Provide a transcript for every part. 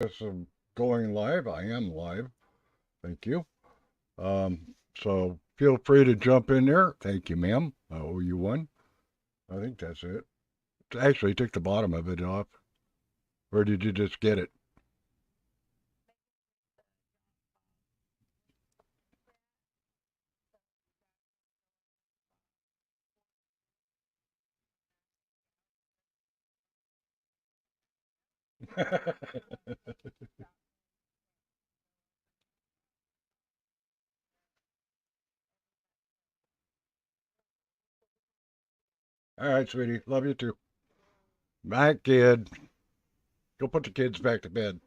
of going live. I am live. Thank you. So feel free to jump in there. Thank you, ma'am. I owe you one. I think that's it. Actually, take the bottom of it off. Or did you just get it? All right, sweetie. Love you too. Bye, kid. Go put the kids back to bed.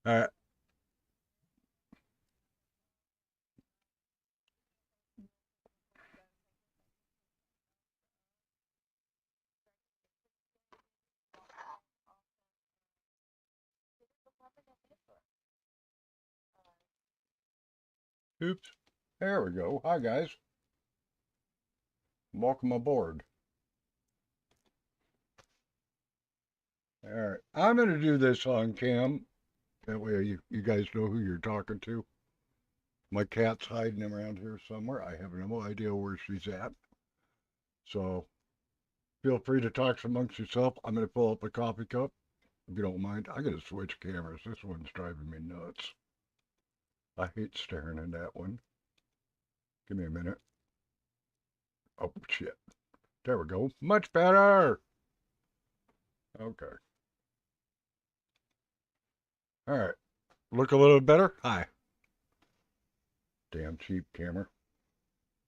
All right. Oops. There we go. Hi, guys. Welcome aboard. All right. I'm going to do this on cam. That way you guys know who you're talking to. My cat's hiding around here somewhere. I have no idea where she's at. So feel free to talk amongst yourself. I'm going to pull up a coffee cup. If you don't mind, I got to switch cameras. This one's driving me nuts. I hate staring at that one. Give me a minute. Oh, shit. There we go. Much better. Okay. All right. Look a little better? Hi. Damn cheap camera.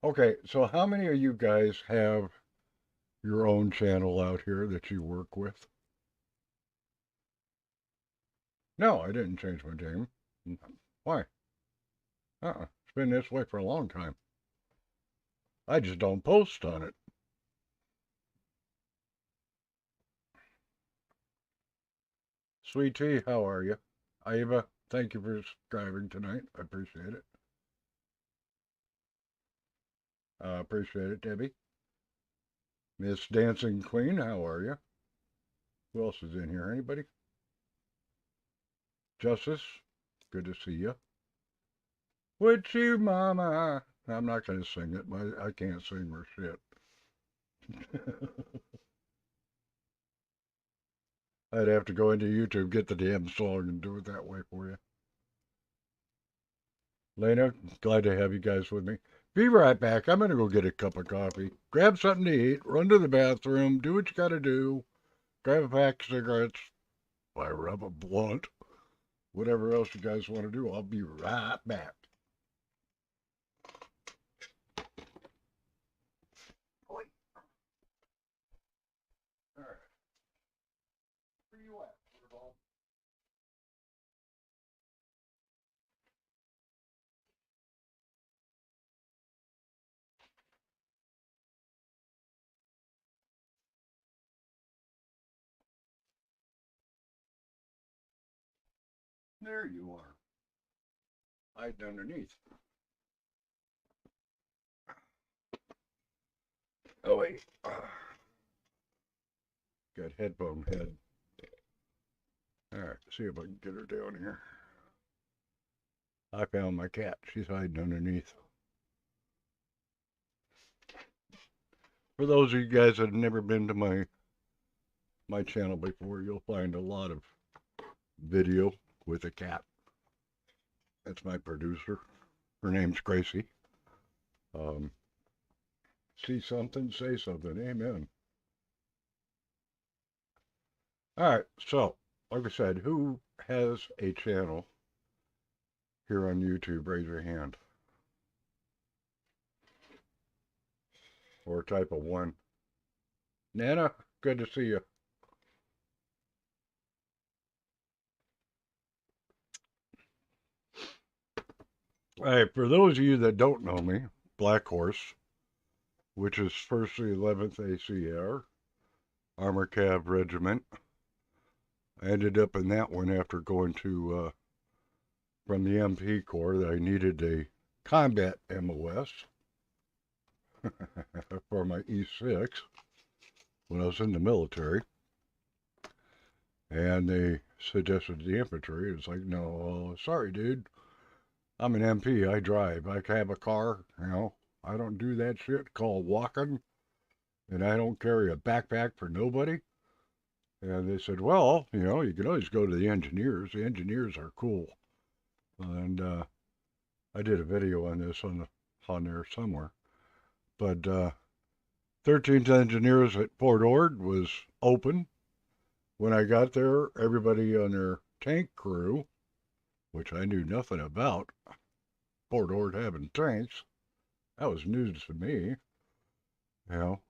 Okay, so how many of you guys have your own channel out here that you work with? No, I didn't change my name. Why? It's been this way for a long time. I just don't post on it. Sweet tea, how are you? Iva, thank you for subscribing tonight. I appreciate it. Appreciate it, Debbie. Miss Dancing Queen, how are you? Who else is in here? Anybody? Justice, good to see you. Would you, Mama? I'm not going to sing it. I can't sing or shit. I'd have to go into YouTube, get the damn song, and do it that way for you. Lena, glad to have you guys with me. Be right back. I'm going to go get a cup of coffee, grab something to eat, run to the bathroom, do what you got to do, grab a pack of cigarettes, fire up a blunt, whatever else you guys want to do. I'll be right back. All right. Where you at, There you are. Hiding underneath. Oh, wait. Got headphone head. All right, see if I can get her down here. I found my cat. She's hiding underneath. For those of you guys that have never been to my channel before, you'll find a lot of video with a cat. That's my producer. Her name's Gracie. Um, See something, say something. Amen. All right, so like I said, who has a channel here on YouTube? Raise your hand. Or type of one. Nana, good to see you. All right, for those of you that don't know me, Black Horse, which is 1st the 11th ACR, Armor Cav Regiment. I ended up in that one after going to, from the MP Corps, that I needed a combat MOS for my E6 when I was in the military. And they suggested the infantry. It's like, no, sorry, dude. I'm an MP. I drive. I have a car. I don't do that shit called walking, and I don't carry a backpack for nobody. And they said, well, you can always go to the engineers. The engineers are cool. And I did a video on this on there somewhere. But 13th Engineers at Port Ord was open. When I got there, everybody on their tank crew, which I knew nothing about, Port Ord having tanks, that was news to me. You know,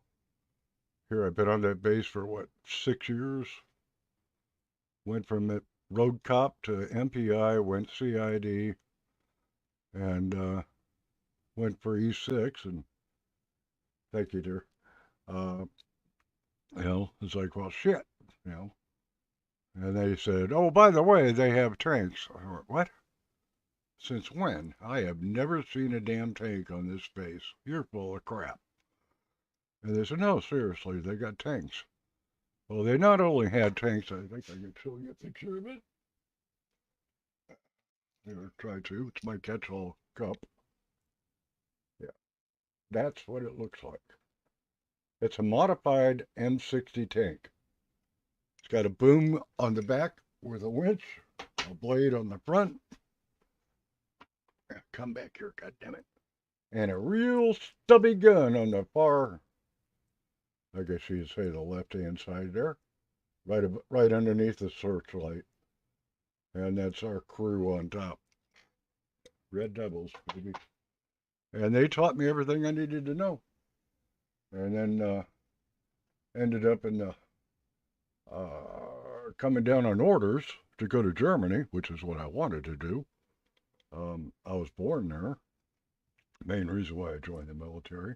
here I've been on that base for what, 6 years? Went from the road cop to MPI, went CID, and went for E6. And thank you, dear. Uh, it's like, well, shit, you know. And they said, oh, by the way, they have tanks. I went, what? Since when? I have never seen a damn tank on this base. You're full of crap. And they said, no, seriously, they got tanks. Well, they not only had tanks, I think I can show you a picture of it. Here, try to. It's my catch-all cup. Yeah, that's what it looks like. It's a modified M60 tank. It's got a boom on the back with a winch, a blade on the front. Come back here, goddammit. And a real stubby gun on the far, I guess you'd say the left-hand side there, right underneath the searchlight. And that's our crew on top. Red Devils, baby. And they taught me everything I needed to know. And then ended up in the coming down on orders to go to Germany, which is what I wanted to do. I was born there. Main reason why I joined the military.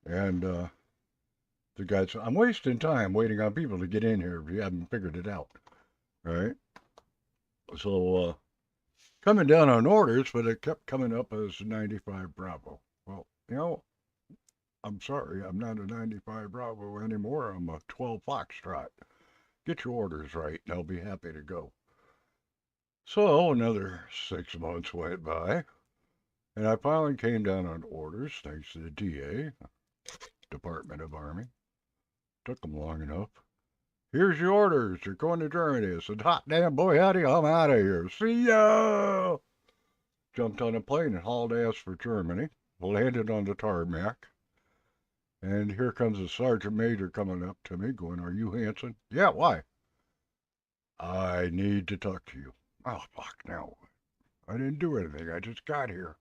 And the guy said, I'm wasting time waiting on people to get in here if you haven't figured it out. Right? So coming down on orders, but it kept coming up as 95 Bravo. Well, I'm sorry, I'm not a 95 Bravo anymore. I'm a 12 Foxtrot. Get your orders right, and I'll be happy to go. So another 6 months went by, and I finally came down on orders, thanks to the DA, Department of Army. Took them long enough. Here's your orders. You're going to Germany. I said, hot damn boy, howdy, I'm out of here. See ya! Jumped on a plane and hauled ass for Germany. Landed on the tarmac. And here comes a sergeant major coming up to me going, are you Hanson? Yeah, why? I need to talk to you. Oh, fuck, no. I didn't do anything. I just got here.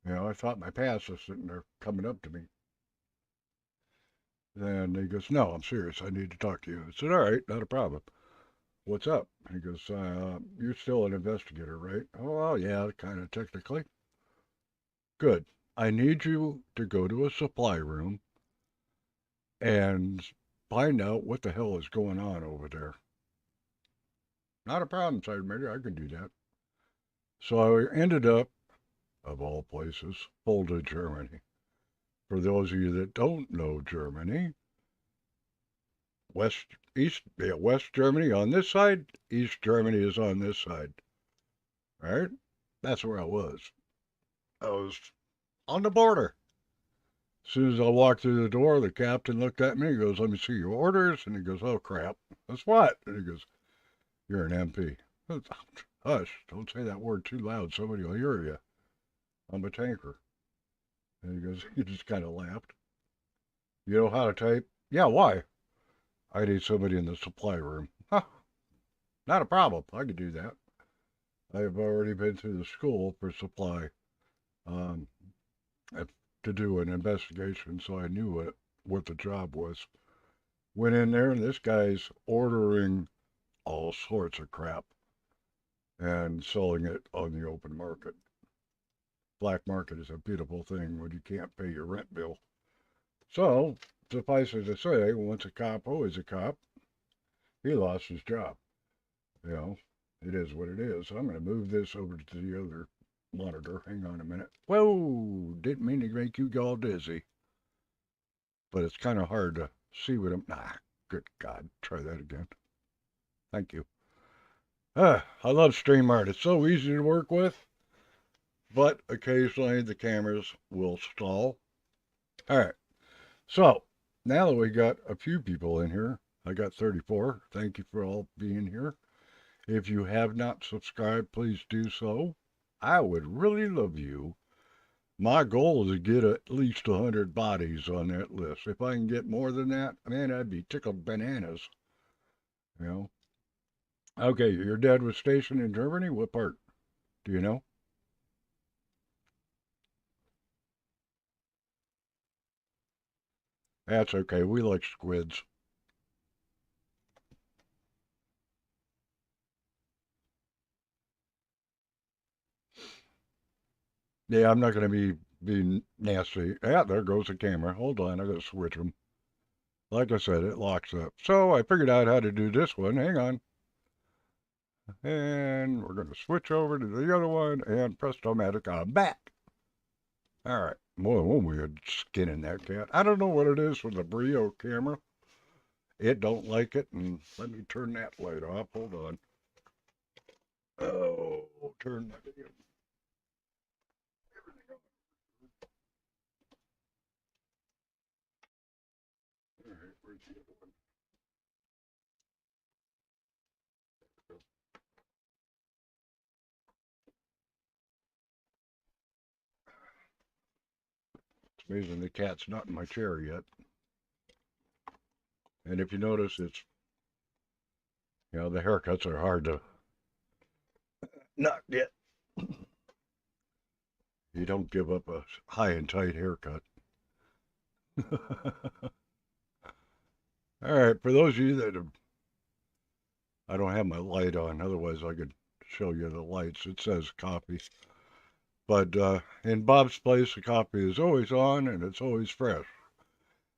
I thought my pass was sitting there coming up to me. Then he goes, no, I'm serious. I need to talk to you. I said, all right, not a problem. What's up? He goes, you're still an investigator, right? Oh, well, yeah, kind of technically. Good. I need you to go to a supply room and find out what the hell is going on over there. Not a problem, Sergeant Major. I can do that. So I ended up, of all places, Fulda, Germany. For those of you that don't know Germany, West Germany on this side, East Germany is on this side. All right? That's where I was. I was on the border. As soon as I walked through the door, the captain looked at me. He goes, let me see your orders. And he goes, oh, crap. That's what? And he goes, you're an MP. Hush, don't say that word too loud. Somebody will hear you. I'm a tanker. And he goes, he just kind of laughed. You know how to type? Yeah, why? I need somebody in the supply room. Huh. Not a problem. I could do that. I've already been through the school for supply to do an investigation, so I knew what the job was. Went in there, and this guy's ordering all sorts of crap and selling it on the open market. Black market is a beautiful thing when you can't pay your rent bill. So, suffice it to say, once a cop, always a cop, he lost his job. It is what it is. I'm going to move this over to the other monitor. Hang on a minute. Whoa! Didn't mean to make you all dizzy. But it's kind of hard to see what I'm... good God. Try that again. Thank you. I love StreamYard. It's so easy to work with, but occasionally the cameras will stall. All right. So now that we got a few people in here, I got 34. Thank you for all being here. If you have not subscribed, please do so. I would really love you. My goal is to get at least 100 bodies on that list. If I can get more than that, man, I'd be tickled bananas. You know? Okay, your dad was stationed in Germany? What part? Do you know? That's okay. We like squids. Yeah, I'm not going to be nasty. Yeah, there goes the camera. Hold on, I got to switch them. Like I said, it locks up. So I figured out how to do this one. Hang on. And we're going to switch over to the other one, and presto-matic, I'm back. All right. Boy, when we had skin in that cat. I don't know what it is with the Brio camera. It don't like it, and let me turn that light off. Hold on. Oh, turn that again. All right, where's the other one? It's amazing the cat's not in my chair yet. And if you notice, it's, the haircuts are hard to not get. You don't give up a high and tight haircut. All right, for those of you that have, I don't have my light on, otherwise I could show you the lights. It says coffee. But in Bob's place, the coffee is always on and it's always fresh.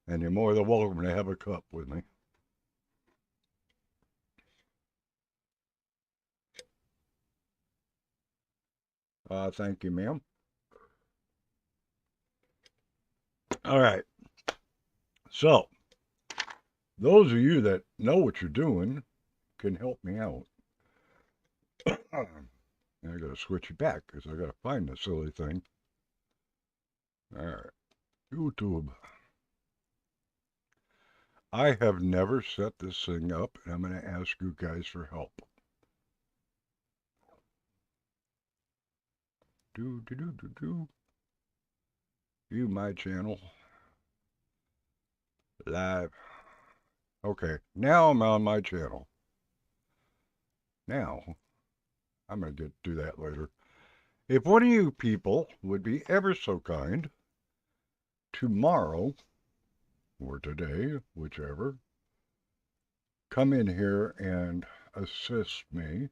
And you're more than welcome to have a cup with me. Thank you, ma'am. All right. So, those of you that know what you're doing can help me out. I gotta switch it back because I gotta find the silly thing. All right. YouTube. I have never set this thing up, and I'm going to ask you guys for help. Do. View my channel. Live. Okay, now I'm on my channel. Now, I'm going to do that later. If one of you people would be ever so kind, tomorrow, or today, whichever, come in here and assist me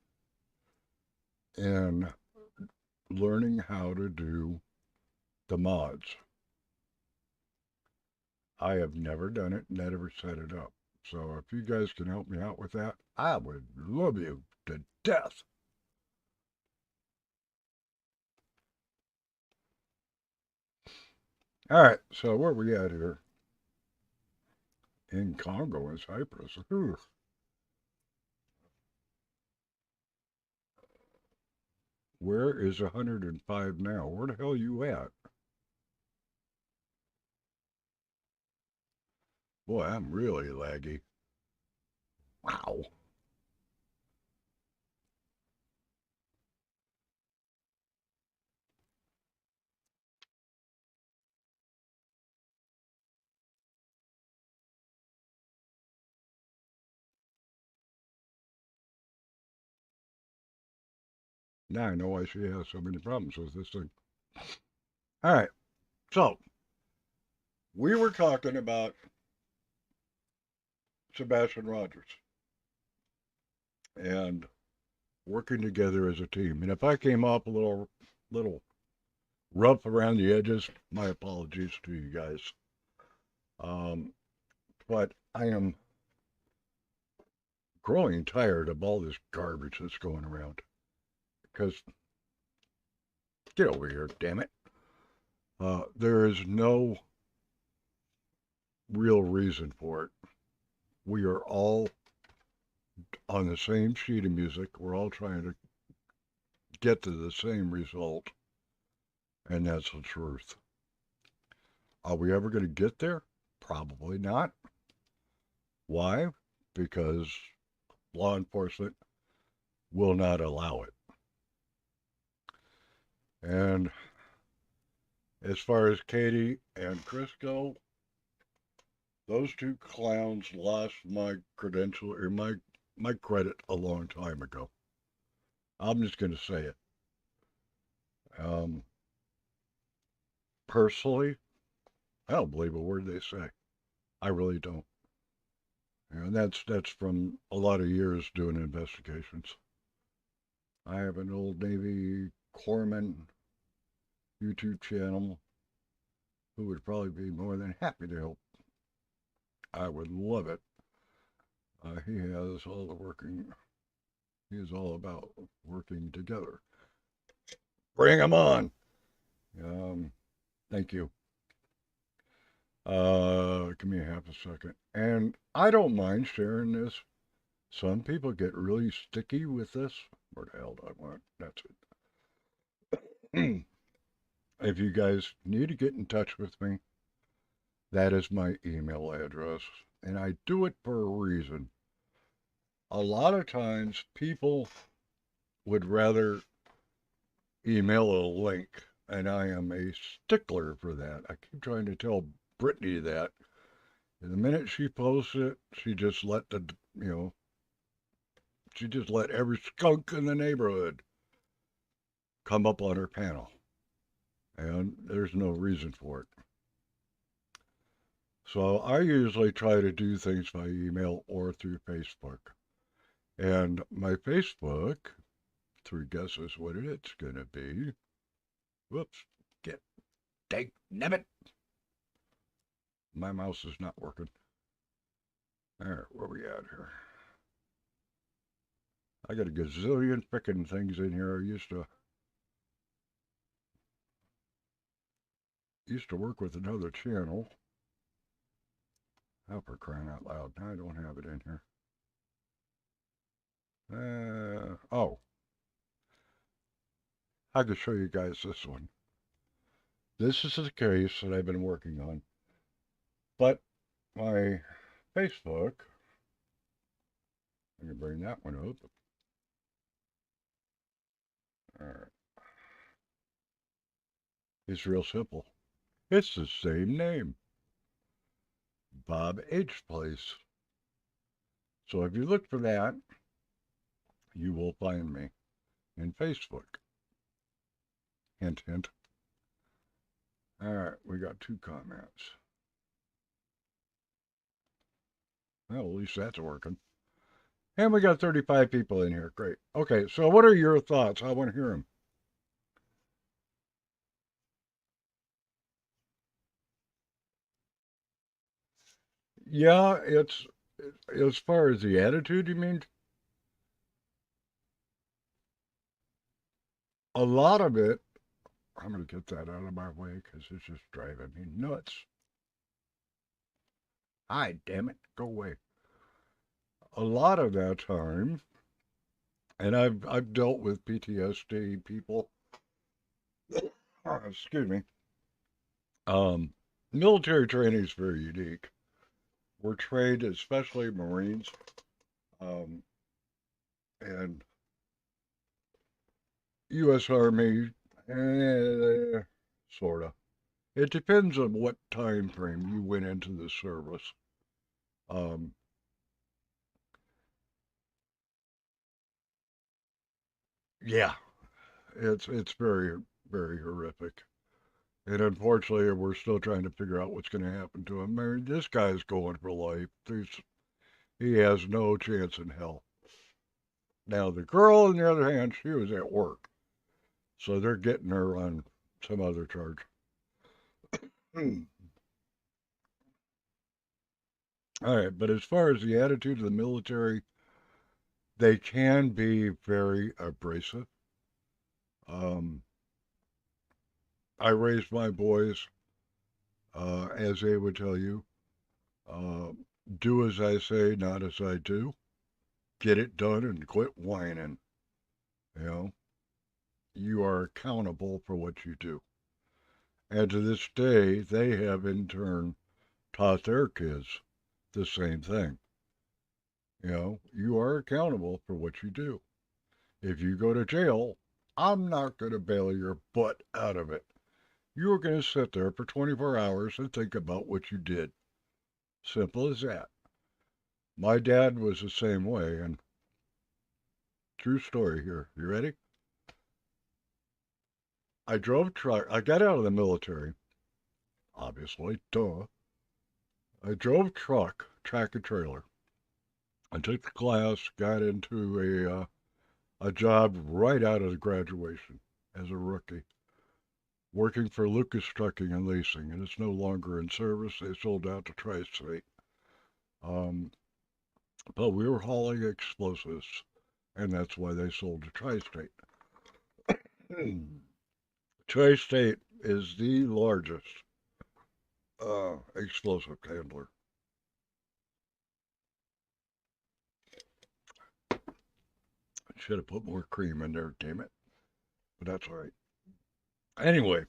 in learning how to do the mods. I have never done it, never set it up. So if you guys can help me out with that, I would love you to death. All right, so where are we at here? In Congo and Cyprus. Whew. Where is 105 now? Where the hell are you at? Boy, I'm really laggy. Wow. Now I know why she has so many problems with this thing. All right, so we were talking about Sebastian Rogers and working together as a team. And if I came up a little rough around the edges, my apologies to you guys. Um, but I am growing tired of all this garbage that's going around. Because, get over here, damn it. There is no real reason for it. We are all on the same sheet of music. We're all trying to get to the same result, and that's the truth. Are we ever going to get there? Probably not. Why? Because law enforcement will not allow it. And as far as Katie and Chris go, those two clowns lost my credential or my credit a long time ago. I'm just going to say it. Um, Personally, I don't believe a word they say. I really don't. And that's from a lot of years doing investigations. I have an old Navy corpsman YouTube channel who would probably be more than happy to help. I would love it. He has all the working. He is all about working together. Bring him on. Um, Thank you. Give me a half a second. And I don't mind sharing this. Some people get really sticky with this. Where the hell do I want? That's it. If you guys need to get in touch with me, that is my email address. And I do it for a reason. A lot of times people would rather email a link, and I am a stickler for that. I keep trying to tell Brittany that. And the minute she posts it, she just let she just let every skunk in the neighborhood come up on her panel. And there's no reason for it. So I usually try to do things by email or through Facebook. And my Facebook, three guesses what it's going to be. Whoops, get, dang, nabbit. My mouse is not working. There, where we at here? I got a gazillion frickin' things in here. I used to work with another channel. Oh, for crying out loud. I don't have it in here. Oh. I could show you guys this one. This is the case that I've been working on. But my Facebook, let me bring that one up. All right. It's real simple. It's the same name. Bob H. Place. So if you look for that, you will find me in Facebook. Hint, hint. All right, we got 2 comments. Well, at least that's working. And we got 35 people in here. Great. Okay, so what are your thoughts? I want to hear them. Yeah, it's as far as the attitude, you mean? A lot of it, I'm going to get that out of my way because it's just driving me nuts. Hi, damn it, go away. A lot of that time, and I've dealt with PTSD people. Excuse me. Um, Military training is very unique. We're trained, especially Marines, um, and U.S. Army, sort of. It depends on what time frame you went into the service. Um, yeah, it's very horrific, and unfortunately, we're still trying to figure out what's going to happen to him. I mean, this guy's going for life. He has no chance in hell. Now, the girl, on the other hand, she was at work, so they're getting her on some other charge. All right, but as far as the attitude of the military, they can be very abrasive. Um, I raised my boys, as they would tell you, uh, do as I say, not as I do. Get it done and quit whining. You know, you are accountable for what you do. And to this day, they have in turn taught their kids the same thing. You know, you are accountable for what you do. If you go to jail, I'm not going to bail your butt out of it. You're going to sit there for 24 hours and think about what you did. Simple as that. My dad was the same way, and true story here. You ready? I drove truck. I got out of the military, obviously, duh. I drove track and trailer. I took the class, got into a job right out of the graduation as a rookie, working for Lucas Trucking and Leasing, and it's no longer in service. They sold out to Tri-State. Um, but we were hauling explosives, and that's why they sold to Tri-State. Tri-State is the largest explosive handler. Should have put more cream in there, damn it. But that's all right. Anyway,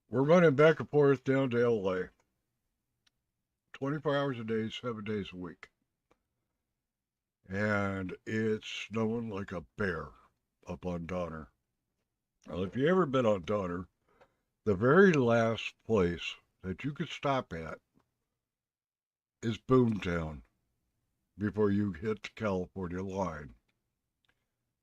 we're running back and forth down to LA. 24 hours a day, 7 days a week. And it's snowing like a bear up on Donner. Well, if you ever been on Donner, the very last place that you could stop at is Boomtown before you hit the California line.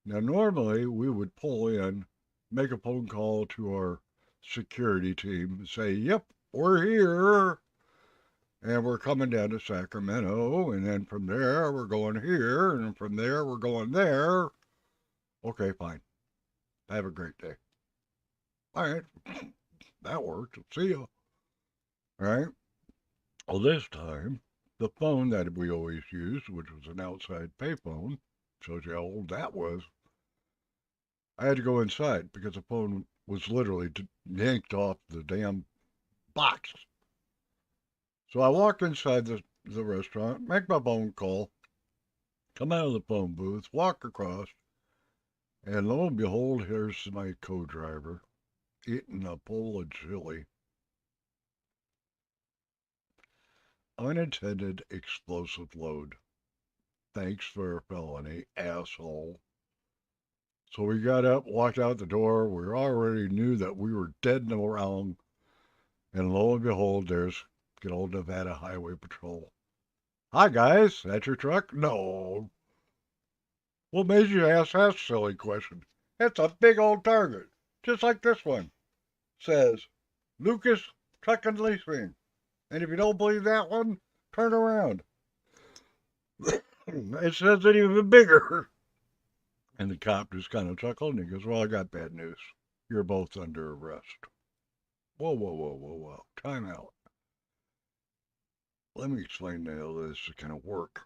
Now, normally we would pull in, make a phone call to our security team, and say, yep, we're here, and we're coming down to Sacramento, and then from there we're going here, and from there we're going there. Okay, fine. Have a great day. All right, that worked. See you. All right. Well, this time, the phone that we always used, which was an outside payphone, shows you how old that was. I had to go inside because the phone was literally yanked off the damn box. So I walk inside the restaurant, make my phone call, come out of the phone booth, walk across, and lo and behold, here's my co-driver eating a bowl of chili. Unintended explosive load. Thanks for a felony, asshole. So we got up, walked out the door. We already knew that we were dead in the wrong. And lo and behold, there's good old Nevada Highway Patrol. Hi, guys. That's your truck? No. What made you ask that silly question? It's a big old target, just like this one. Says Lucas Truck and Leasing. And if you don't believe that one, turn around. It says it even bigger. And the cop just kind of chuckled and he goes, well, I got bad news. You're both under arrest. Whoa, whoa, whoa, whoa, whoa. Time out. Let me explain how this is going to work.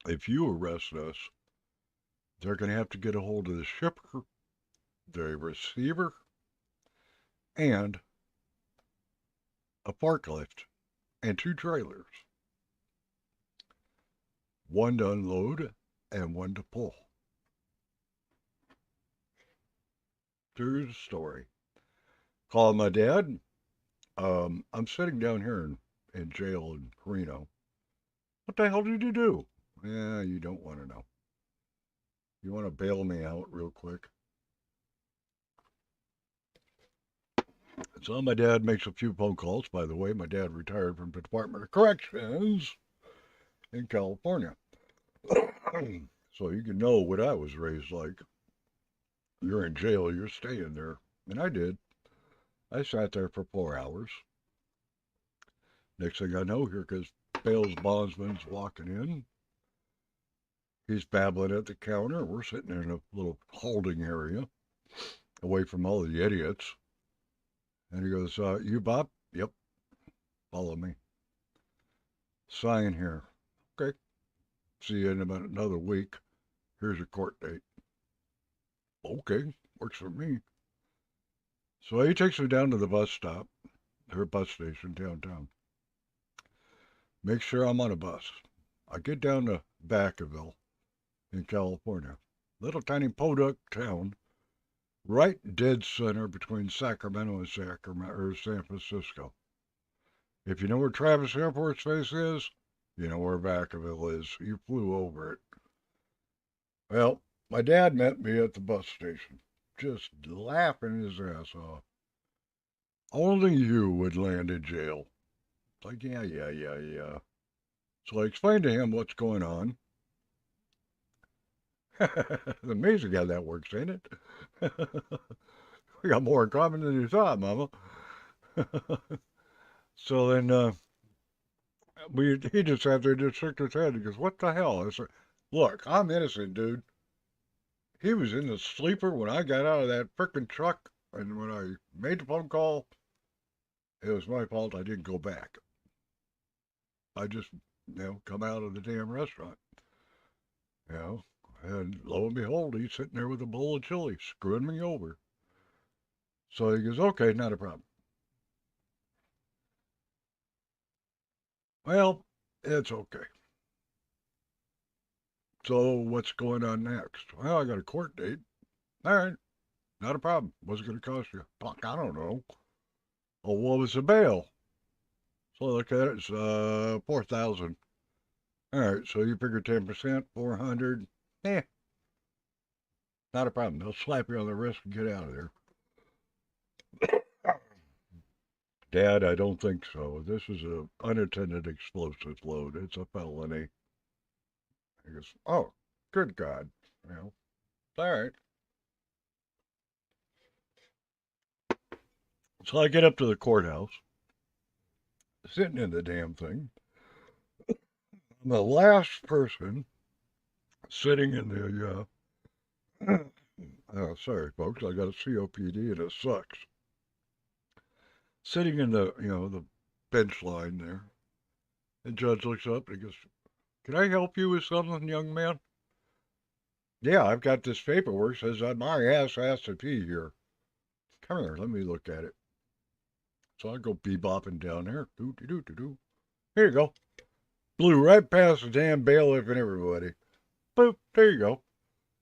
If you arrest us, they're going to have to get a hold of the shipper, the receiver, and a forklift and 2 trailers. One to unload and one to pull. True story. Called my dad. I'm sitting down here in jail in Reno. What the hell did you do? Yeah, you don't want to know. You want to bail me out real quick? So my dad makes a few phone calls. By the way, my dad retired from the Department of Corrections in California. So you can know what I was raised like. You're in jail, you're staying there. And I did. I sat there for 4 hours. Next thing I know, here comes Bale's bondsman's walking in. He's babbling at the counter. We're sitting in a little holding area away from all the idiots. And he goes, you Bob? Yep. Follow me. Sign here. Okay. See you in about another week. Here's your court date. Okay. Works for me. So he takes me down to the bus stop, or bus station downtown. Make sure I'm on a bus. I get down to Vacaville in California. Little tiny podunk town, right dead center between Sacramento and San Francisco. If you know where Travis Air Force Base is, you know where Vacaville is. You flew over it. Well, my dad met me at the bus station, just laughing his ass off. Only you would land in jail. It's like, yeah. So I explained to him what's going on. It's amazing how that works, ain't it? We got more in common than you thought, Mama. So then he just sat there and just shook his head. He goes, "What the hell?" I said, "Look, I'm innocent, dude. He was in the sleeper when I got out of that frickin' truck, and when I made the phone call, it was my fault I didn't go back. I just, come out of the damn restaurant, you know." And lo and behold, he's sitting there with a bowl of chili, screwing me over. So he goes, "Okay, not a problem." Well, it's okay. So what's going on next? Well, I got a court date. All right, not a problem. What's it going to cost you? Fuck, I don't know. Oh, what was the bail? So I look at it, it's 4,000. All right, so you figure 10%, 400. Eh, not a problem. They'll slap you on the wrist and get out of there. Dad, I don't think so. This is an unattended explosive load. It's a felony. He goes, "Oh, good God." All right. So I get up to the courthouse, sitting in the damn thing. I'm the last person sitting in the, sorry, folks, I got a COPD and it sucks. Sitting in the bench line there. The judge looks up and he goes, "Can I help you with something, young man?" "Yeah, I've got this paperwork says that my ass has to pee here." "Come here, let me look at it." So I go bebopping down there. Do. Here you go. Blew right past the damn bailiff and everybody. Boop, there you go.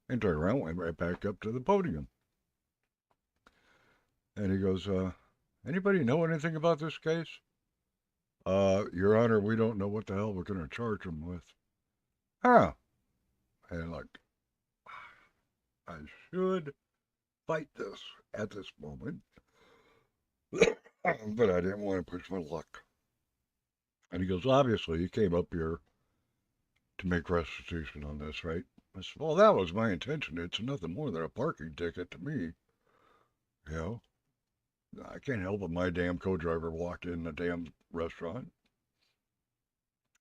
And turned around, went right back up to the podium. And he goes, "Anybody know anything about this case?" "Your Honor, we don't know what the hell we're going to charge him with." "Huh." And like, I should fight this at this moment. But I didn't want to push my luck. And he goes, "Obviously, you came up here to make restitution on this, right?" I said, "Well, that was my intention. It's nothing more than a parking ticket to me. You know, I can't help it. My damn co-driver walked in the damn restaurant."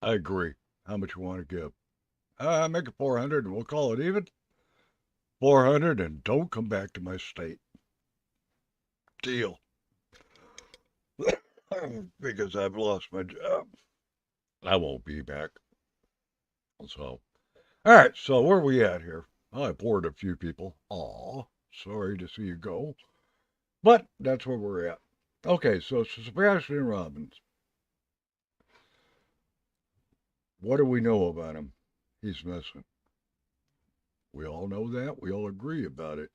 "I agree. How much you want to give?" Make it 400 and we'll call it even." 400 and don't come back to my state." "Deal." Because I've lost my job. I won't be back. So, all right. So where are we at here? I bored a few people. Aw, sorry to see you go. But that's where we're at. Okay, so Sebastian Robbins. What do we know about him? He's missing. We all know that. We all agree about it.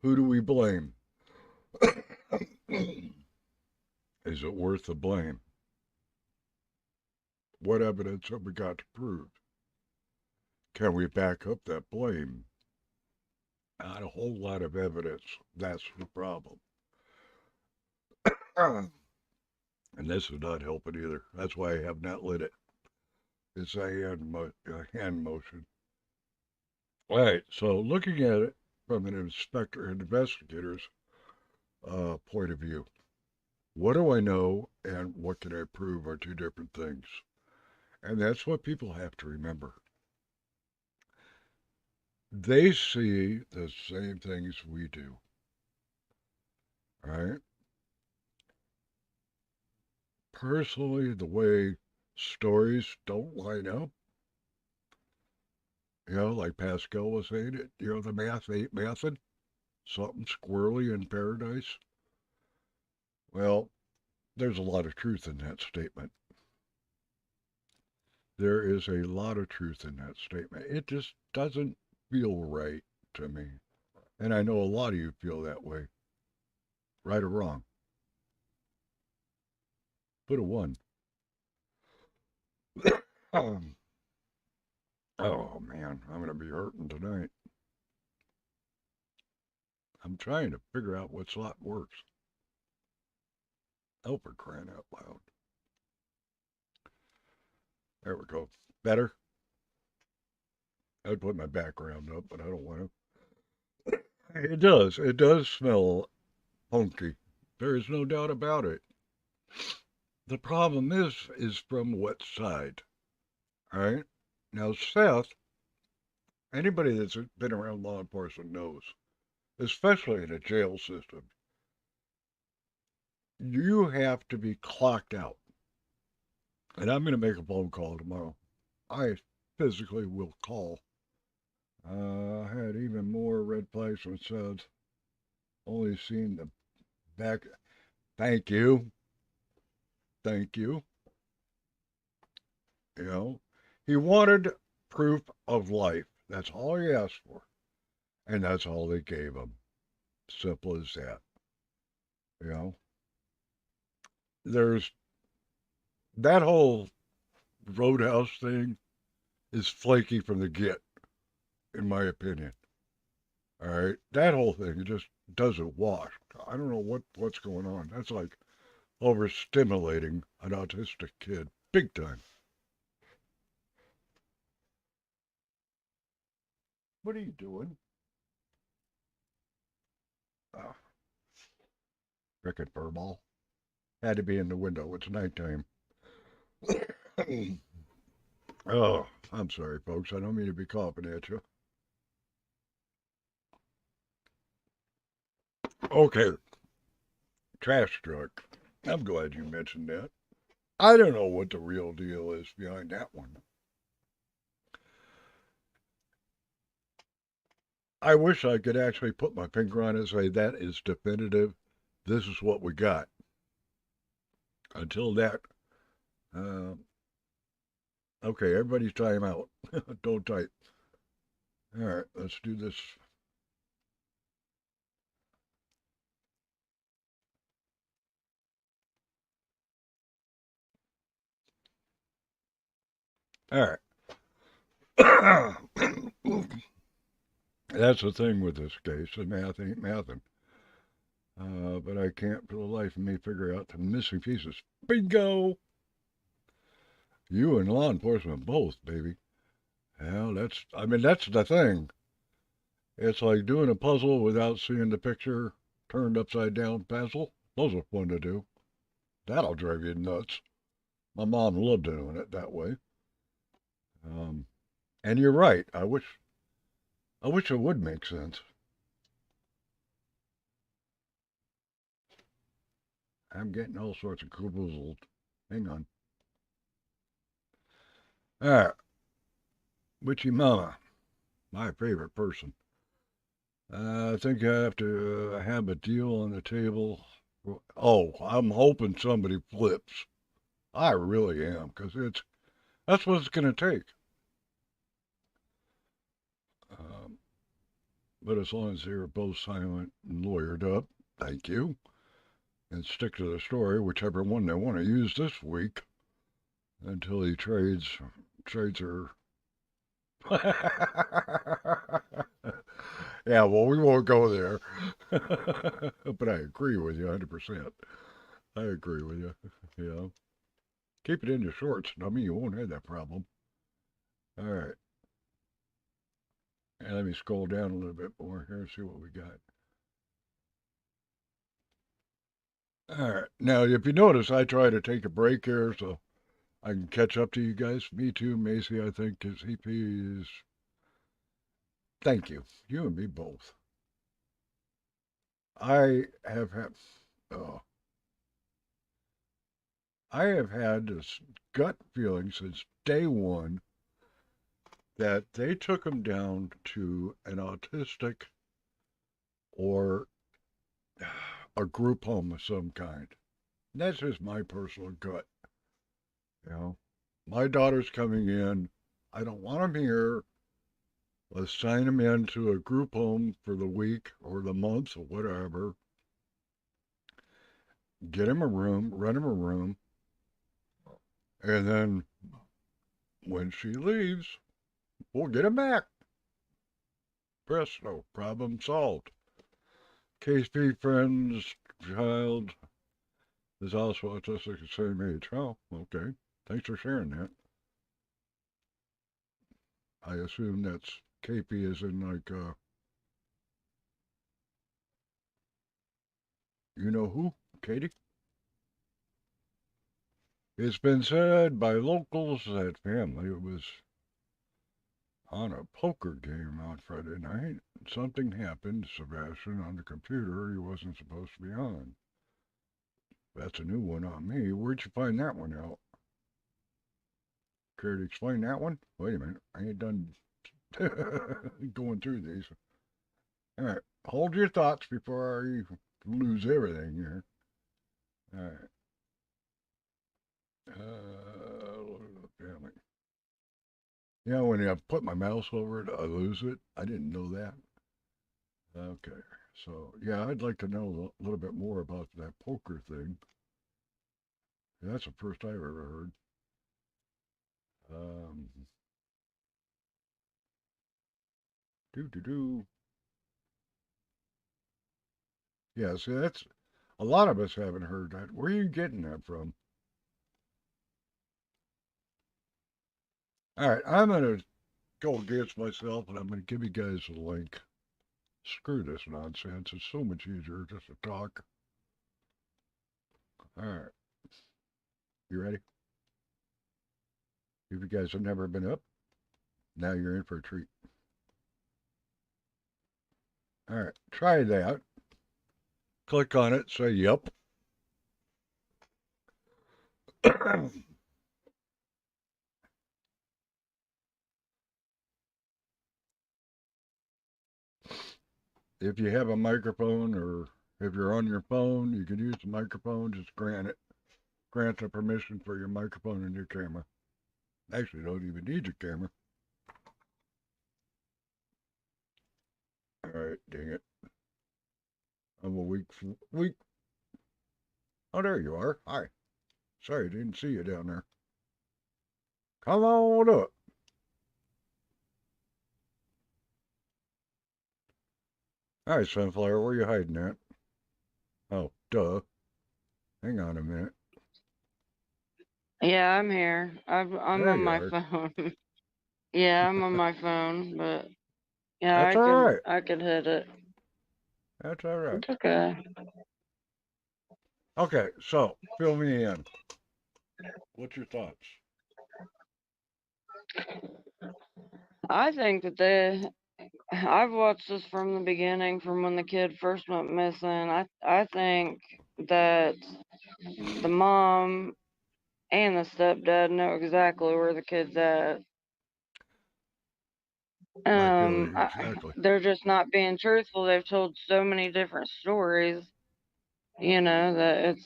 Who do we blame? Is it worth the blame? What evidence have we got to prove? Can we back up that blame? Not a whole lot of evidence. That's the problem. And this is not helping either. That's why I have not lit it. It's a hand motion. All right, so looking at it from an investigator's point of view, what do I know and what can I prove are two different things. And that's what people have to remember. They see the same things we do. Right? Personally, the way stories don't line up, like Pascal was saying it, the math ain't mathin', something squirrely in paradise. Well, there's a lot of truth in that statement. There is a lot of truth in that statement. It just doesn't feel right to me. And I know a lot of you feel that way, right or wrong. Put a one. Um, oh man, I'm going to be hurting tonight. I'm trying to figure out what slot works. Oh, for crying out loud. There we go. Better? I'd put my background up, but I don't want to. It does. It does smell funky. There is no doubt about it. The problem is from what side? All right. Now, Seth, anybody that's been around law enforcement knows, especially in a jail system, you have to be clocked out. And I'm going to make a phone call tomorrow. I physically will call. I had even more red flags when it said only seen the back. Thank you. Thank you. You know, he wanted proof of life. That's all he asked for. And that's all they gave him. Simple as that. You know, there's that whole roadhouse thing is flaky from the get, in my opinion. All right, that whole thing just doesn't wash. I don't know what's going on. That's like overstimulating an autistic kid, big time. What are you doing? Ah, frickin' furball. Had to be in the window. It's nighttime. Oh, I'm sorry, folks. I don't mean to be coughing at you. Okay, trash truck. I'm glad you mentioned that. I don't know what the real deal is behind that one. I wish I could actually put my finger on it and say that is definitive. This is what we got. Until that, uh, okay, everybody's time out. Don't type. All right, let's do this. All right. That's the thing with this case. The math ain't mathing. But I can't for the life of me figure out the missing pieces. Bingo! You and law enforcement both, baby. Well, that's the thing. It's like doing a puzzle without seeing the picture turned upside down puzzle. Those are fun to do. That'll drive you nuts. My mom loved doing it that way. Um, and you're right. I wish it would make sense. I'm getting all sorts of googles. Hang on. All right. Witchy Mama, my favorite person. I think I have to have a deal on the table. Oh, I'm hoping somebody flips. I really am, because that's what it's going to take. Um, but as long as they're both silent and lawyered up, thank you, and stick to the story, whichever one they want to use this week, until he trades her. Yeah, well, we won't go there. But I agree with you 100%. I agree with you. Yeah. Keep it in your shorts. I mean, you won't have that problem. All right. And let me scroll down a little bit more here and see what we got. All right. Now, if you notice, I try to take a break here so I can catch up to you guys. Me too, Macy, I think his EP is. Thank you. You and me both. I have had. Oh, I have had this gut feeling since day one that they took him down to an autistic or a group home of some kind. That's just my personal gut, you know. My daughter's coming in. I don't want them here. Let's sign them into a group home for the week or the month or whatever. Get him a room, rent him a room, and then when she leaves, we'll get him back. Presto, problem solved. KP friend's child is also autistic the same age. Oh, okay. Thanks for sharing that. I assume that's KP is in like, you know who? Katie? It's been said by locals that family was on a poker game on Friday night. Something happened to Sebastian on the computer he wasn't supposed to be on. That's a new one on me. Where'd you find that one out? Care to explain that one? Wait a minute. I ain't done going through these. All right. Hold your thoughts before I lose everything here. All right. Family. You know, when I put my mouse over it, I lose it. I didn't know that. Okay. So, yeah, I'd like to know a little bit more about that poker thing. That's the first I've ever heard. Um, do do do. Yeah, see, that's a lot of us haven't heard that. Where are you getting that from? All right, I'm gonna go against myself, and I'm gonna give you guys a link. Screw this nonsense. It's so much easier just to talk. All right, you ready? If you guys have never been up, now you're in for a treat. All right, try that. Click on it. Say yep. If you have a microphone or if you're on your phone, you can use the microphone. Just grant the permission for your microphone and your camera. Actually, you don't even need your camera. All right, dang it. I'm a week. Oh, there you are. Hi. Sorry, didn't see you down there. Come on up. All right, Sunflower, where you hiding at? Oh, duh. Hang on a minute. Yeah, I'm here. I'm There on you my are. phone. Yeah, I'm on my phone, but yeah, That's I all could right. I could hit it. That's all right. It's okay. Okay, so fill me in. What's your thoughts? I think that I've watched this from the beginning, from when the kid first went missing. I think that the mom and the stepdad know exactly where the kid's at. I feel exactly. They're just not being truthful. They've told so many different stories, that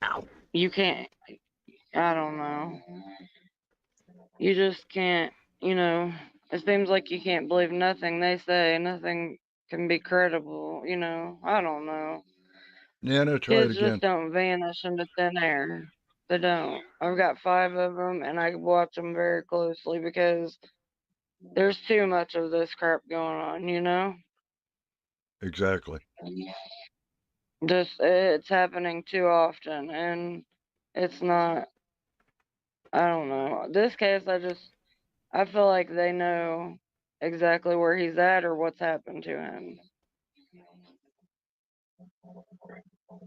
Ow. you can't. I don't know. You just can't, you know, it seems like you can't believe nothing they say, nothing can be credible. I don't know. Nana, try it Kids just again. don't vanish into thin air. They don't. I've got 5 of them, and I watch them very closely because there's too much of this crap going on. Exactly. Just, it's happening too often, and it's not, I don't know. This case, I feel like they know exactly where he's at or what's happened to him.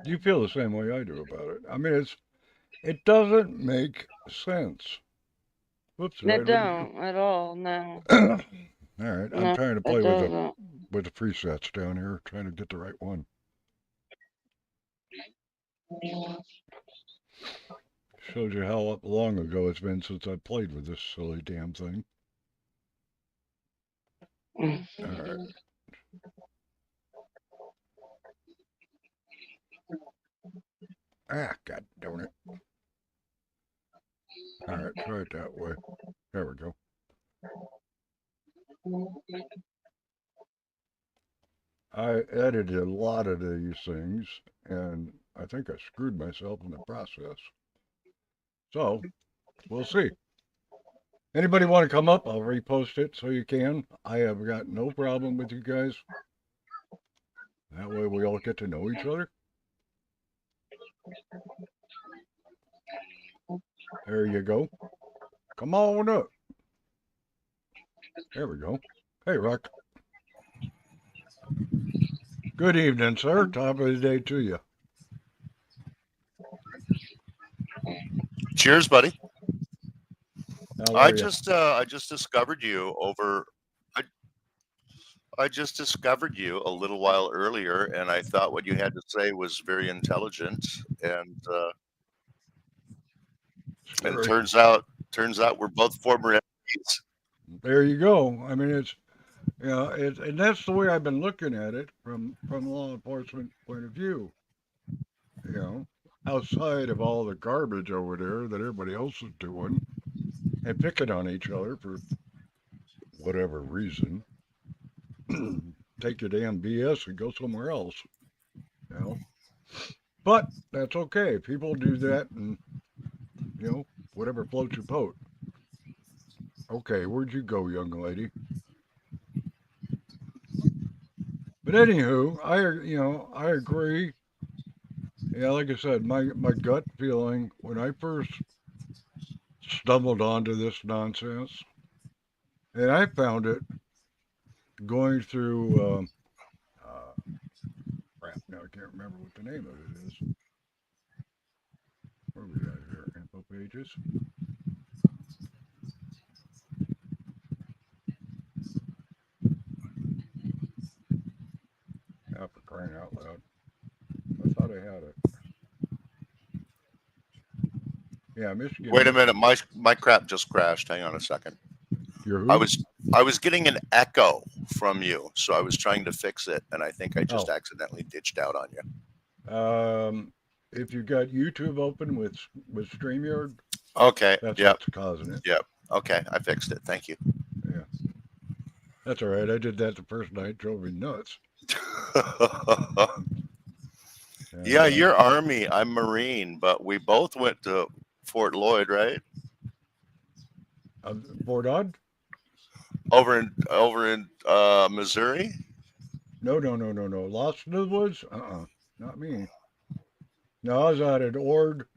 You feel the same way I do about it. I mean, it doesn't make sense. Whoops, did I It lose you? don't at all. No, All right, I'm no, trying to it play doesn't. with the presets down here, trying to get the right one. Shows you how long ago it's been since I played with this silly damn thing. All right. Ah, god darn it. All right, try it that way. There we go. I edited a lot of these things, and I think I screwed myself in the process. So we'll see. Anybody want to come up? I'll repost it so you can. I have got no problem with you guys. That way we all get to know each other. There you go. Come on up. There we go. Hey, Rock. Good evening, sir. Top of the day to you. Cheers, buddy. How I are you? just discovered you over. I, I just discovered you a little while earlier, and I thought what you had to say was very intelligent. And Scary. turns out we're both former MPs. There you go. I mean, it's and that's the way I've been looking at it from a law enforcement point of view. You know, outside of all the garbage over there that everybody else is doing and picking on each other for whatever reason, take your damn BS and go somewhere else. You know, but that's okay. People do that, and whatever floats your boat. Okay, where'd you go, young lady? But anywho, I agree. Yeah, like I said, my gut feeling when I first stumbled onto this nonsense, and I found it going through crap. Now I can't remember what the name of it is. Where are we at here? Info pages. Ah, for crying out loud! I thought I had it. Yeah, Michigan Wait a minute, Institute. my crap just crashed. Hang on a second. Your I who? was I was getting an echo from you, so I was trying to fix it, and I think I just Oh, accidentally ditched out on you. if you got YouTube open with StreamYard, Okay. that's Yep. what's causing it. Yep. Okay, I fixed it. Thank you. Yeah, that's all right. I did that the first night. Drove me nuts. And Yeah, you're Army. I'm Marine, but we both went to Fort Lloyd, right? Fort Odd? Over in Missouri. No, no, no, no, no. Lost in the Woods? Not me. No, I was out at Ord.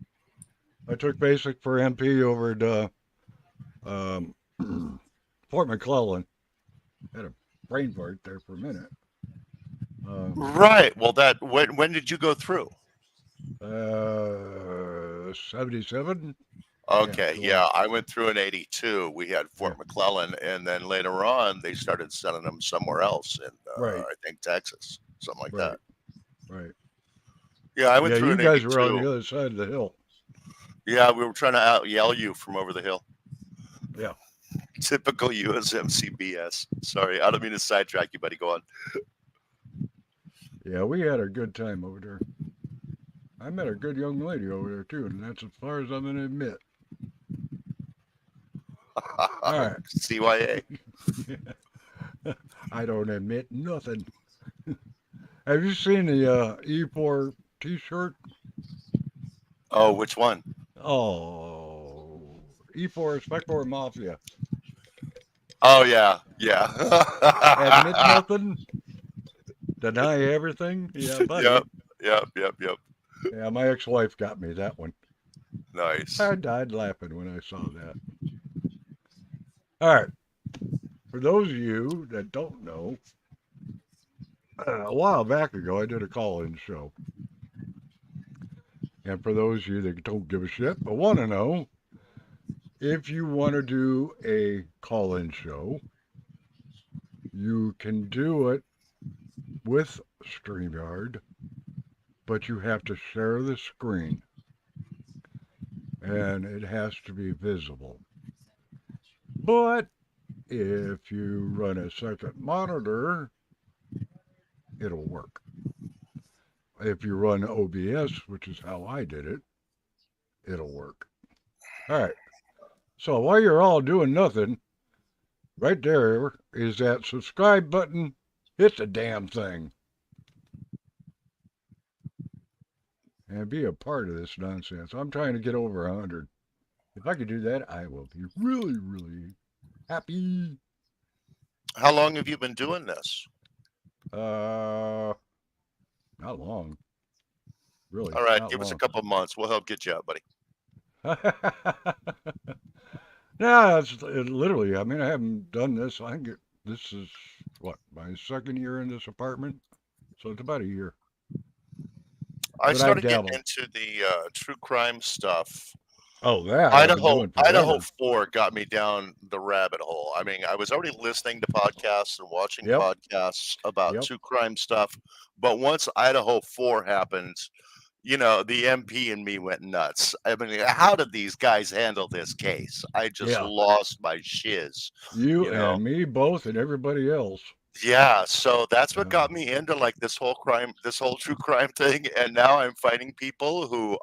I took basic for MP over at um, Fort McClellan. Had a brain fart there for a minute. Right. Well, that when did you go through? 77? Yeah, Okay, July. yeah, I went through in '82. We had Yeah, Fort McClellan, and then later on, they started sending them somewhere else in, right, I think Texas, something like right, that. right. Yeah, I went Yeah, through you in guys were on '82. the other side of the hill. Yeah, we were trying to out yell you from over the hill. Yeah. Typical USMC BS. Sorry, I don't mean to sidetrack you, buddy. Go on. Yeah, we had a good time over there. I met a good young lady over there too, and that's as far as I'm gonna admit. All right. CYA. I don't admit nothing. Have you seen the E4 T-shirt? Oh, which one? Oh, E4 Spector Mafia. Oh yeah, yeah. Admit nothing, deny everything. Yeah, buddy. Yep, yep, yep, yep. Yeah, my ex-wife got me that one. Nice. I died laughing when I saw that. All right. For those of you that don't know, a while back ago, I did a call-in show. And for those of you that don't give a shit but want to know, if you want to do a call-in show, you can do it with StreamYard, but you have to share the screen and it has to be visible. But if you run a second monitor, it'll work. If you run OBS, which is how I did it, it'll work. All right. So while you're all doing nothing, right there is that subscribe button. Hit the damn thing. And be a part of this nonsense. I'm trying to get over 100. If I could do that, I will be really, really happy. How long have you been doing this? Not long. Really. All right, not give us a long. couple months. We'll help get you out, buddy. Yeah, it's literally. I mean, I haven't done this. I think this is what, my second year in this apartment, so it's about a year. I But I started getting dabble. into the true crime stuff. Oh, that I've been Idaho doing forever. Idaho 4 got me down the rabbit hole. I mean, I was already listening to podcasts and watching Yep. podcasts about Yep. true crime stuff, but once Idaho 4 happened, you know, the MP and me went nuts. I mean, how did these guys handle this case? I just Yeah. lost my shiz. You You know? and me both, and everybody else. Yeah, so that's what got Yeah. me into like this whole true crime thing, and now I'm fighting people who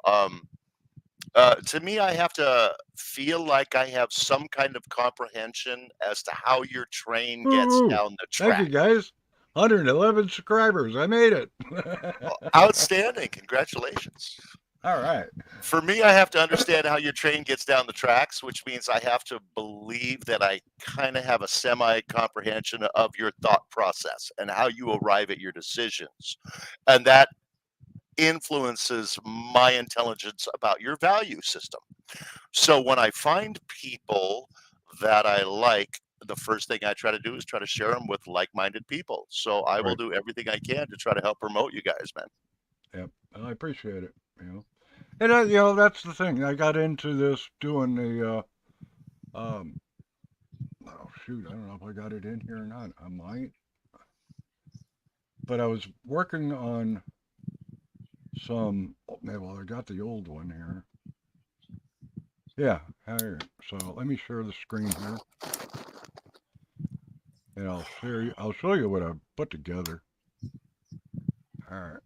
to me, I have to feel like I have some kind of comprehension as to how your train gets Woo-hoo. down the Thank you, track. guys. 111 subscribers. I made it. Well, outstanding. Congratulations. All right. For me, I have to understand how your train gets down the tracks, which means I have to believe that I kind of have a semi comprehension of your thought process and how you arrive at your decisions. And that influences my intelligence about your value system. So when I find people that I like, the first thing I try to do is try to share them with like-minded people. So I will Right. do everything I can to try to help promote you guys, man. Yep. I appreciate it. And you know, that's the thing. I got into this doing the oh shoot, I don't know if I got it in here or not. I might. But I was working on some, well, I got the old one here. Yeah, here. So let me share the screen here. And I'll show you what I put together. All right.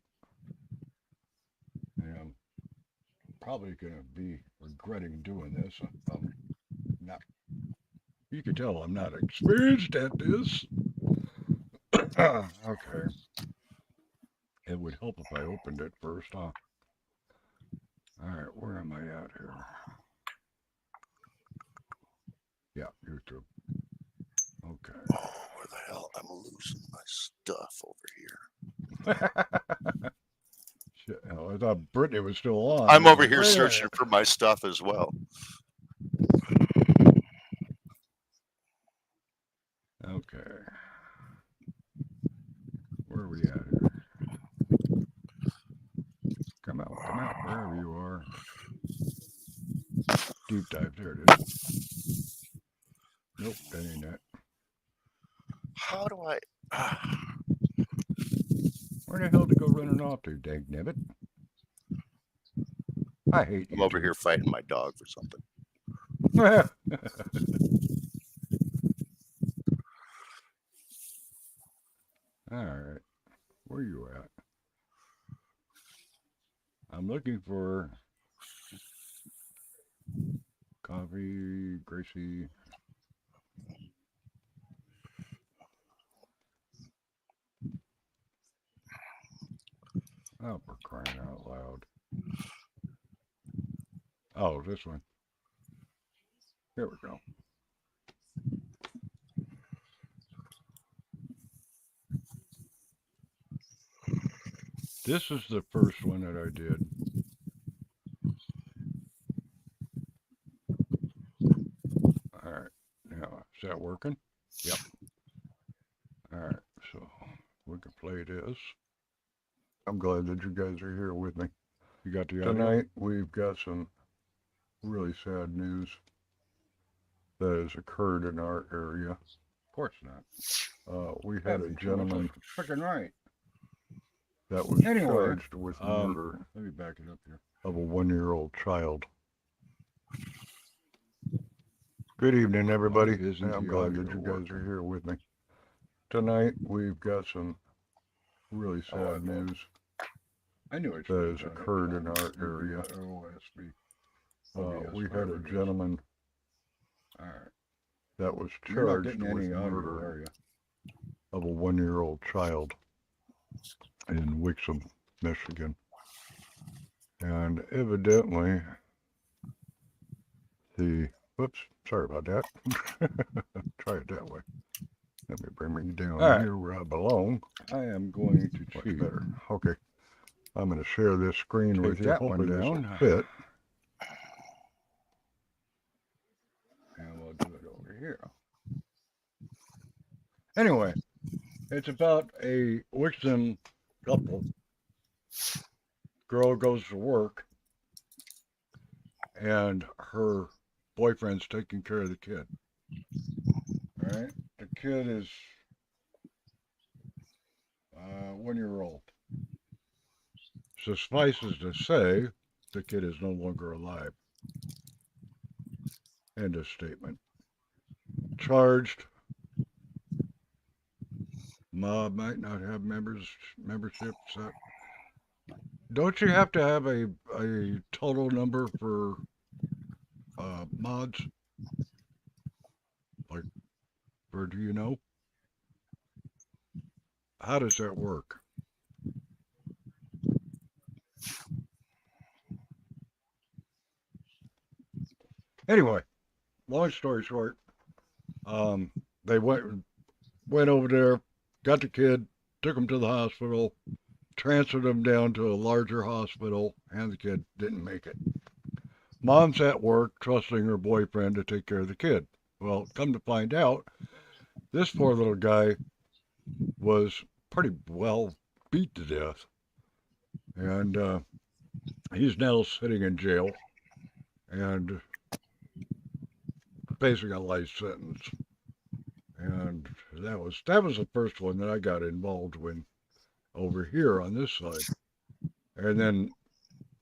And I'm probably gonna be regretting doing this. I'm not. You can tell I'm not experienced at this. Okay. It would help if I opened it first, huh? All right, where am I at here? Yeah, YouTube. Okay. Oh, where the hell? I'm losing my stuff over here. Shit, hell, I thought Brittany was still on. I'm over Like, here wait a searching minute. for my stuff as well. Okay. Where are we at here? Come out, wherever you are. Deep dive, there it is. Nope, that ain't it. How do I? Where the hell to go running off to, dag nabbit? I hate I'm you. over here fighting my dog for something. All right, where you at? I'm looking for Coffee, Gracie. Oh, for crying out loud. Oh, this one. Here we go. This is the first one that I did. All right. Now, is that working? Yep. All right. So we can play this. I'm glad that you guys are here with me. You got the tonight. We've got some really sad news that has occurred in our area. Of course not. We had a gentleman freaking right that was charged with murder. Let me back it up here. Of a 1-year-old child. Good evening, everybody. I'm glad that you guys are here with me. Tonight, we've got some really sad news that has occurred in our area. We had a gentleman All right. That was You're not charged getting with any audio, murder are you? of a 1-year-old child in Wixom, Michigan. And evidently, whoops, sorry about that. Try it that way. Let me bring me down All right. here where I belong. I am going to Much cheat. better. Okay. I'm going to share this screen Take with you. that one Hopefully this will down. fit. And we'll do it over here. Anyway, it's about a Wixom couple. Girl goes to work, and her boyfriend's taking care of the kid. All right? The kid is 1 year old. Suffices to say, the kid is no longer alive. End of statement. Charged. Mob might not have memberships. Don't you have to have a total number for mods? Like, or do you know? How does that work? Anyway, long story short, they went over there, got the kid, took him to the hospital, transferred him down to a larger hospital, and the kid didn't make it. Mom's at work, trusting her boyfriend to take care of the kid. Well, come to find out, this poor little guy was pretty well beat to death, and he's now sitting in jail and facing a life sentence. And that was the first one that I got involved with over here on this side. And then,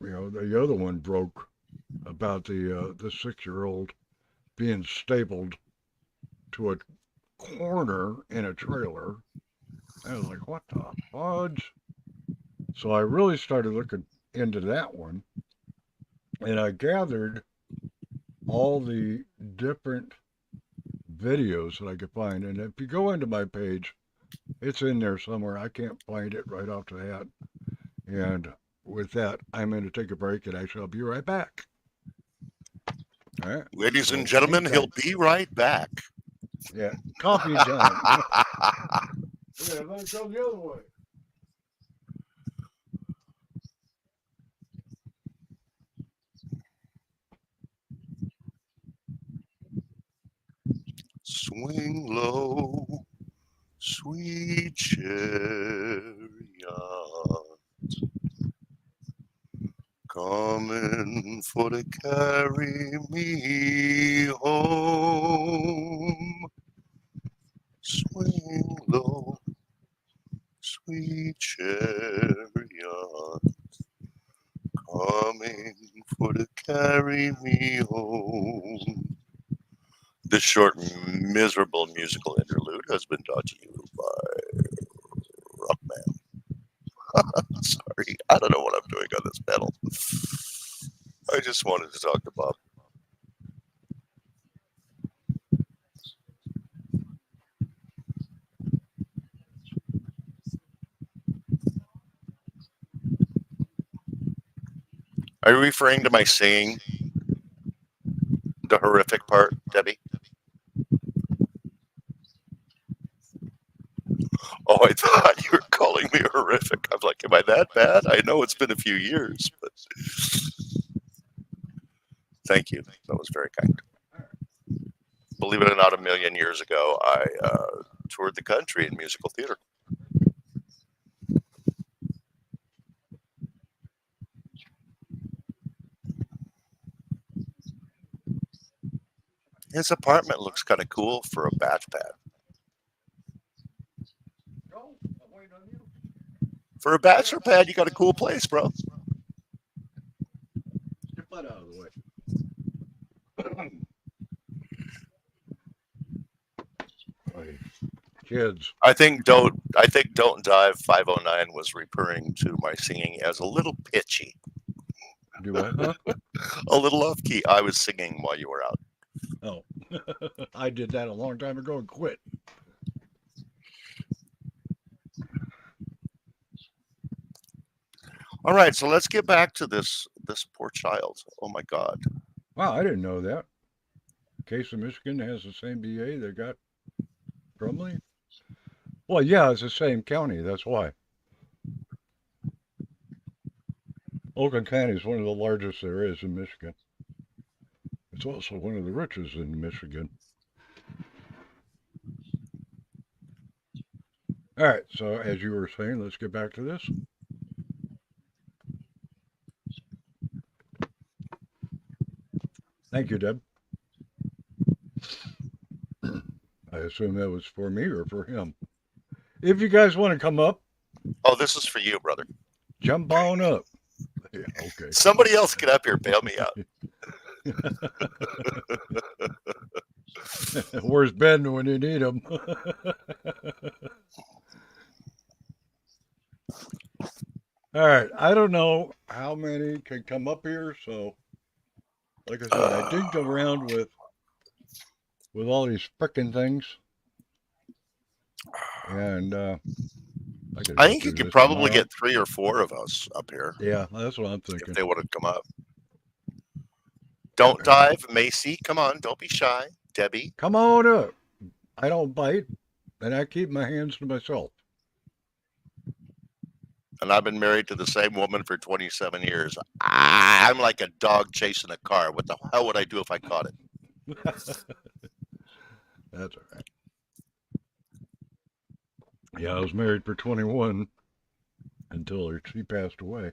the other one broke about the 6-year-old being stapled to a corner in a trailer. I was like, what the fudge? So I really started looking into that one, and I gathered all the different videos that I could find. And if you go into my page, it's in there somewhere. I can't find it right off the hat. And with that, I'm going to take a break, and I shall be right back. All right. Ladies and gentlemen, he'll be right back. Yeah. Coffee time. Yeah, let's go the other way. Swing low, sweet chariot, coming for to carry me home. Swing low, sweet chariot, coming for to carry me home. This short, miserable musical interlude has been brought to you by Rockman. Sorry, I don't know what I'm doing on this pedal. I just wanted to talk to Bob. Are you referring to my singing? The horrific part, Debbie? Oh, I thought you were calling me horrific. I'm like, am I that bad? I know it's been a few years, but thank you. That was very kind. Believe it or not, 1,000,000 years ago, I toured the country in musical theater. His apartment looks kind of cool for a batch pad. For a bachelor pad, you got a cool place, bro. Get that out of the way. Kids. I think Don't Dive 509 was referring to my singing as a little pitchy, Do what? Huh? a little off key. I was singing while you were out. Oh. I did that a long time ago and quit. All right, so let's get back to this poor child. Oh my God. Wow, I didn't know that. Case of Michigan has the same DA that got Brumley. Well, yeah, it's the same county. That's why. Oakland County is one of the largest there is in Michigan. It's also one of the richest in Michigan. All right, so as you were saying, let's get back to this. Thank you, Deb. I assume that was for me or for him. If you guys want to come up, Oh, this is for you, brother. jump on up. Yeah, okay. Somebody else get up here, bail me out. Where's Ben when you need him? All right, I don't know how many can come up here, so like I said, I digged around with all these frickin' things, and I think you could probably get 3 or 4 of us up here Yeah, that's what I'm if thinking. they want to come up. Don't dive, Macy. Come on, don't be shy. Debbie. Come on up. I don't bite, and I keep my hands to myself. And I've been married to the same woman for 27 years. I'm like a dog chasing a car. What the hell would I do if I caught it? That's all right. Yeah, I was married for 21 until she passed away.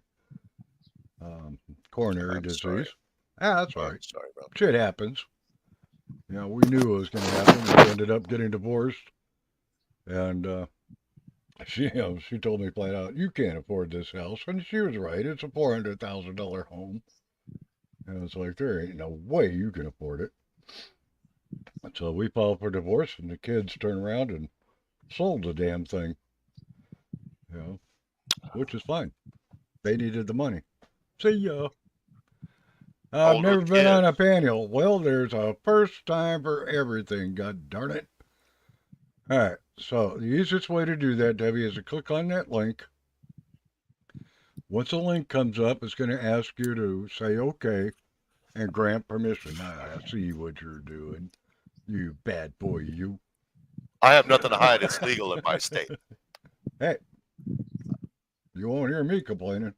Coronary I'm disease. sorry. That's all I'm right. sorry, bro. Shit happens. You know, we knew it was going to happen. We ended up getting divorced, and she told me flat out, "You can't afford this house," and she was right. It's a $400,000 home, and it's like there ain't no way you can afford it. So we filed for divorce, and the kids turned around and sold the damn thing. You know, which is fine. They needed the money. See ya. I've Older never been on a kids. panel. Well, there's a first time for everything, god darn it. All right, so the easiest way to do that, Debbie, is to click on that link. Once a link comes up, it's going to ask you to say okay and grant permission. I see what you're doing. You bad boy, you. I have nothing to hide. It's legal in my state. Hey, you won't hear me complaining.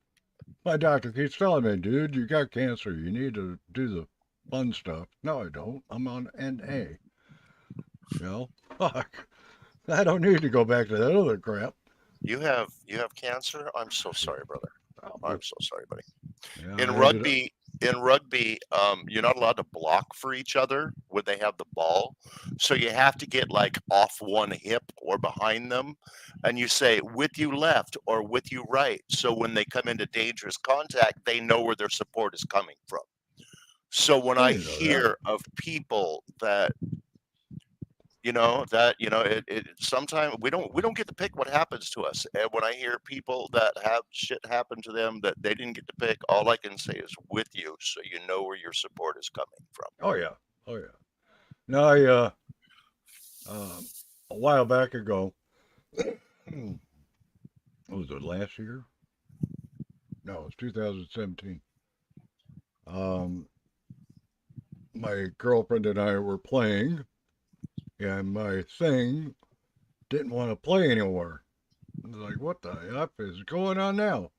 My doctor keeps telling me, dude, you got cancer. You need to do the fun stuff. No, I don't. I'm on NA. You know, fuck. I don't need to go back to that other crap. You have cancer? I'm so sorry, brother. I'm so sorry, buddy. Yeah, In I rugby, you're not allowed to block for each other when they have the ball. So you have to get like off one hip or behind them. And you say with you left or with you right. So when they come into dangerous contact, they know where their support is coming from. So when I didn't know that. hear of people that it sometimes we don't get to pick what happens to us. And when I hear people that have shit happen to them that they didn't get to pick, all I can say is with you, so you know where your support is coming from. Oh yeah, oh yeah. No, a while back ago, what was it, last year? No, it was 2017. My girlfriend and I were playing, and my thing didn't want to play anymore. I was like, what the F is going on now?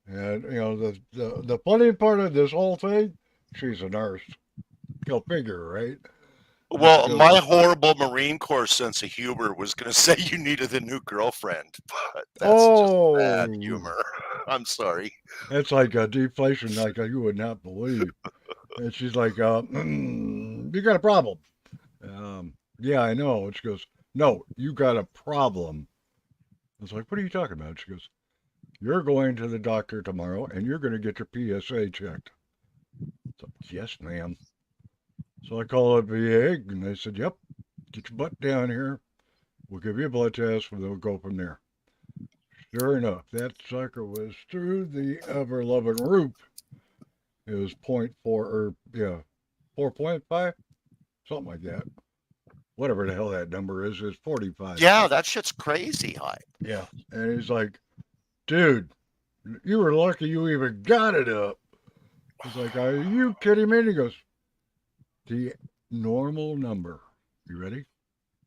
And, you know, the funny part of this whole thing, she's a nurse. Go figure, right? Well, Goes, my horrible Marine Corps sense of humor was going to say you needed a new girlfriend, but that's just bad humor. I'm sorry. It's like a deflation like you would not believe. And she's like, you got a problem. Yeah, I know. And she goes, no, you got a problem. I was like, what are you talking about? She goes, you're going to the doctor tomorrow and you're going to get your PSA checked. So, yes, ma'am. So I called up VA and they said, yep, get your butt down here. We'll give you a blood test and we'll go from there. Sure enough, that sucker was through the ever-loving roof. It was 0.4, or, yeah, 4.5? something like that. Whatever the hell that number is 45. Yeah, that shit's crazy high. Yeah. And he's like, dude, you were lucky you even got it up. He's like, are you kidding me? And he goes, the normal number, you ready?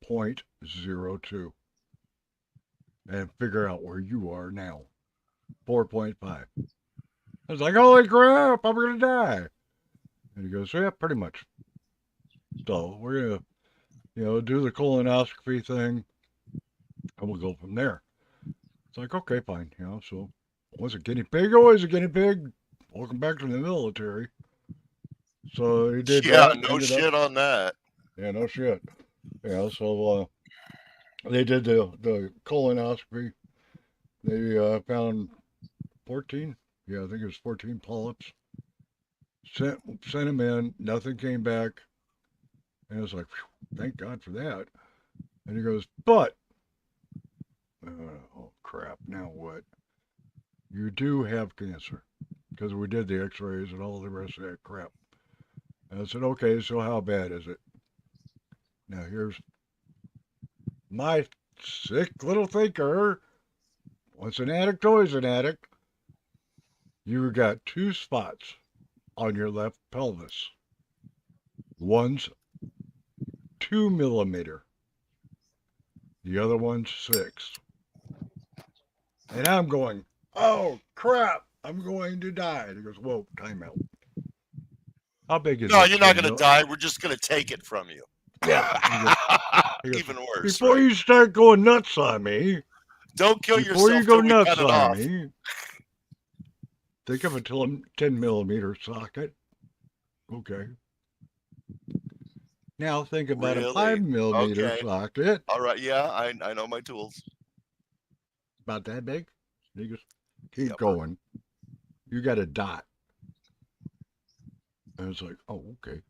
0.02. And figure out where you are now. 4.5. I was like, holy crap, I'm going to die. And he goes, yeah, pretty much. So we're going to, do the colonoscopy thing, and we'll go from there. It's like, okay, fine. So was a guinea pig? Always a guinea pig. Welcome back to the military. So he did Yeah, that. no ended shit up, on that. Yeah, no shit. So they did the colonoscopy. They found 14. Yeah, I think it was 14 polyps. Sent him in. Nothing came back. And I was like, thank God for that. And he goes, but, oh crap, now what? You do have cancer. Because we did the x-rays and all the rest of that crap. And I said, okay, so how bad is it? Now here's my sick little thinker. Once an addict, always an addict. You got 2 spots on your left pelvis. One's 2 millimeter. The other one's 6. And I'm going, oh crap, I'm going to die. And he goes, whoa, time out. How big is No, it? you're not going to die. We're just going to take it from you. Yeah. He goes, Even worse. before Right? you start going nuts on me, Don't kill before yourself you go till we nuts cut it on off. me, think of a 10 millimeter socket. Okay. Now think about a 5 Really? millimeter Okay. socket. All right. Yeah, I know my tools. About that big. He goes, keep Yep. going. You got a dot. And it's like, oh, okay.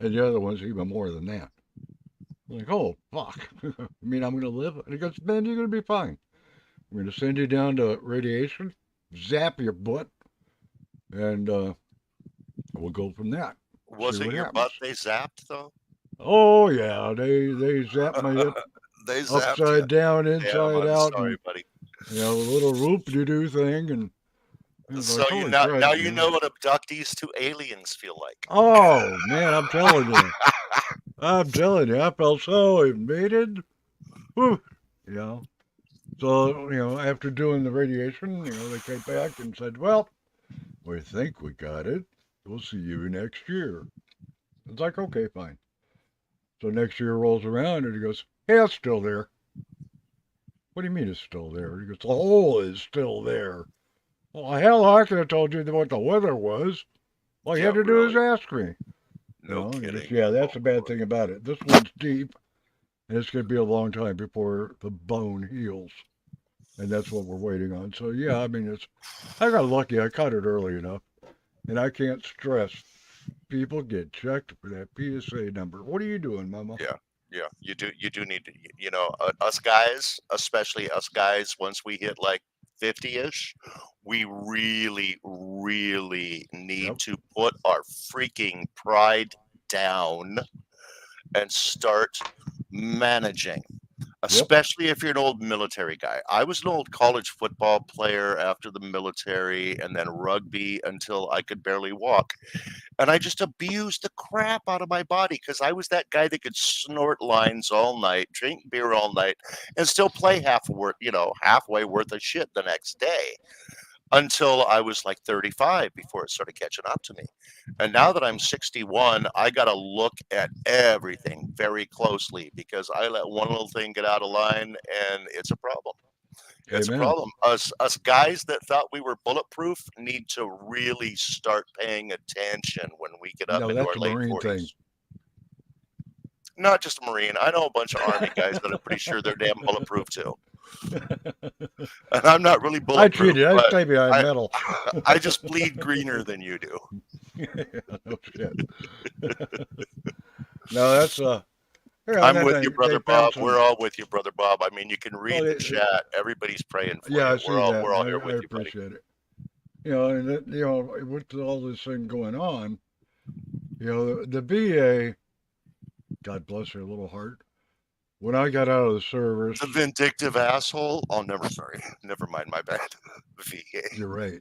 And the other one's even more than that. I'm like, oh, fuck. I mean, I'm going to live? And he goes, Ben, you're going to be fine. I'm going to send you down to radiation, zap your butt, and we'll go from that. Was See it what your happens. butt they zapped though? Oh, yeah. They zapped my hip They zapped upside you. down, Damn, inside I'm out, sorry, and, buddy. a little whoop-de-doo thing. And it was So like, you holy now crap, now you know what abductees to aliens feel like. Oh, man, I'm telling you. I felt so invaded. Whew. So, after doing the radiation, they came back and said, well, we think we got it. We'll see you next year. It's like, okay, fine. So next year rolls around and he goes, hey, it's still there. What do you mean it's still there? He goes, the hole is still there. Well, hell, I could have told you what the weather was. All you Yeah, had to do is really. ask me. No And he goes, kidding. yeah, that's the bad boy. thing about it. This one's deep, and it's going to be a long time before the bone heals. And that's what we're waiting on. So, yeah, I mean, I got lucky. I caught it early enough. And I can't stress, people get checked for that PSA number. What are you doing, Mama? Yeah, you do need to, us guys, especially us guys, once we hit like 50-ish, we really, really need Yep. to put our freaking pride down and start managing. Especially if you're an old military guy. I was an old college football player after the military and then rugby until I could barely walk. And I just abused the crap out of my body because I was that guy that could snort lines all night, drink beer all night, and still play halfway worth of shit the next day until I was like 35 before it started catching up to me. And now that I'm 61, I got to look at everything very closely because I let one little thing get out of line and it's a problem. It's a Amen. problem. Us guys that thought we were bulletproof need to really start paying attention when we get up No, into that's our a late Marine 40s. thing. Not just a Marine. I know a bunch of Army guys that are pretty sure they're damn bulletproof too. And I'm not really I bulletproof. cheated. I but stay behind I- metal. I just bleed greener than you do. No shit. No, that's I'm with you, brother Bob. some, We're all with you, brother Bob. I mean, you can read Well, the chat. Everybody's praying for yeah, you. I see We're all that. we're all I here with you, buddy. appreciate it. And with all this thing going on, the VA God bless her little heart. When I got out of the service, The vindictive asshole. Oh, never mind. My bad. VA. you're right.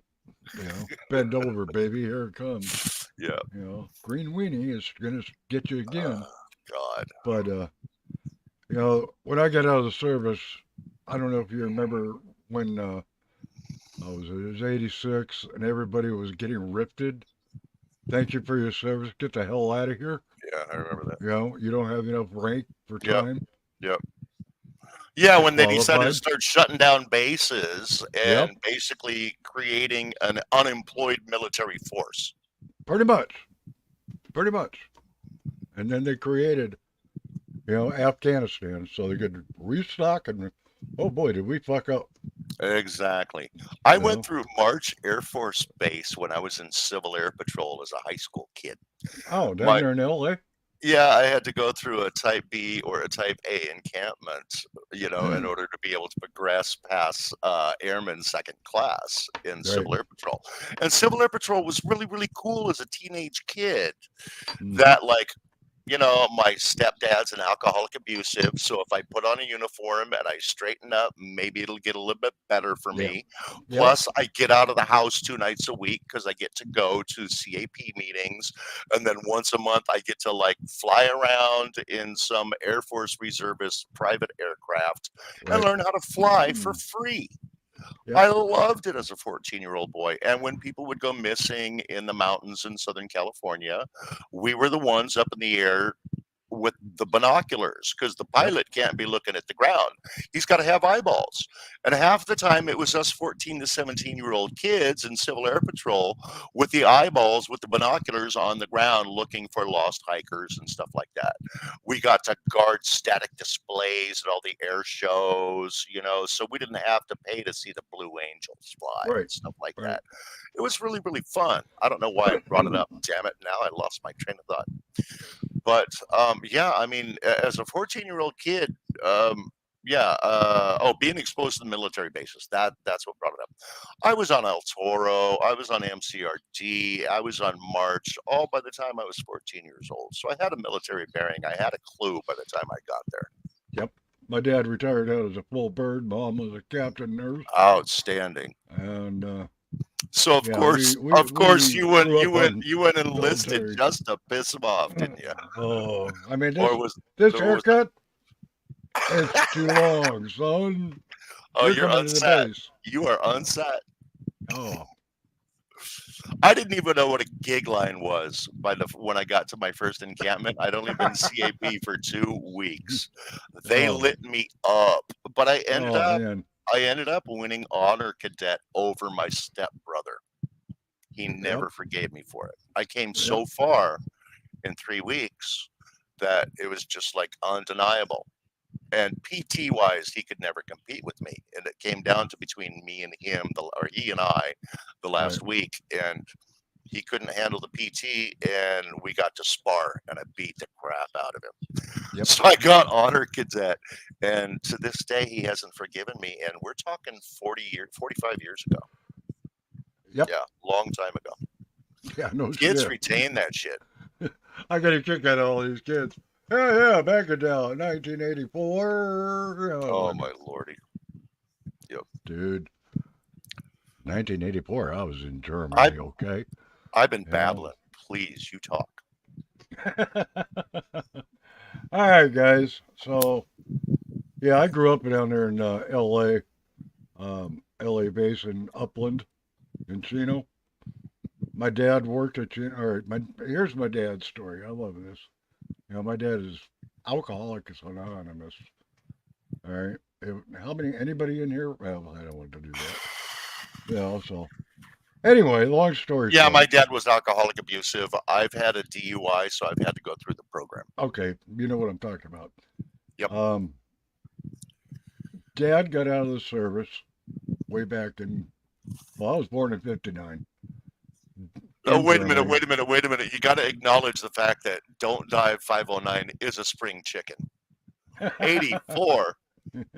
You know, bend over, baby. Here it comes. Yeah. You know, green weenie is gonna get you again. God. But you know, when I got out of the service, I don't know if you remember when it was 86 and everybody was getting rifted. Thank you for your service. Get the hell out of here. Yeah, I remember that. You know, you don't have enough rank for Yep. time. Yep. Yeah, when they decided to Disqualified. start shutting down bases and Yep. basically creating an unemployed military force. Pretty much. Pretty much. And then they created, you know, Afghanistan so they could restock and oh boy, did we fuck up. Exactly. I You went know? through March Air Force Base when I was in Civil Air Patrol as a high school kid. Oh, down My- there in LA? Yeah, I had to go through a Type B or a Type A encampment, you know, in Hmm. order to be able to progress past Airman Second Class in Civil Air Patrol. And Civil Air Patrol was really, really cool as a teenage kid. Mhm. That, like, you know, my stepdad's an alcoholic abusive, so if I put on a uniform and I straighten up, maybe it'll get a little bit better for Yeah. me. Yep. Plus, I get out of the house 2 nights a week because I get to go to CAP meetings, and then once a month I get to like fly around in some Air Force reservist private aircraft and Right. learn how to fly for free. Yep. I loved it as a 14-year-old boy. And when people would go missing in the mountains in Southern California, we were the ones up in the air with the binoculars because the pilot can't be looking at the ground. He's got to have eyeballs. And half the time it was us 14 to 17-year-old kids in Civil Air Patrol with the eyeballs, with the binoculars on the ground looking for lost hikers and stuff like that. We got to guard static displays at all the air shows, you know, so we didn't have to pay to see the Blue Angels fly Right, and stuff like right. that. It was really, really fun. I don't know why I brought it up. Damn it. Now I lost my train of thought. But yeah, I mean, as a 14-year-old kid, being exposed to the military bases, that's what brought it up. I was on El Toro, I was on MCRD, I was on March, all by the time I was 14 years old. So I had a military bearing. I had a clue by the time I got there. Yep. My dad retired out as a full bird. Mom was a captain nurse. Outstanding. And So of yeah, course, we you went grew up on enlisted military. just to piss him off, didn't you? Oh, I mean, Or was this or was haircut, it's too long, son. oh, You're you're coming to the unset. base. You are unset. Oh, I didn't even know what a gig line was when I got to my first encampment. I'd only been CAP for 2 weeks. They Oh. lit me up, but I ended man. up winning honor cadet over my stepbrother. He never forgave me for it. I came so far in 3 weeks that it was just like undeniable. And PT wise, he could never compete with me. And it came down to between me and him, or he and I, the last week. And he couldn't handle the PT, and we got to spar, and I beat the crap out of him. Yep. So I got honor cadet, and to this day, he hasn't forgiven me. And we're talking 45 years ago. Yep. Yeah, long time ago. Yeah, no Kids shit. retain that shit. I got a kick out of all these kids. Yeah, back in 1984. Oh my lordy. Dude. 1984, I was in Germany, okay? I've been Yeah. babbling. Please, you talk. All right, guys. So, yeah, I grew up down there in L.A., L.A. base in Upland, in Chino. My dad worked at Chino. All right, here's my dad's story. I love this. You know, my dad is Alcoholics Anonymous. All right. Anybody in here? Well, I don't want to do that. Yeah, so. Anyway, long story Yeah, short. my dad was alcoholic abusive. I've had a DUI, so I've had to go through the program. Okay, you know what I'm talking about. Yep. Dad got out of the service way back in, well, I was born in 59. Oh, in wait a minute, Germany. wait a minute. You got to acknowledge the fact that Don't Dive 509 is a spring chicken. 84?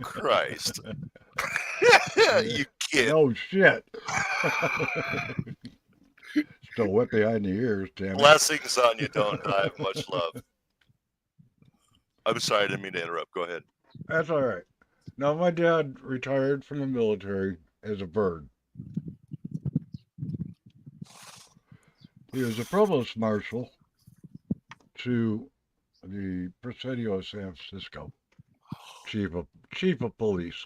Christ. You kid. No shit. Still wet behind the ears, damn it. Blessings on you, Don't Dive. Much love. I'm sorry, I didn't mean to interrupt. Go ahead. That's all right. Now, my dad retired from the military as a bird. He was a provost marshal to the Presidio of San Francisco, chief of police.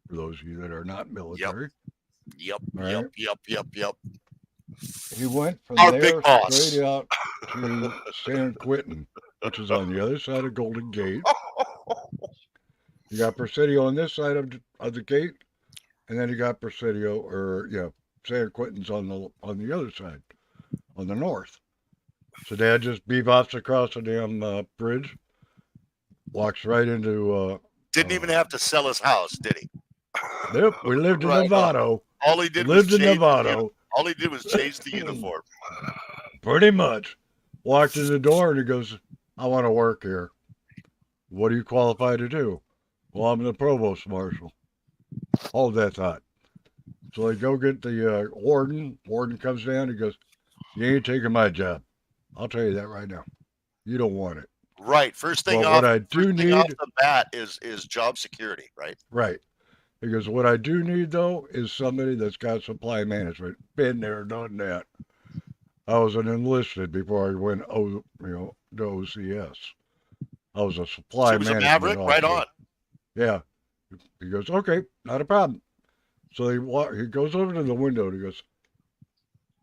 For those of you that are not military, Yep, all yep, right. yep. He went from Our there big boss. straight out to San Quentin, which is on the other side of Golden Gate. You got Presidio on this side of the gate, and then you got Presidio, San Quentin's on the other side, on the north. So Dad just bebops across the damn bridge, walks right into. Didn't even have to sell his house, did he? Yep, we lived in Right. Novato. All he did was Lived in change. Novato, All he did was change the uniform. pretty much. Walked in the door and he goes, "I want to work here. What are you qualified to do?" "Well, I'm the provost marshal." Hold that thought. So they go get the warden. Warden comes down. He goes, "You ain't taking my job. I'll tell you that right now. You don't want it." Right. First thing Well, off. what I do First thing off need, the bat is job security, right? right? He goes, "What I do need though is somebody that's got supply management. Been there, done that. I was an enlisted before I went, to OCS. I was a supply So he was a management maverick. Right officer." on. Yeah. He goes, "Okay, not a problem." So he goes over to the window and he goes,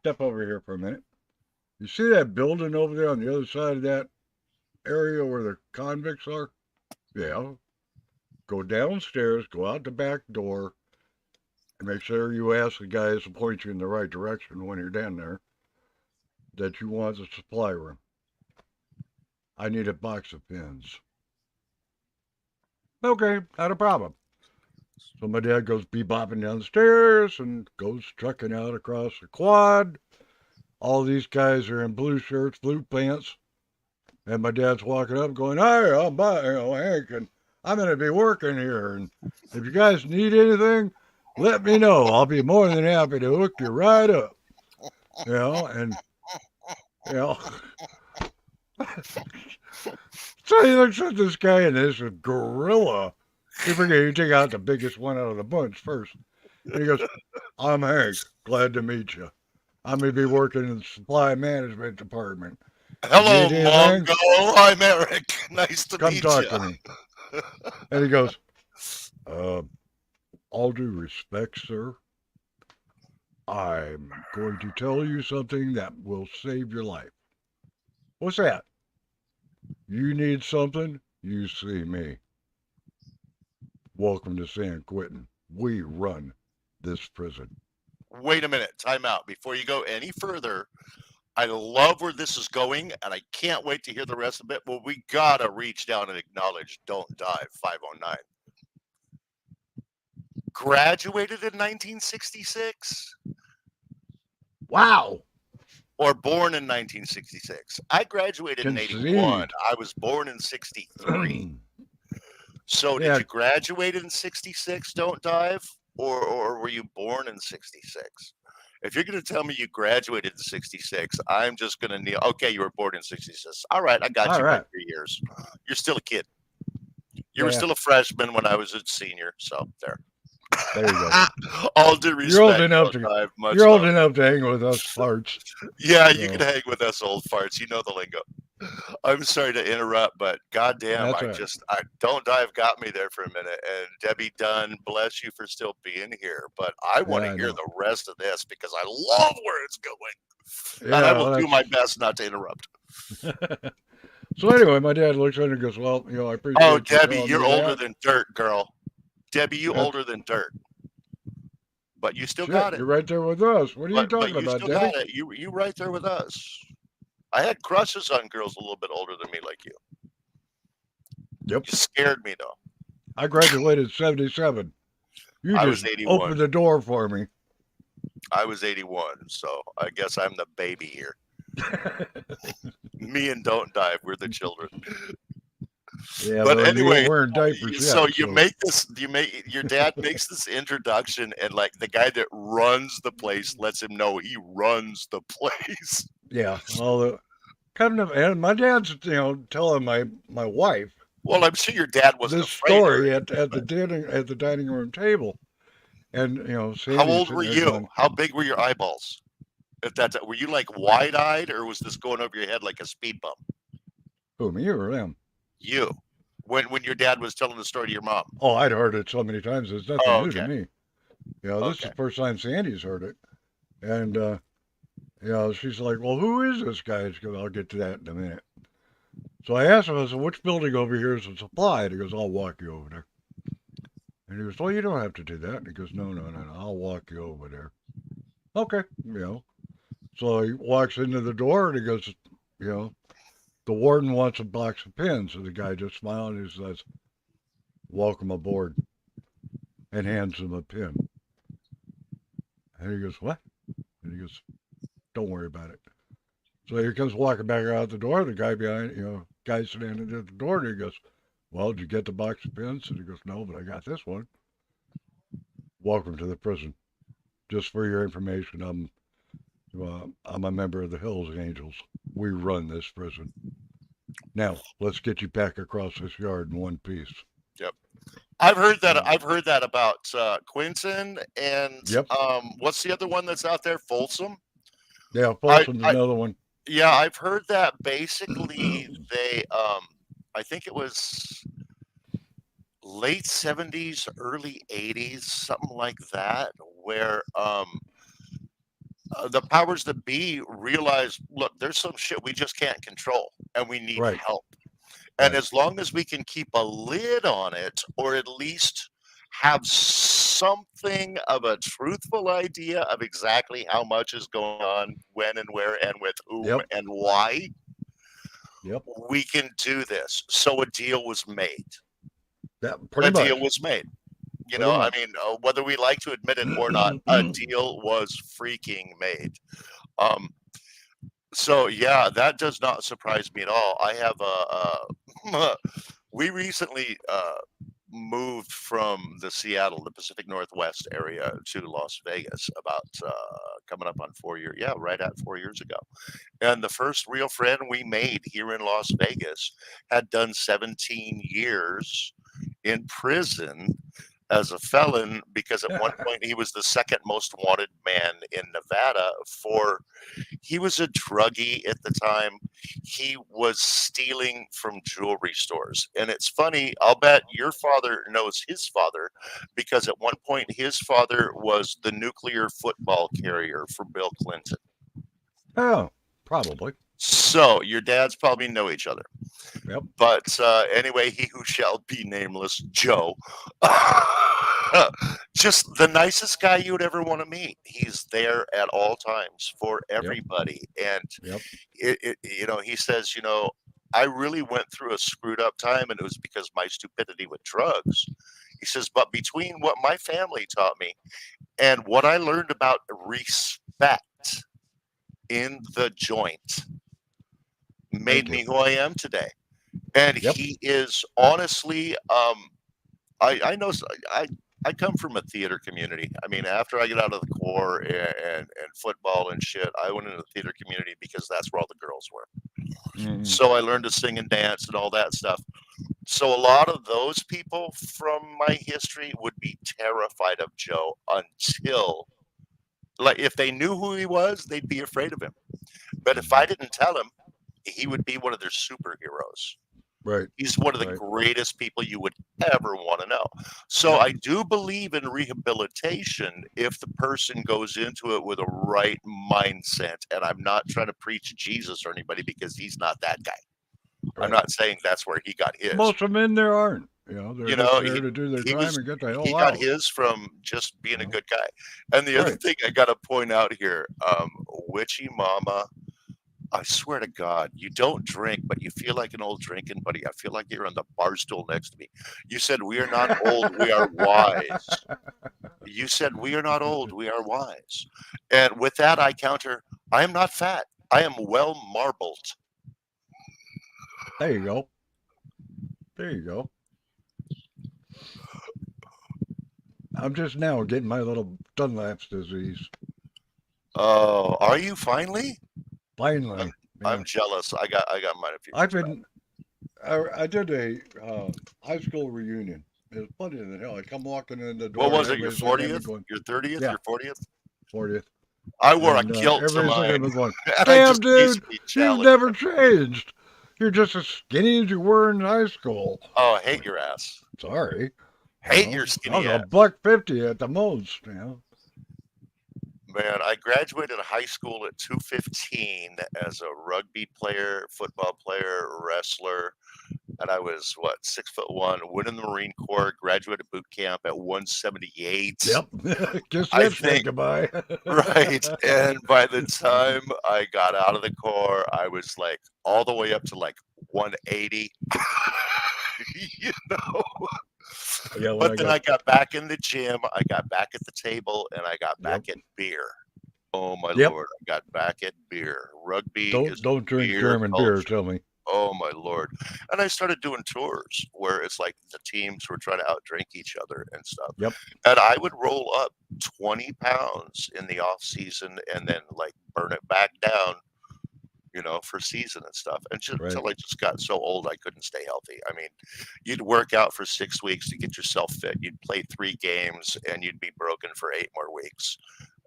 "Step over here for a minute. You see that building over there on the other side of that area where the convicts are? Yeah. Go downstairs, go out the back door, and make sure you ask the guys to point you in the right direction when you're down there that you want the supply room. I need a box of pins." "Okay, not a problem." So my dad goes bebopping down the stairs and goes trucking out across the quad. All these guys are in blue shirts, blue pants. And my dad's walking up going, "Hi, I'm Hank, and I'm going to be working here. And if you guys need anything, let me know. I'll be more than happy to hook you right up." And, so he looks at this guy and this gorilla. You forget you take out the biggest one out of the bunch first. And he goes, "I'm Hank. Glad to meet you. I'm going to be working in the supply management department. Hello, Need anything? Mongo. I'm Eric. Nice to Come meet talk you. to me." And he goes, "All due respect, sir, I'm going to tell you something that will save your life." "What's that?" "You need something, you see me. Welcome to San Quentin. We run this prison." Wait a minute. Time out. Before you go any further, I love where this is going, and I can't wait to hear the rest of it. Well, we gotta reach down and acknowledge Don't Dive 509. Graduated in 1966 Wow. or born in 1966? I graduated in 81. Concede. I was born in 63. So Yeah. did you graduate in 66, Don't Dive? Or were you born in 66? If you're going to tell me you graduated in 66, I'm just going to kneel. Okay, you were born in 66. All right, I got All you by right. 3 years. You're still a kid. You were Yeah. still a freshman when I was a senior. So there. There you go. All due respect. You're old enough Don't to Dive, much You're old love. enough to hang with us farts. Yeah, you So- can hang with us old farts. You know the lingo. I'm sorry to interrupt, but goddamn, That's all right. Don't Dive got me there for a minute. And Debbie Dunn, bless you for still being here. But I want Yeah, to I hear know. the rest of this because I love where it's going. Yeah, And I will well, do my best not to interrupt. So anyway, my dad looks at it and goes, "Well, I appreciate Oh, you Debbie, telling you're me older that. than dirt, girl. Debbie, you That's- older than dirt. But you still Shit, got it. you're right there with us. What are you But talking you about, still Debbie?" got it. You right there with us. I had crushes on girls a little bit older than me like you. Yep. You scared me though. I graduated 77. You I just was 81. opened the door for me. I was 81, so I guess I'm the baby here. Me and Don't Dive, we're the children. Yeah, But you anyway, weren't wearing diapers So yet, your dad makes this introduction, and like the guy that runs the place lets him know he runs the place. Yeah. Well, and my dad's telling my wife Well, I'm sure your dad wasn't this afraid. story at the dining room table, and How Sandy's old sitting were there you? going, How big were your eyeballs? At that time, were you like wide-eyed, or was this going over your head like a speed bump? "Who, me or them?" You, when your dad was telling the story to your mom. Oh, I'd heard it so many times. It's nothing Oh, new to okay. me. This is Okay. the first time Sandy's heard it, and she's like, "Well, who is this guy?" She goes, "I'll get to that in a minute." So I asked him, I said, "Which building over here is a supply?" And he goes, "I'll walk you over there." And he goes, "Well, you don't have to do that." And he goes, "No, no, no, no, I'll walk you over there." Okay, So he walks into the door and he goes, the warden wants a box of pins. And the guy just smiles and he says, "Welcome aboard," and hands him a pin. And he goes, "What?" And he goes, "Don't worry about it." So he comes walking back out the door. The guy behind, guy standing at the door, and he goes, "Well, did you get the box of pins?" And he goes, "No, but I got this one. Welcome to the prison. Just for your information, I'm a member of the Hells Angels. We run this prison. Now, let's get you back across this yard in one piece." Yep. I've heard that. Yeah. I've heard that about Quinton and Yep. What's the other one that's out there? Folsom. Yeah, Folsom's another one. Yeah, I've heard that basically they I think it was late 70s, early 80s, something like that, where the powers that be realize, look, there's some shit we just can't control and we need Right. help. And Right. as long as we can keep a lid on it, or at least have something of a truthful idea of exactly how much is going on, when and where and with whom Yep. and why, Yep. we can do this. So a deal was made. That pretty much. Deal was made. You Pretty know, I much. mean, whether we like to admit it or not, a deal was freaking made. So yeah, that does not surprise me at all. I have we recently moved from the Seattle, the Pacific Northwest area to Las Vegas about coming up on 4 years. Yeah, right at 4 years ago. And the first real friend we made here in Las Vegas had done 17 years in prison as a felon because at one point he was the second most wanted man in Nevada he was a druggie at the time. He was stealing from jewelry stores. And it's funny, I'll bet your father knows his father because at one point his father was the nuclear football carrier for Bill Clinton. Oh, probably. So your dads probably know each other. Yep. But anyway, he who shall be nameless, Joe, just the nicest guy you would ever want to meet. He's there at all times for everybody. And, Yep. He says, I really went through a screwed up time and it was because my stupidity with drugs. He says, but between what my family taught me and what I learned about respect in the joint made me who I am today. And Yep. he is honestly, I know I come from a theater community. I mean, after I get out of the Corps and football and shit, I went into the theater community because that's where all the girls were. Mhm. So I learned to sing and dance and all that stuff. So a lot of those people from my history would be terrified of Joe until, like, if they knew who he was, they'd be afraid of him. But if I didn't tell him, he would be one of their superheroes. Right. He's one of the Right. greatest people you would ever want to know. So Yep. I do believe in rehabilitation if the person goes into it with a right mindset. And I'm not trying to preach Jesus or anybody because he's not that guy. Right. I'm not saying that's where he got his. Most of them in there aren't. They're just there to do their he time and get the hell He out. got his from just being a Mhm. good guy. And the other Right. thing I got to point out here, Witchy Mama, I swear to God, you don't drink, but you feel like an old drinking buddy. I feel like you're on the bar stool next to me. You said, we are not old, we are wise. You said, we are not old, we are wise. And with that, I counter, I am not fat. I am well marbled. There you go. There you go. I'm just now getting my little Dunlap's disease. Oh, are you finally? Finally. I'm jealous. I got mine a few I've years been I did a high school reunion. It was funny as hell. I come walking in the door. What was and it? Your everybody's looking at me 40th? going, Your 30th? yeah, Your 40th? 40th. I wore a And kilt to everybody's looking at mine, me going, and I damn, just dude, basically you've challenged never them. changed. You're just as skinny as you were in high school. Oh, hate your ass. Sorry. Hate You your know, I skinny was ass. $150 at the most, you know. Man, I graduated high school at 215 as a rugby player, football player, wrestler, and I was what 6'1", went in the Marine Corps, graduated boot camp at 178. Yep. Kiss I that shit think goodbye. right, and by the time I got out of the Corps, I was like all the way up to like 180. You know. Yeah, when But then I got back in the gym, I got back at the table, and I got back at beer. Oh my Yep. Lord, I got back at beer. Rugby is Don't drink beer German beer, culture. tell me. Oh my Lord. And I started doing tours where it's like the teams were trying to outdrink each other and stuff. Yep. And I would roll up 20 pounds in the off season and then like burn it back down, you know, for season and stuff. And just Right. until I just got so old I couldn't stay healthy. I mean, you'd work out for 6 weeks to get yourself fit. You'd play 3 games and you'd be broken for 8 more weeks.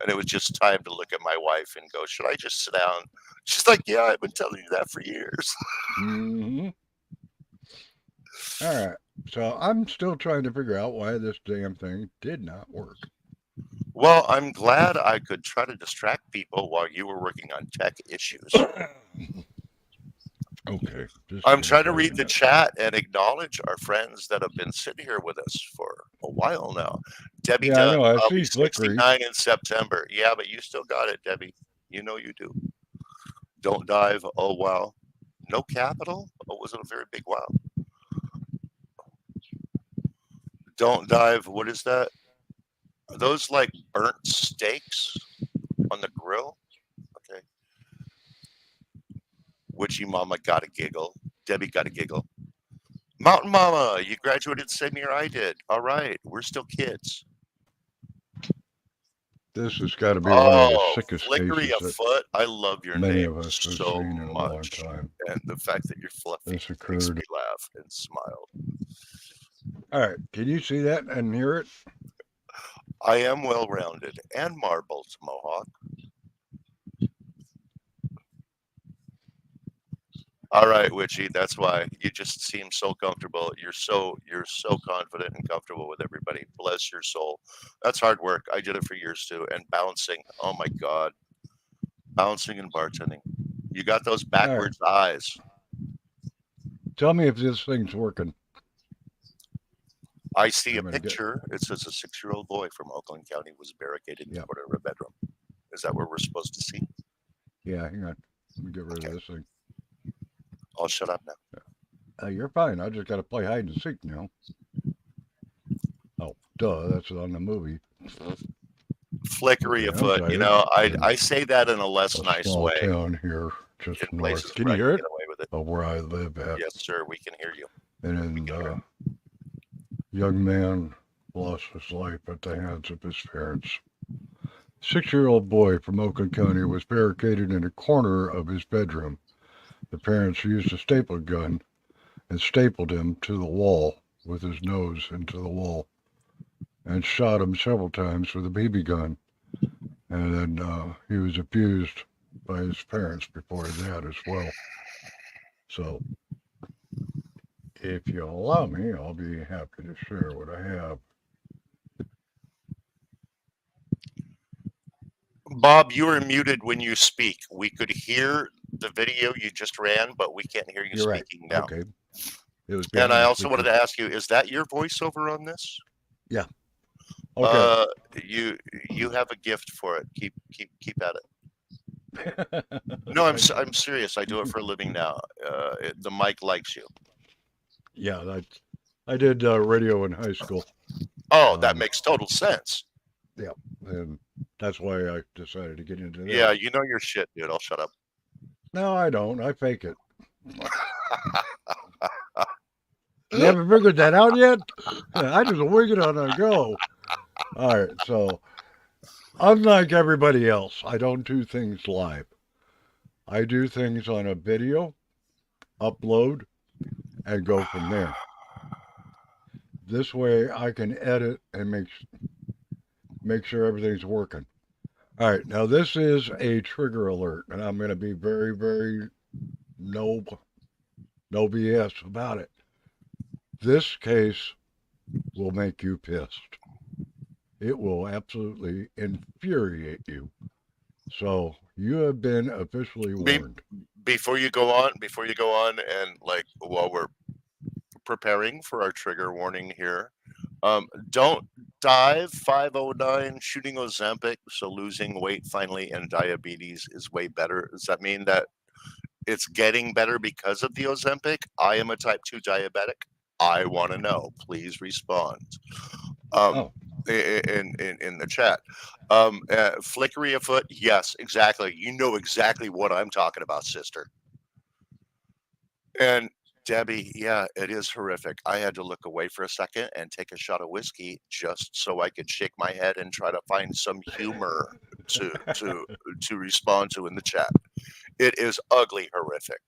And it was just time to look at my wife and go, should I just sit down? She's like, yeah, I've been telling you that for years. Mm-hmm. All right. So I'm still trying to figure out why this damn thing did not work. Well, I'm glad I could try to distract people while you were working on tech issues. Okay. I'm trying to read the chat and acknowledge our friends that have been sitting here with us for a while now. Debbie Yeah, I Dunn, know. I I'll see be flickering. 69 in September. Yeah, but you still got it, Debbie. You know you do. Don't dive. Oh, wow. No capital? Oh, was it a very big wow? Don't dive. What is that? Are those like burnt steaks on the grill? Okay. Witchy Mama got a giggle. Debbie got a giggle. Mountain Mama, you graduated the same year I did. All right. We're still kids. This has got to be one of the Oh, sickest Flickery cases a that foot. I love your many name of us have so seen in a long much. time. And the fact that you're fluffy This makes occurred. me laugh and smile. All right. Can you see that and hear it? I am well rounded and marbles, Mohawk. All right, Witchy. That's why you just seem so comfortable. You're so confident and comfortable with everybody. Bless your soul. That's hard work. I did it for years too. And bouncing. Oh my God. Bouncing and bartending. You got those backwards eyes. Tell me if this thing's working. I see a I'm gonna get- picture. It says a 6-year-old boy from Oakland County was barricaded in the Yep. corner of a bedroom. Is that what we're supposed to see? Yeah, hang on. Let me get rid of this thing. I'll shut up now. You're fine. I just got to play hide and seek now. Oh, duh. That's on the movie. Flickery Okay, a I'm foot. sorry. You know, I say that in a less A nice small way. town here, just In north. places Can where you I hear can it? get away with it. Of where I live at. Yes, sir. We can hear you. And young man lost his life at the hands of his parents. 6-year-old boy from Oakland County was barricaded in a corner of his bedroom. The parents used a staple gun and stapled him to the wall with his nose into the wall and shot him several times with a BB gun. And then he was abused by his parents before that as well. So, if you allow me, I'll be happy to share what I have. Bob, you are muted when you speak. We could hear the video you just ran, but we can't hear you You're right. speaking now. Okay. It was And I behind also wanted speakers. to ask you, is that your voiceover on this? Okay. You have a gift for it. Keep at it. No, I'm serious. I do it for a living now. The mic likes you. Yeah, I did radio in high school, Oh, that makes total sense. and that's why I decided to get into that. Yeah, you know your shit, dude. I'll shut up. No, I don't. I fake it. You haven't figured that out yet? I just wing it on a go. All right, so unlike everybody else, I don't do things live. I do things on a video, upload, and go from there. This way I can edit and make sure everything's working. All right, now this is a trigger alert, and I'm going to be very, very no BS about it. This case will make you pissed. It will absolutely infuriate you. So you have been officially warned. Before you go on, and like while we're preparing for our trigger warning here, don't dive 509 shooting Ozempic, so losing weight finally and diabetes is way better. Does that mean that it's getting better because of the Ozempic? I am a type 2 diabetic. I want to know. Please respond. In the chat. Flickery afoot. Yes, exactly. You know exactly what I'm talking about, sister. And Debbie, yeah, it is horrific. I had to look away for a second and take a shot of whiskey just so I could shake my head and try to find some humor to respond to in the chat. It is ugly, horrific.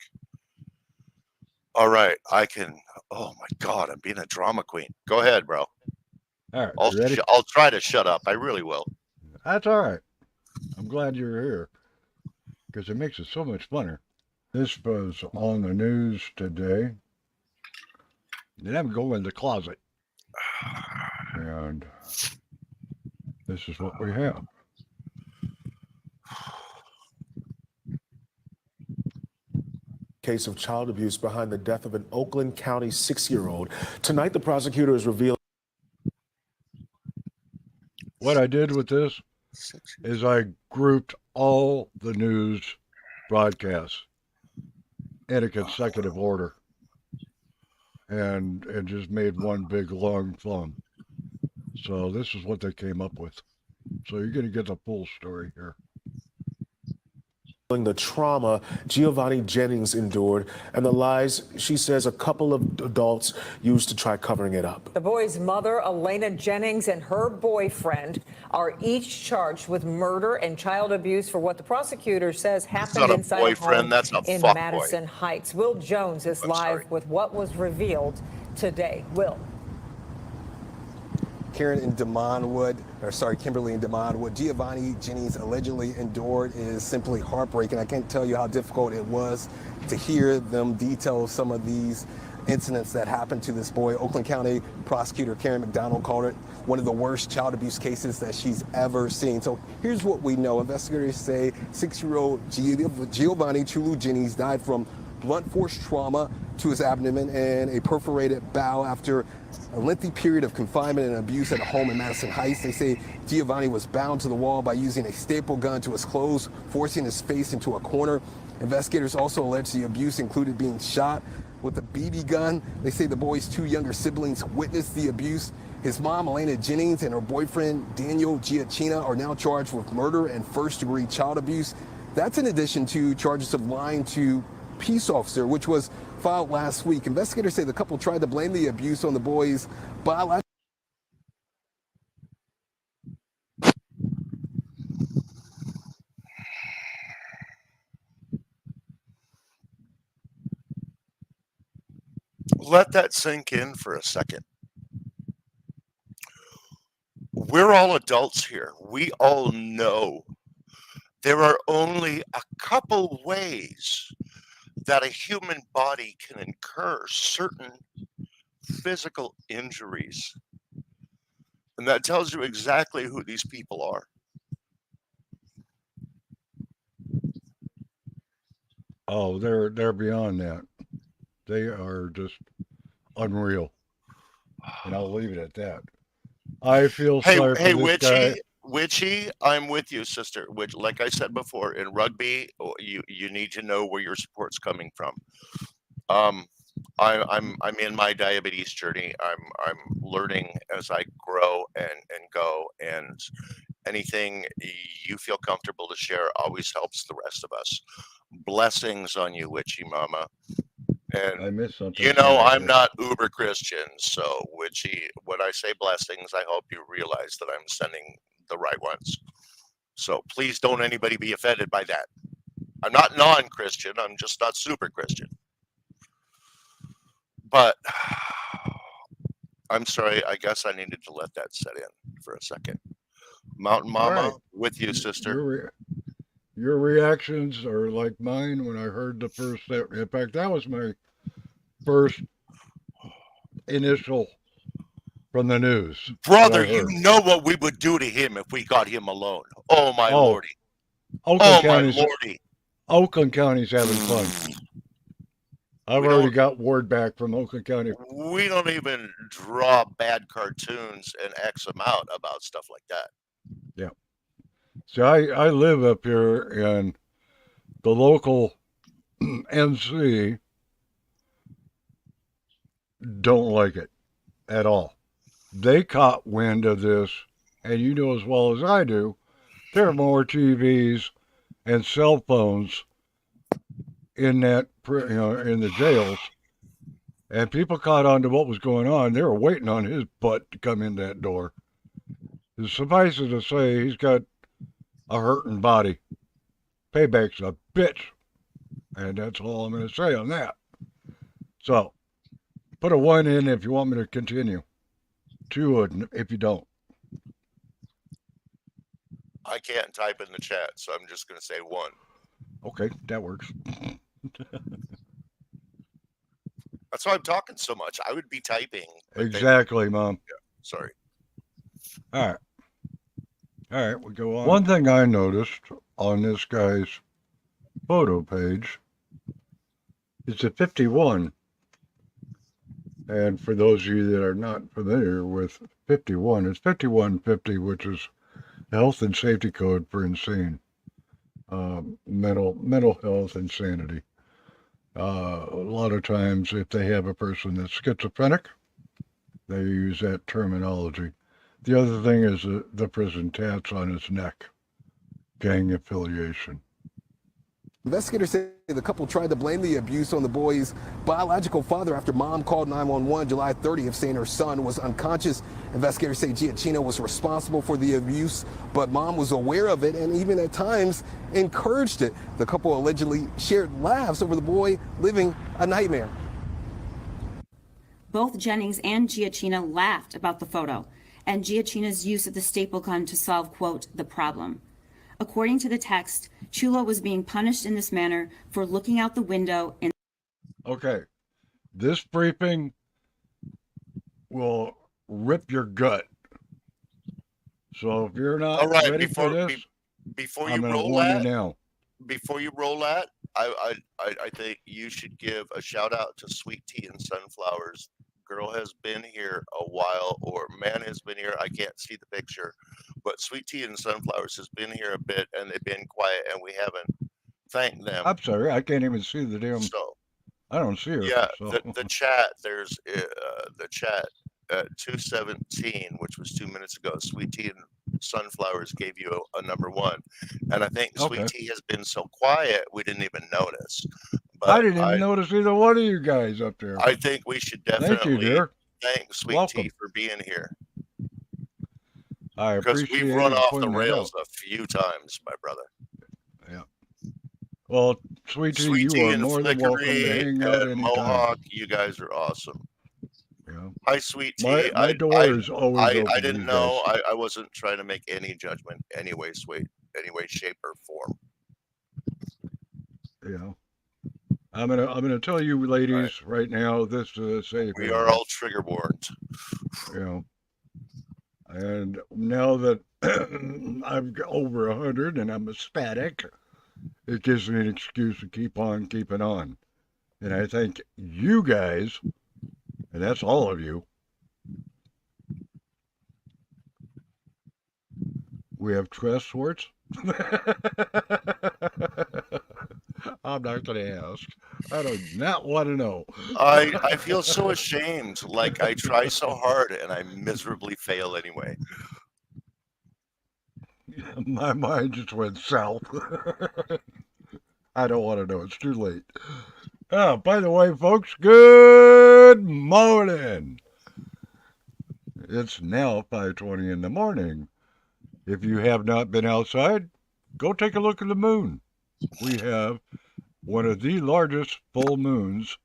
All right, I can. Oh my God, I'm being a drama queen. Go ahead, bro. All right, you ready? I'll try to shut up. I really will. That's all right. I'm glad you're here because it makes it so much funner. This was on the news today. They have to go in the closet. And this is what we have. Case of child abuse behind the death of an Oakland County 6-year-old. Tonight, the prosecutor is revealing. What I did with this is I grouped all the news broadcasts in a consecutive order and just made one big long thumb. So this is what they came up with. So you're going to get the full story here. The trauma Giovanni Jennings endured and the lies she says a couple of adults used to try covering it up. The boy's mother, Elena Jennings, and her boyfriend are each charged with murder and child abuse for what the prosecutor says happened inside a home in Madison Heights. Will Jones is live with what was revealed today. Will. Kimberly and Demond, what Giovanni Jennings allegedly endured is simply heartbreaking. I can't tell you how difficult it was to hear them detail some of these incidents that happened to this boy. Oakland County prosecutor Karen McDonald called it one of the worst child abuse cases that she's ever seen. So here's what we know. Investigators say 6-year-old Giovanni Chulu Jennings died from blunt force trauma to his abdomen and a perforated bowel after a lengthy period of confinement and abuse at a home in Madison Heights. They say Giovanni was bound to the wall by using a staple gun to his clothes, forcing his face into a corner. Investigators also allege the abuse included being shot with a BB gun. They say the boy's 2 younger siblings witnessed the abuse. His mom, Elena Jennings, and her boyfriend, Daniel Giacchina, are now charged with murder and first-degree child abuse. That's in addition to charges of lying to peace officer, which was filed last week. Investigators say the couple tried to blame the abuse on the boy's biological. Let that sink in for a second. We're all adults here. We all know there are only a couple ways that a human body can incur certain physical injuries. And that tells you exactly who these people are. Oh, they're beyond that. They are just unreal. And I'll leave it at that. I feel sorry for this guy. Witchy, I'm with you, sister. Which, like I said before, in rugby, you need to know where your support's coming from. I'm in my diabetes journey. I'm learning as I grow and go, and anything you feel comfortable to share always helps the rest of us. Blessings on you, Witchy Mama. And I missed something. you know, I'm not uber Christian, so Witchy, when I say blessings, I hope you realize that I'm sending the right ones. So please don't anybody be offended by that. I'm not non-Christian, I'm just not super Christian. But I'm sorry. I guess I needed to let that set in for a second. Mountain Mama, right. with you, sister. Your reactions are like mine when I heard the first. In fact, that was my first initial from the news. Brother, you know what we would do to him if we got him alone. Oh my lordy. Oakland my lordy. Oakland County's having fun. I've already got word back from Oakland County. We don't even draw bad cartoons and X them out about stuff like that. Yeah. See, I live up here, and the local NC don't like it at all. They caught wind of this, and you know as well as I do, there are more TVs and cell phones in that, in the jails, and people caught on to what was going on. They were waiting on his butt to come in that door. Suffice it to say, he's got a hurting body. Payback's a bitch, and that's all I'm going to say on that. So, put a 1 in if you want me to continue. 2 if you don't. I can't type in the chat, so I'm just going to say 1. Okay, that works. That's why I'm talking so much. I would be typing. Exactly, Mom. Yeah, sorry. All right. All right, we go on. One thing I noticed on this guy's photo page is a 51. And for those of you that are not familiar with 51, it's 5150, which is health and safety code for insane, mental health, insanity. A lot of times, if they have a person that's schizophrenic, they use that terminology. The other thing is the prison tats on his neck, gang affiliation. Investigators say the couple tried to blame the abuse on the boy's biological father after mom called 911 July 30th saying her son was unconscious. Investigators say Giacchino was responsible for the abuse, but mom was aware of it and even at times encouraged it. The couple allegedly shared laughs over the boy living a nightmare. Both Jennings and Giacchino laughed about the photo and Giacchino's use of the staple gun to solve, quote, the problem. According to the text, Chulo was being punished in this manner for looking out the window and... Okay, this briefing will rip your gut. So if you're not ready for this, before I'm you gonna roll warn that, you now. Before you roll that, I think you should give a shout out to Sweet Tea and Sunflowers. Girl has been here a while, or man has been here. I can't see the picture, but Sweet Tea and Sunflowers has been here a bit, and they've been quiet, and we haven't thanked them. I'm sorry, I can't even see the damn. So I don't see her. yeah, So. the chat. There's the chat at 2:17, which was 2 minutes ago. Sweet Tea and Sunflowers gave you a number 1, and I think Sweet Tea has been so quiet we didn't even notice. But I didn't even notice either one of you guys up there. I think we should definitely thank Sweet Tea for being here. I appreciate it. Because we've run off the rails a few times, my brother. Yeah. Well, Sweet Tea, you are more than welcome to hang out anytime. Mohawk, you guys are awesome. Yeah. Hi, Sweet Tea. My door is always open. I didn't know. I wasn't trying to make any judgment anyway, shape, or form. Yeah. I'm gonna tell you ladies right now, this is safe. We are all trigger warned. You know. And now that I've got over 100 and I'm ecstatic, it gives me an excuse to keep on keeping on. And I think you guys, and that's all of you, we have trust swords. I'm not going to ask. I do not want to know. I feel so ashamed. Like I try so hard and I miserably fail anyway. My mind just went south. I don't want to know. It's too late. Oh, by the way, folks, good morning. It's now 5:20 in the morning. If you have not been outside, go take a look at the moon. We have one of the largest full moons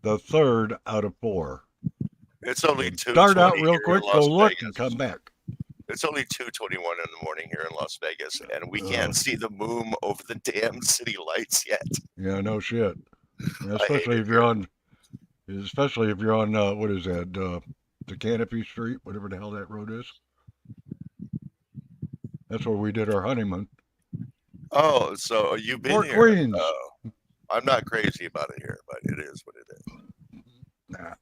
the third out of 4. It's only 2:20 Start out real here quick, in go Las look, Vegas. and come back. It's only 2:21 in the morning here in Las Vegas, and we can't see the moon over the damn city lights yet. Yeah, no shit. Yeah, I hate especially it if you're on, what is that? The Canopy Street, whatever the hell that road is. That's where we did our honeymoon. Oh, so you've been Fort here? Queens. I'm not crazy about it here, but it is what it is. Nah.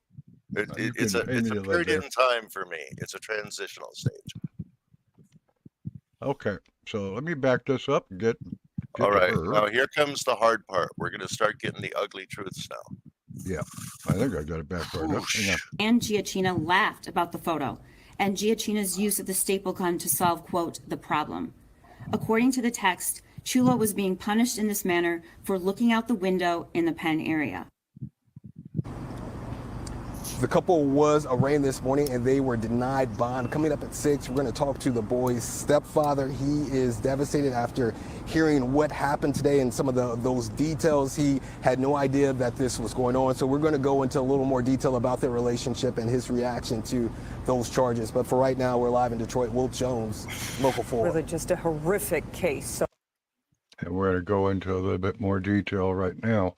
It's a period in time for me. It's a transitional stage. Okay, so let me back this up and get All to right, her. now here comes the hard part. We're going to start getting the ugly truths now. Yeah, I think I got it back right up. Hang on. And Giacchina laughed about the photo and Giacchina's use of the staple gun to solve, quote, the problem. According to the text, Chulo was being punished in this manner for looking out the window in the pen area. The couple was arraigned this morning and they were denied bond. Coming up at 6, we're going to talk to the boy's stepfather. He is devastated after hearing what happened today and some of those details. He had no idea that this was going on. So we're going to go into a little more detail about their relationship and his reaction to those charges. But for right now, we're live in Detroit. Will Jones, Local 4. Really just a horrific case. So And we're going to go into a little bit more detail right now.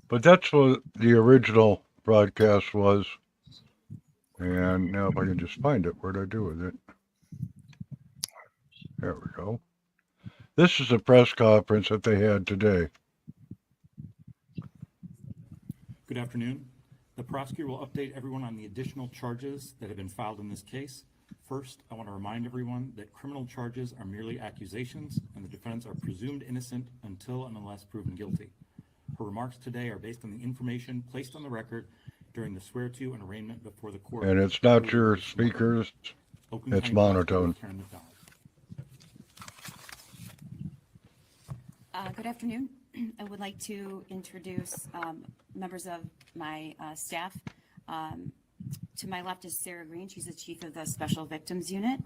But that's what the original broadcast was. And now if I can just find it, where'd I do with it? There we go. This is a press conference that they had today. Good afternoon. The prosecutor will update everyone on the additional charges that have been filed in this case. First, I want to remind everyone that criminal charges are merely accusations and the defendants are presumed innocent until and unless proven guilty. Her remarks today are based on the information placed on the record during the swear-to and arraignment before the court. And it's not your speakers, it's monotone. Good afternoon. I would like to introduce members of my staff. To my left is Sarah Green. She's the chief of the Special Victims Unit.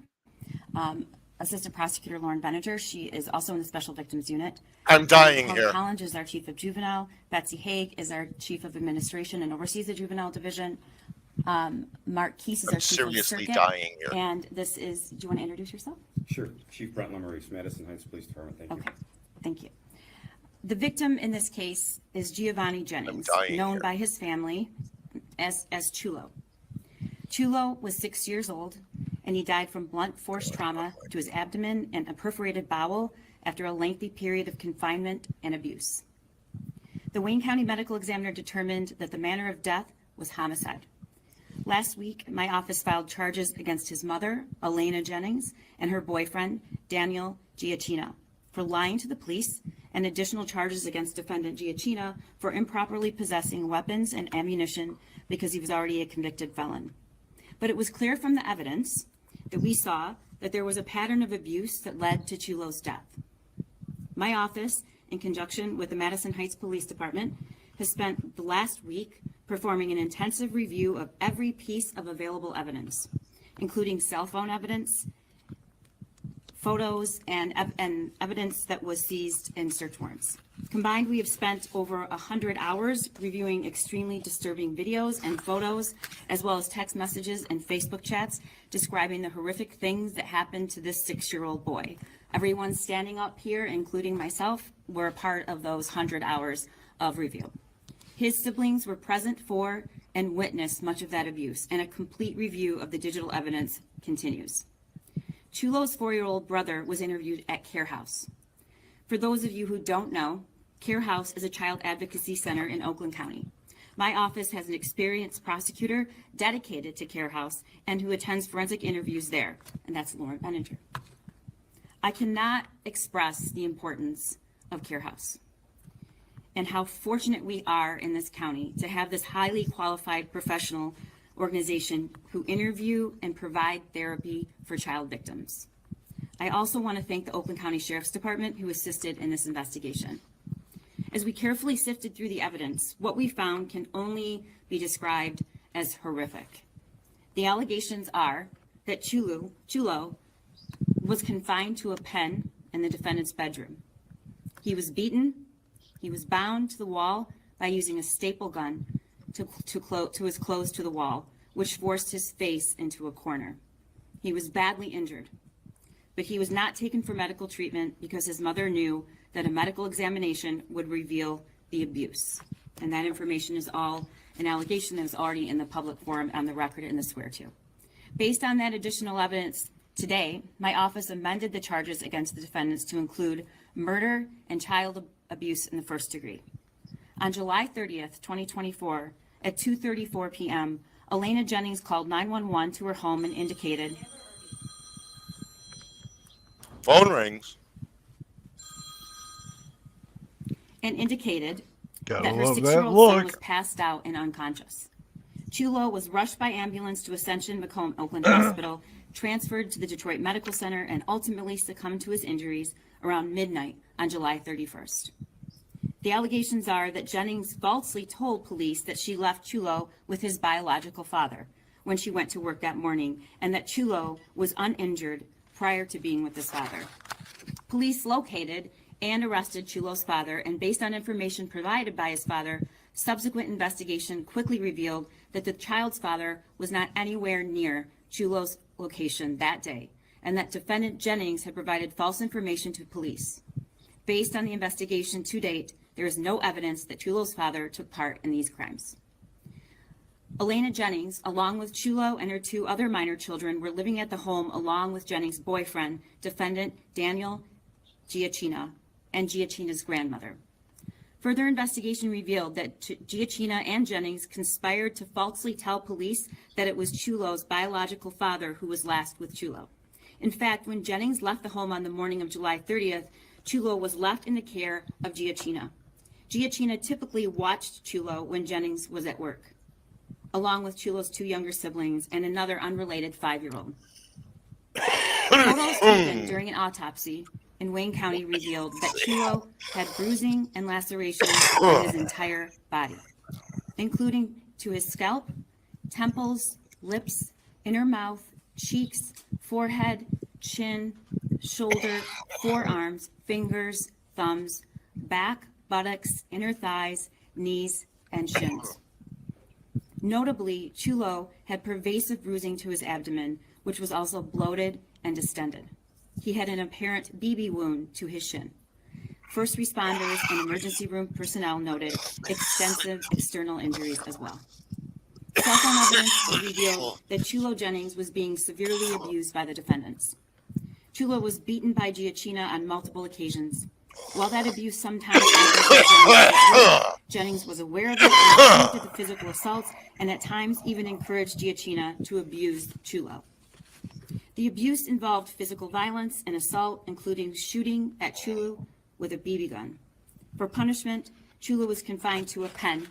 Assistant Prosecutor Lauren Benninger. She is also in the Special Victims Unit. I'm dying Paul here. Collins is our chief of juvenile. Betsy Haig is our chief of administration and oversees the juvenile division. Mark Keese is our chief of seriously circuit. dying here. And this is, do you want to introduce yourself? Sure. Chief Brent Lemarice, Madison Heights Police Department. Thank you. Okay, thank you. The victim in this case is Giovanni Jennings, known here. by his family as Chulo. Chulo was 6 years old, and he died from blunt force trauma to his abdomen and a perforated bowel after a lengthy period of confinement and abuse. The Wayne County Medical Examiner determined that the manner of death was homicide. Last week, my office filed charges against his mother, Elena Jennings, and her boyfriend, Daniel Giacchina, for lying to the police, and additional charges against defendant Giacchina for improperly possessing weapons and ammunition because he was already a convicted felon. But it was clear from the evidence that we saw that there was a pattern of abuse that led to Chulo's death. My office, in conjunction with the Madison Heights Police Department, has spent the last week performing an intensive review of every piece of available evidence, including cell phone evidence, photos, and evidence that was seized in search warrants. Combined, we have spent over 100 hours reviewing extremely disturbing videos and photos, as well as text messages and Facebook chats describing the horrific things that happened to this 6-year-old boy. Everyone standing up here, including myself, were a part of those 100 hours of review. His siblings were present for and witnessed much of that abuse, and a complete review of the digital evidence continues. Chulo's 4-year-old brother was interviewed at Care House. For those of you who don't know, Care House is a child advocacy center in Oakland County. My office has an experienced prosecutor dedicated to Care House and who attends forensic interviews there, and that's Lauren Benninger. I cannot express the importance of Care House and how fortunate we are in this county to have this highly qualified professional organization who interview and provide therapy for child victims. I also want to thank the Oakland County Sheriff's Department who assisted in this investigation. As we carefully sifted through the evidence, what we found can only be described as horrific. The allegations are that Chulo was confined to a pen in the defendant's bedroom. He was beaten, he was bound to the wall by using a staple gun was close to the wall, which forced his face into a corner. He was badly injured, but he was not taken for medical treatment because his mother knew that a medical examination would reveal the abuse. And that information is all an allegation that is already in the public forum on the record in the swear to. Based on that additional evidence, today, my office amended the charges against the defendants to include murder and child abuse in the first degree. On July 30th, 2024, at 2:34 p.m., Elena Jennings called 911 to her home and indicated. Phone rings. And indicated Gotta that her love that 6-year-old son look. was passed out and unconscious. Chulo was rushed by ambulance to Ascension Macomb Oakland Hospital, transferred to the Detroit Medical Center, and ultimately succumbed to his injuries around midnight on July 31st. The allegations are that Jennings falsely told police that she left Chulo with his biological father when she went to work that morning, and that Chulo was uninjured prior to being with his father. Police located and arrested Chulo's father, and based on information provided by his father, subsequent investigation quickly revealed that the child's father was not anywhere near Chulo's location that day, and that defendant Jennings had provided false information to police. Based on the investigation to date, there is no evidence that Chulo's father took part in these crimes. Elena Jennings, along with Chulo and her 2 other minor children, were living at the home along with Jennings' boyfriend, defendant Daniel Giacchina, and Giacchina's grandmother. Further investigation revealed that Giacchina and Jennings conspired to falsely tell police that it was Chulo's biological father who was last with Chulo. In fact, when Jennings left the home on the morning of July 30th, Chulo was left in the care of Giacchina. Giacchina typically watched Chulo when Jennings was at work, along with Chulo's 2 younger siblings and another unrelated 5-year-old. Photos taken during an autopsy in Wayne County revealed that Chulo had bruising and lacerations on his entire body, including to his scalp, temples, lips, inner mouth, cheeks, forehead, chin, shoulder, forearms, fingers, thumbs, back, buttocks, inner thighs, knees, and shins. Notably, Chulo had pervasive bruising to his abdomen, which was also bloated and distended. He had an apparent BB wound to his shin. First responders and emergency room personnel noted extensive external injuries as well. Cell phone evidence revealed that Chulo Jennings was being severely abused by the defendants. Chulo was beaten by Giacchina on multiple occasions. While that abuse sometimes Jennings was aware of it and repeated the physical assaults, and at times even encouraged Giacchina to abuse Chulo. The abuse involved physical violence and assault, including shooting at Chulo with a BB gun. For punishment, Chulo was confined to a pen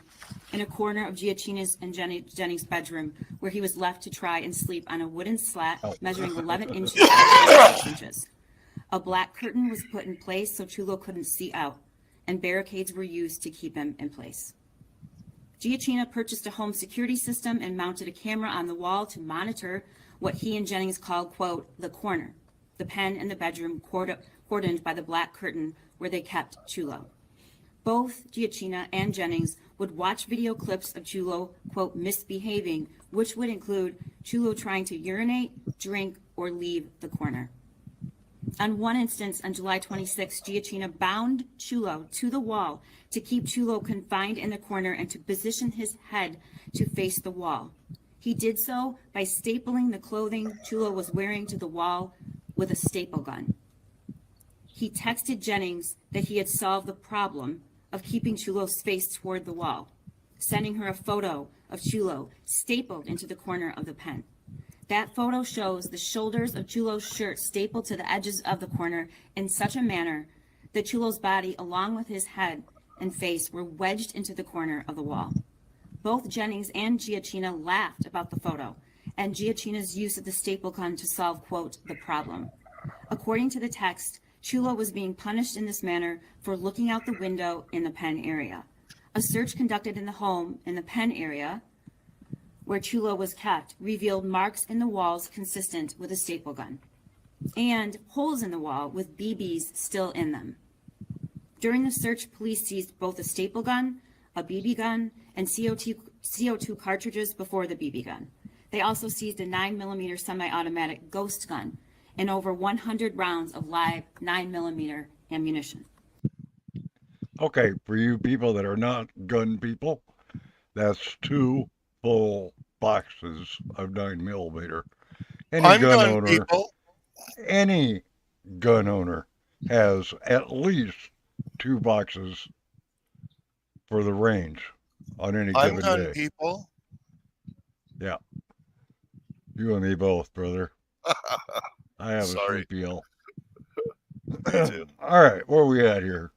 in a corner of Giacchina's and Jennings' bedroom, where he was left to try and sleep on a wooden slat measuring 11 inches by 6 inches. A black curtain was put in place so Chulo couldn't see out, and barricades were used to keep him in place. Giacchina purchased a home security system and mounted a camera on the wall to monitor what he and Jennings called, quote, the corner, the pen and the bedroom cordoned by the black curtain where they kept Chulo. Both Giacchina and Jennings would watch video clips of Chulo, quote, misbehaving, which would include Chulo trying to urinate, drink, or leave the corner. On one instance, on July 26, Giacchina bound Chulo to the wall to keep Chulo confined in the corner and to position his head to face the wall. He did so by stapling the clothing Chulo was wearing to the wall with a staple gun. He texted Jennings that he had solved the problem of keeping Chulo's face toward the wall, sending her a photo of Chulo stapled into the corner of the pen. That photo shows the shoulders of Chulo's shirt stapled to the edges of the corner in such a manner that Chulo's body, along with his head and face, were wedged into the corner of the wall. Both Jennings and Giacchina laughed about the photo and Giacchina's use of the staple gun to solve, quote, the problem. According to the text, Chulo was being punished in this manner for looking out the window in the pen area. A search conducted in the home in the pen area where Chulo was kept revealed marks in the walls consistent with a staple gun and holes in the wall with BBs still in them. During the search, police seized both a staple gun, a BB gun, and CO2 cartridges before the BB gun. They also seized a 9mm semi-automatic ghost gun and over 100 rounds of live 9mm ammunition. Okay, for you people that are not gun people, that's 2 full boxes of 9mm. I'm gun people. Any gun owner has at least 2 boxes for the range on any given day. I'm gun people. Yeah. You and me both, brother. I have Sorry. a CPL. Me too. All right, where are we at here?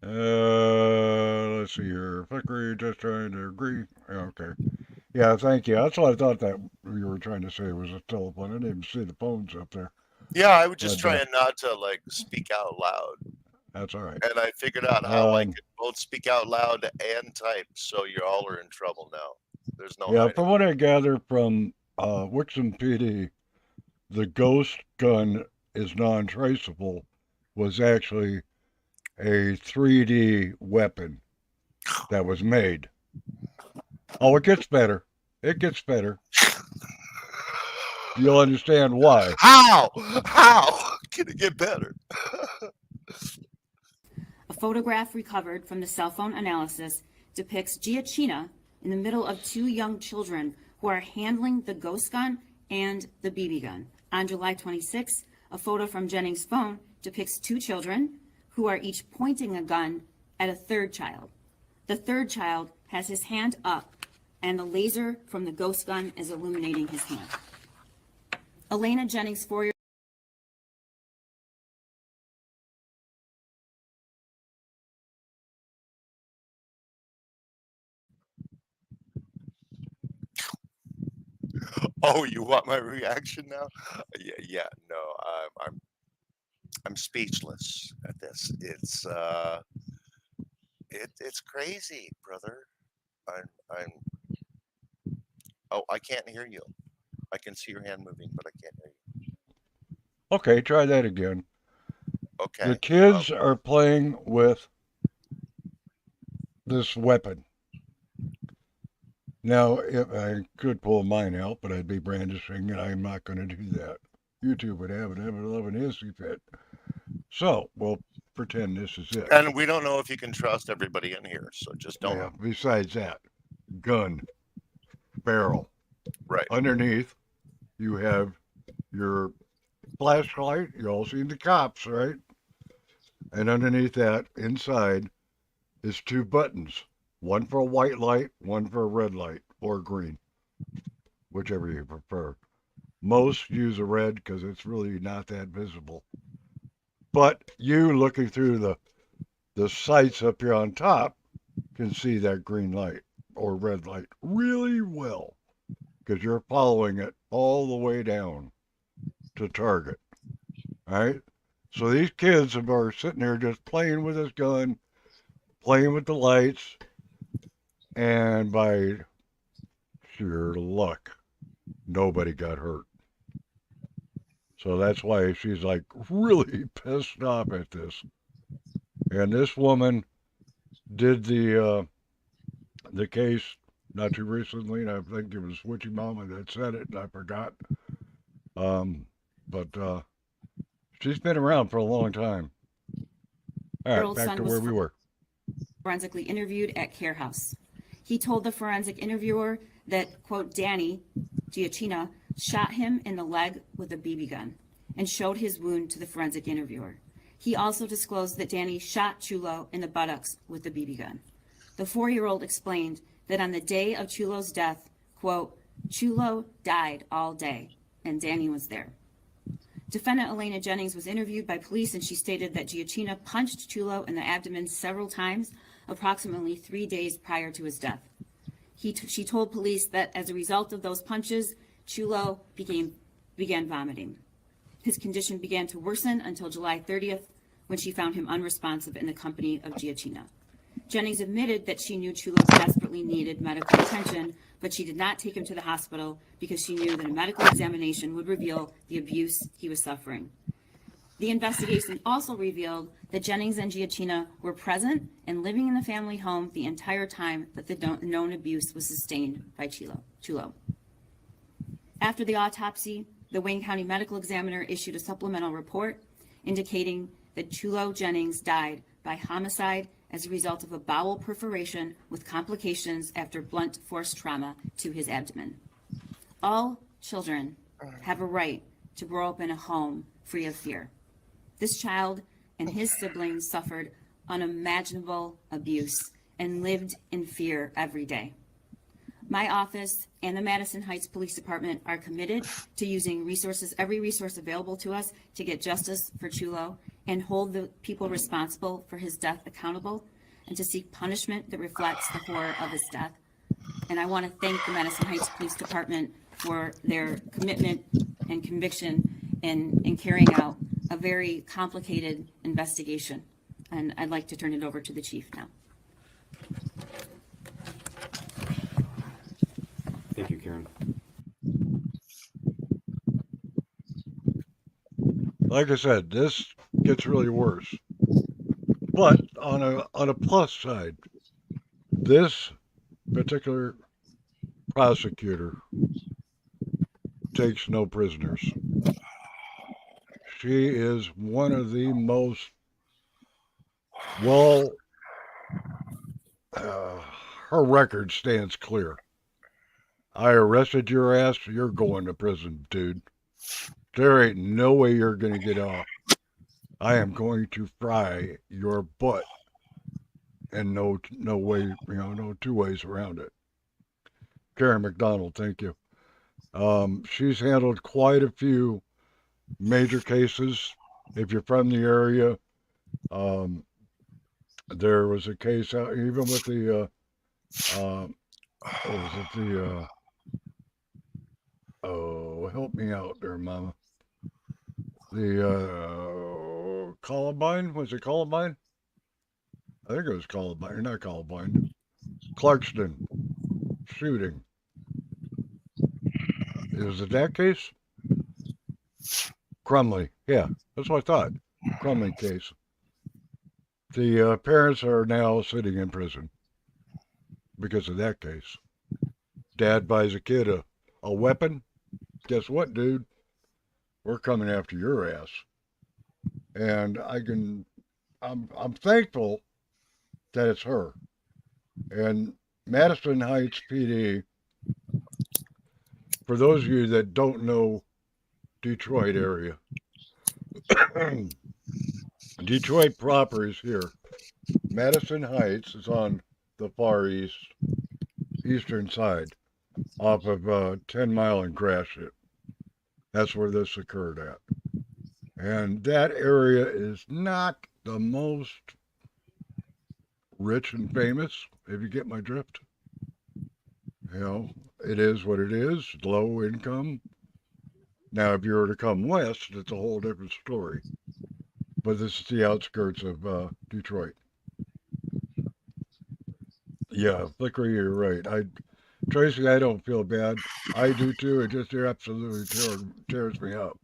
Let's see here. Flickery, just trying to agree. Okay. Yeah, thank you. That's what I thought that you were trying to say was a telephone. I didn't even see the phones up there. Yeah, I was just trying not to like speak out loud. That's all right. And I figured out how I could both speak out loud and type, so you all are in trouble now. There's no hiding. From what I gather from Wixom PD, the ghost gun is non-traceable was actually a 3D weapon that was made. Oh, it gets better. It gets better. You'll understand why. How can it get better? A photograph recovered from the cell phone analysis depicts Giacchina in the middle of 2 young children who are handling the ghost gun and the BB gun. On July 26, a photo from Jennings' phone depicts 2 children who are each pointing a gun at a third child. The third child has his hand up, and the laser from the ghost gun is illuminating his hand. Elena Jennings' 4-year-old Oh, you want my reaction now? Yeah. No, I'm speechless at this. It's crazy, brother. I can't hear you. I can see your hand moving, but I can't hear you. Okay, try that again. Okay. The kids are playing with this weapon. Now, if I could pull mine out, but I'd be brandishing, and I'm not going to do that. YouTube would have it, have it 11 hissy fit. So, we'll pretend this is it. And we don't know if you can trust everybody in here, so just don't. Yeah, besides that, gun, barrel. Right. Underneath, you have your flashlight. You all seen the cops, right? And underneath that, inside, is 2 buttons. One for a white light, one for a red light, or green, whichever you prefer. Most use a red because it's really not that visible. But you looking through the sights up here on top can see that green light or red light really well because you're following it all the way down to target. All right? So these kids are sitting there just playing with this gun, playing with the lights, and by sheer luck, nobody got hurt. So that's why she's like really pissed off at this. And this woman did the case not too recently, and I think it was Witchy Mama that said it, and I forgot. But she's been around for a long time. All right, back to where we were. Forensically interviewed at Care House. He told the forensic interviewer that, quote, Danny Giacchina shot him in the leg with a BB gun and showed his wound to the forensic interviewer. He also disclosed that Danny shot Chulo in the buttocks with the BB gun. The 4-year-old explained that on the day of Chulo's death, quote, Chulo died all day, and Danny was there. Defendant Elena Jennings was interviewed by police, and she stated that Giacchina punched Chulo in the abdomen several times, approximately 3 days prior to his death. She told police that as a result of those punches, Chulo began vomiting. His condition began to worsen until July 30th, when she found him unresponsive in the company of Giacchina. Jennings admitted that she knew Chulo desperately needed medical attention, but she did not take him to the hospital because she knew that a medical examination would reveal the abuse he was suffering. The investigation also revealed that Jennings and Giacchino were present and living in the family home the entire time that the known abuse was sustained by Chulo. After the autopsy, the Wayne County Medical Examiner issued a supplemental report indicating that Chulo Jennings died by homicide as a result of a bowel perforation with complications after blunt force trauma to his abdomen. All children have a right to grow up in a home free of fear. This child and his siblings suffered unimaginable abuse and lived in fear every day. My office and the Madison Heights Police Department are committed to using every resource available to us to get justice for Chulo and hold the people responsible for his death accountable, and to seek punishment that reflects the horror of his death. And I want to thank the Madison Heights Police Department for their commitment and conviction in carrying out a very complicated investigation. And I'd like to turn it over to the chief now. Thank you, Karen. Like I said, this gets really worse. But on a plus side, this particular prosecutor takes no prisoners. She is one of the most her record stands clear. I arrested your ass, you're going to prison, dude. There ain't no way you're going to get off. I am going to fry your butt. And no way, no two ways around it. Karen McDonald, thank you. She's handled quite a few major cases. If you're from the area, there was a case out, even with the, help me out there, Mama. The Columbine, was it Columbine? I think it was Columbine, or not Columbine. Clarkston shooting. Is it that case? Crumley, yeah, that's what I thought. Crumley case. The parents are now sitting in prison because of that case. Dad buys a kid a weapon. Guess what, dude? We're coming after your ass. And I'm thankful that it's her. And Madison Heights PD, for those of you that don't know Detroit area, Detroit proper is here. Madison Heights is on the far eastern side, off of 10 Mile and Gratiot. That's where this occurred at. And that area is not the most rich and famous, if you get my drift. It is what it is, low income. Now, if you were to come west, it's a whole different story. But this is the outskirts of Detroit. Yeah, Flickery, you're right. Tracy, I don't feel bad. I do too. It just absolutely tears me up.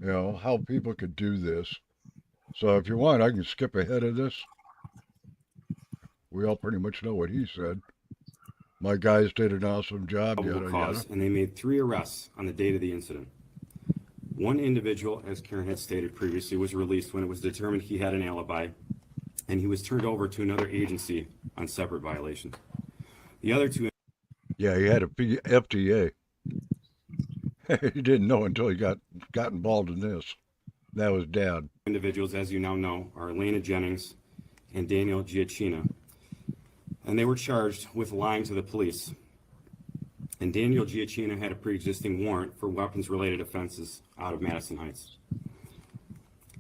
How people could do this. So if you want, I can skip ahead of this. We all pretty much know what he said. My guys did an awesome job. Yada, yada. And they made 3 arrests on the date of the incident. One individual, as Karen had stated previously, was released when it was determined he had an alibi, and he was turned over to another agency on separate violations. The other 2... Yeah, he had a FTA. He didn't know until he got involved in this. That was Dad. Individuals, as you now know, are Elena Jennings and Daniel Giacchino, and they were charged with lying to the police. And Daniel Giacchino had a pre-existing warrant for weapons-related offenses out of Madison Heights.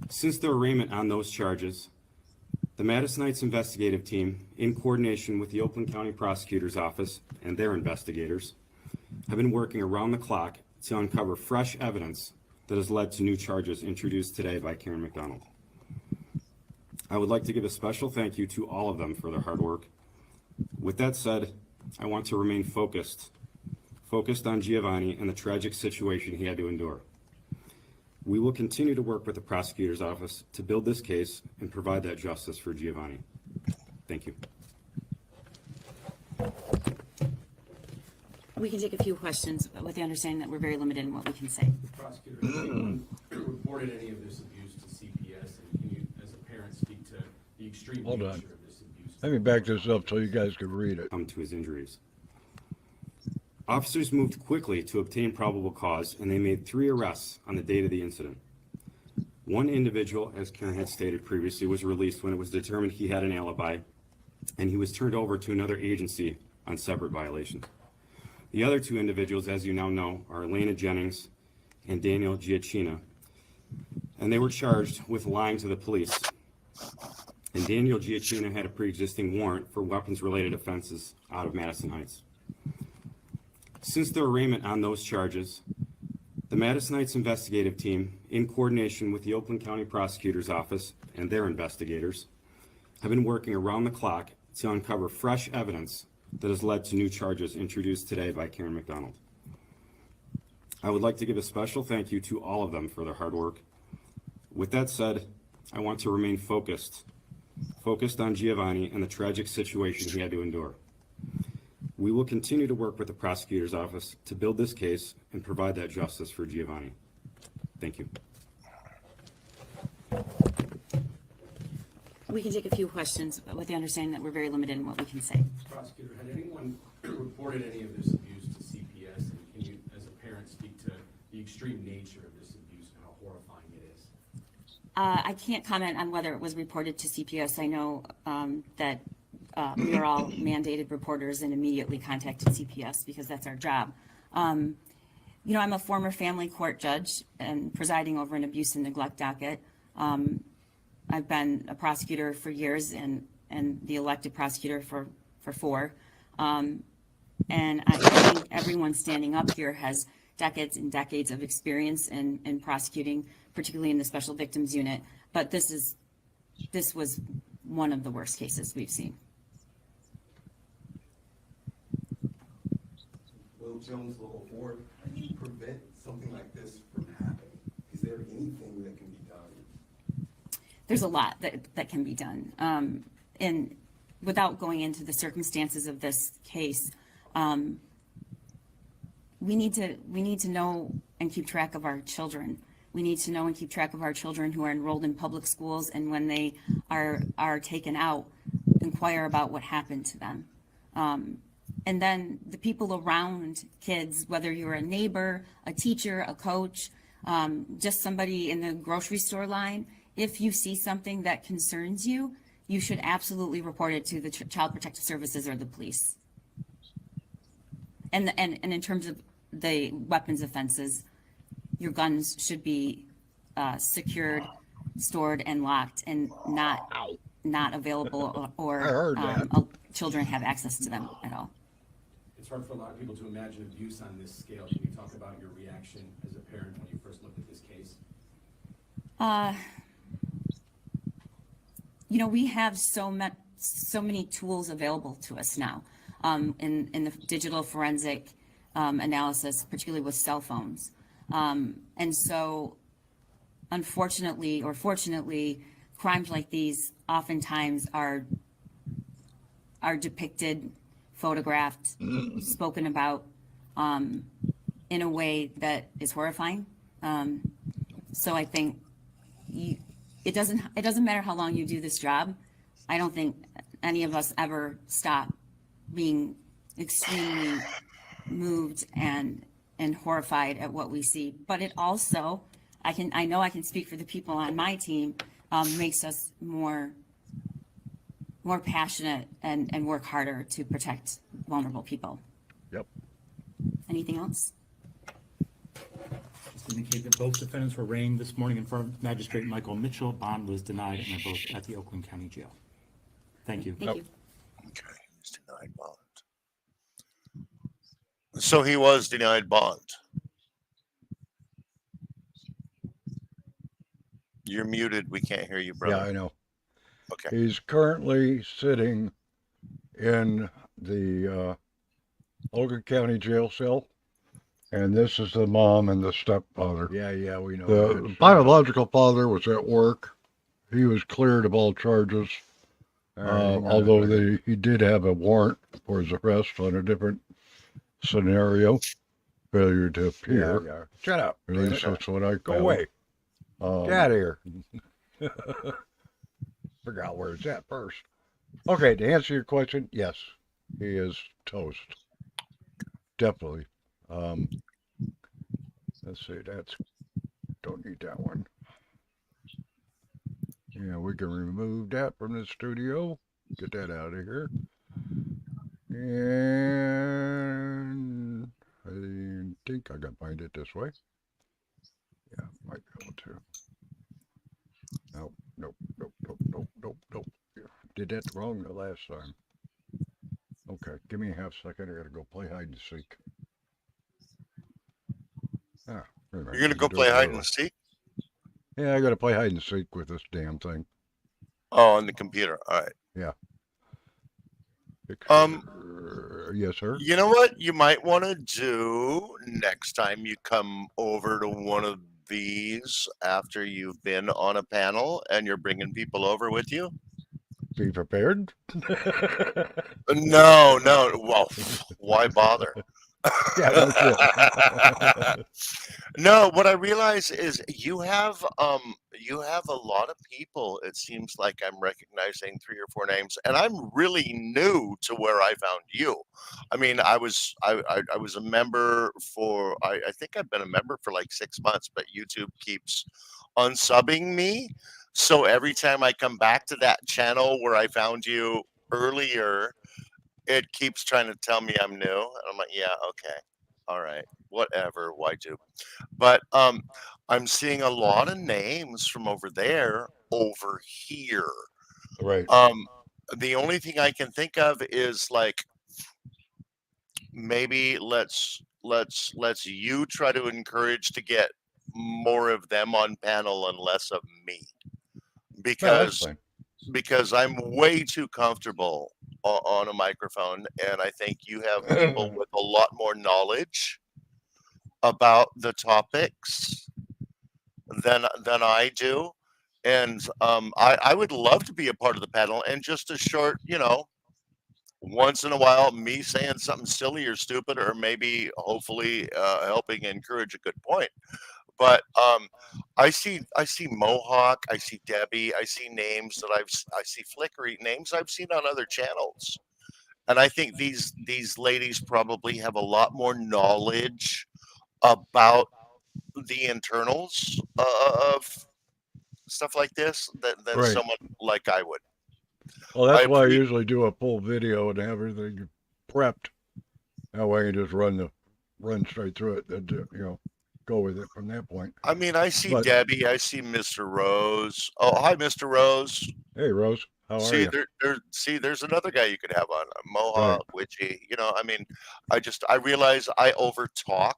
Since the arraignment on those charges, the Madison Heights investigative team, in coordination with the Oakland County Prosecutor's Office and their investigators, have been working around the clock to uncover fresh evidence that has led to new charges introduced today by Karen McDonald. I would like to give a special thank you to all of them for their hard work. With that said, I want to remain focused on Giovanni and the tragic situation he had to endure. We will continue to work with the prosecutor's office to build this case and provide that justice for Giovanni. Thank you. We can take a few questions with the understanding that we're very limited in what we can say. Prosecutor, has anyone reported any of this abuse to CPS, and can you, as a parent, speak to the extreme Hold nature on. of this abuse? Let me back this up so you guys can read it. Come to his injuries. Officers moved quickly to obtain probable cause, and they made 3 arrests on the date of the incident. One individual, as Karen had stated previously, was released when it was determined he had an alibi, and he was turned over to another agency on separate violations. The other 2 individuals, as you now know, are Elena Jennings and Daniel Giacchina, and they were charged with lying to the police. And Daniel Giacchina had a pre-existing warrant for weapons-related offenses out of Madison Heights. Since the arraignment on those charges, the Madison Heights investigative team, in coordination with the Oakland County Prosecutor's Office and their investigators, have been working around the clock to uncover fresh evidence that has led to new charges introduced today by Karen McDonald. I would like to give a special thank you to all of them for their hard work. With that said, I want to remain focused on Giovanni and the tragic situation he had to endure. We will continue to work with the prosecutor's office to build this case and provide that justice for Giovanni. Thank you. We can take a few questions with the understanding that we're very limited in what we can say. Prosecutor, had anyone reported any of this abuse to CPS, and can you, as a parent, speak to the extreme nature of this abuse and how horrifying it is? I can't comment on whether it was reported to CPS. I know that we are all mandated reporters and immediately contacted CPS because that's our job. You know, I'm a former family court judge and presiding over an abuse and neglect docket. I've been a prosecutor for years and the elected prosecutor for 4. And I think everyone standing up here has decades and decades of experience in prosecuting, particularly in the Special Victims Unit. But this was one of the worst cases we've seen. Will Jones, Local 4, how do you prevent something like this from happening? Is there anything that can be done? There's a lot that can be done. And without going into the circumstances of this case, we need to know and keep track of our children. We need to know and keep track of our children who are enrolled in public schools, and when they are taken out, inquire about what happened to them. And then the people around kids, whether you're a neighbor, a teacher, a coach, just somebody in the grocery store line, if you see something that concerns you, you should absolutely report it to the Child Protective Services or the police. And in terms of the weapons offenses, your guns should be secured, stored, and locked, and not available or children have access to them at all. It's hard for a lot of people to imagine abuse on this scale. Can you talk about your reaction as a parent when you first looked at this case? You know, we have so many tools available to us now in the digital forensic analysis, particularly with cell phones. And so, unfortunately or fortunately, crimes like these oftentimes are depicted, photographed, spoken about in a way that is horrifying. So I think it doesn't matter how long you do this job. I don't think any of us ever stop being extremely moved and horrified at what we see. But it also, I know I can speak for the people on my team, makes us more passionate and work harder to protect vulnerable people. Yep. Anything else? Just indicate that both defendants were arraigned this morning in front of Magistrate Michael Mitchell. Bond was denied, and they're both at the Oakland County Jail. Thank you. Thank you. Okay, he's denied bond. So he was denied bond. You're muted. We can't hear you, brother. Yeah, I know. Okay. He's currently sitting in the Oakland County jail cell, And this is the mom and the stepfather. Yeah, we know The that. biological father was at work. He was cleared of all charges, All right, hang on a although second. he did have a warrant for his arrest on a different scenario. Failure to appear. Yeah. Shut up. At damn least it. that's what I found. Go away. Um, Get out of here. Figure out where it's at first. Okay, to answer your question, yes, he is toast. Definitely. Let's see, don't need that one. Yeah, we can remove that from the studio. Get that out of here. And I think I can find it this way. Yeah, might be able to. Nope. Yeah, did that wrong the last time. Okay, give me a half second. I gotta go play hide and seek. You're gonna go play hide and seek? Yeah, I gotta play hide and seek with this damn thing. Oh, on the computer. All right. Yeah. Yes, sir. You know what you might want to do next time you come over to one of these after you've been on a panel and you're bringing people over with you? Be prepared. No. Well, why bother? Yeah, no shit. No, what I realize is you have a lot of people. It seems like I'm recognizing 3 or 4 names, and I'm really new to where I found you. I mean, I was a member for I think I've been a member for like 6 months, but YouTube keeps unsubbing me. So every time I come back to that channel where I found you earlier, it keeps trying to tell me I'm new. And I'm like, yeah, okay. All right. Whatever. Why do? But I'm seeing a lot of names from over there over here. Right. The only thing I can think of is like maybe let's you try to encourage to get more of them on panel and less of me. Because I'm way too comfortable on a microphone, and I think you have people with a lot more knowledge about the topics than I do. And I would love to be a part of the panel, and just a short, once in a while, me saying something silly or stupid, or maybe hopefully helping encourage a good point. But I see Mohawk, I see Debbie, I see names that I see Flickery names I've seen on other channels, and I think these ladies probably have a lot more knowledge about the internals of stuff like this than Right. someone like I would. Well, that's why I usually do a full video and have everything prepped. That way you just run straight through it and go with it from that point. I mean, I see Debbie, I see Mr. Rose. Oh, hi, Mr. Rose. Hey, Rose. How are you? There's another guy you could have on Mohawk, Witchy. I mean, I realize I over talk.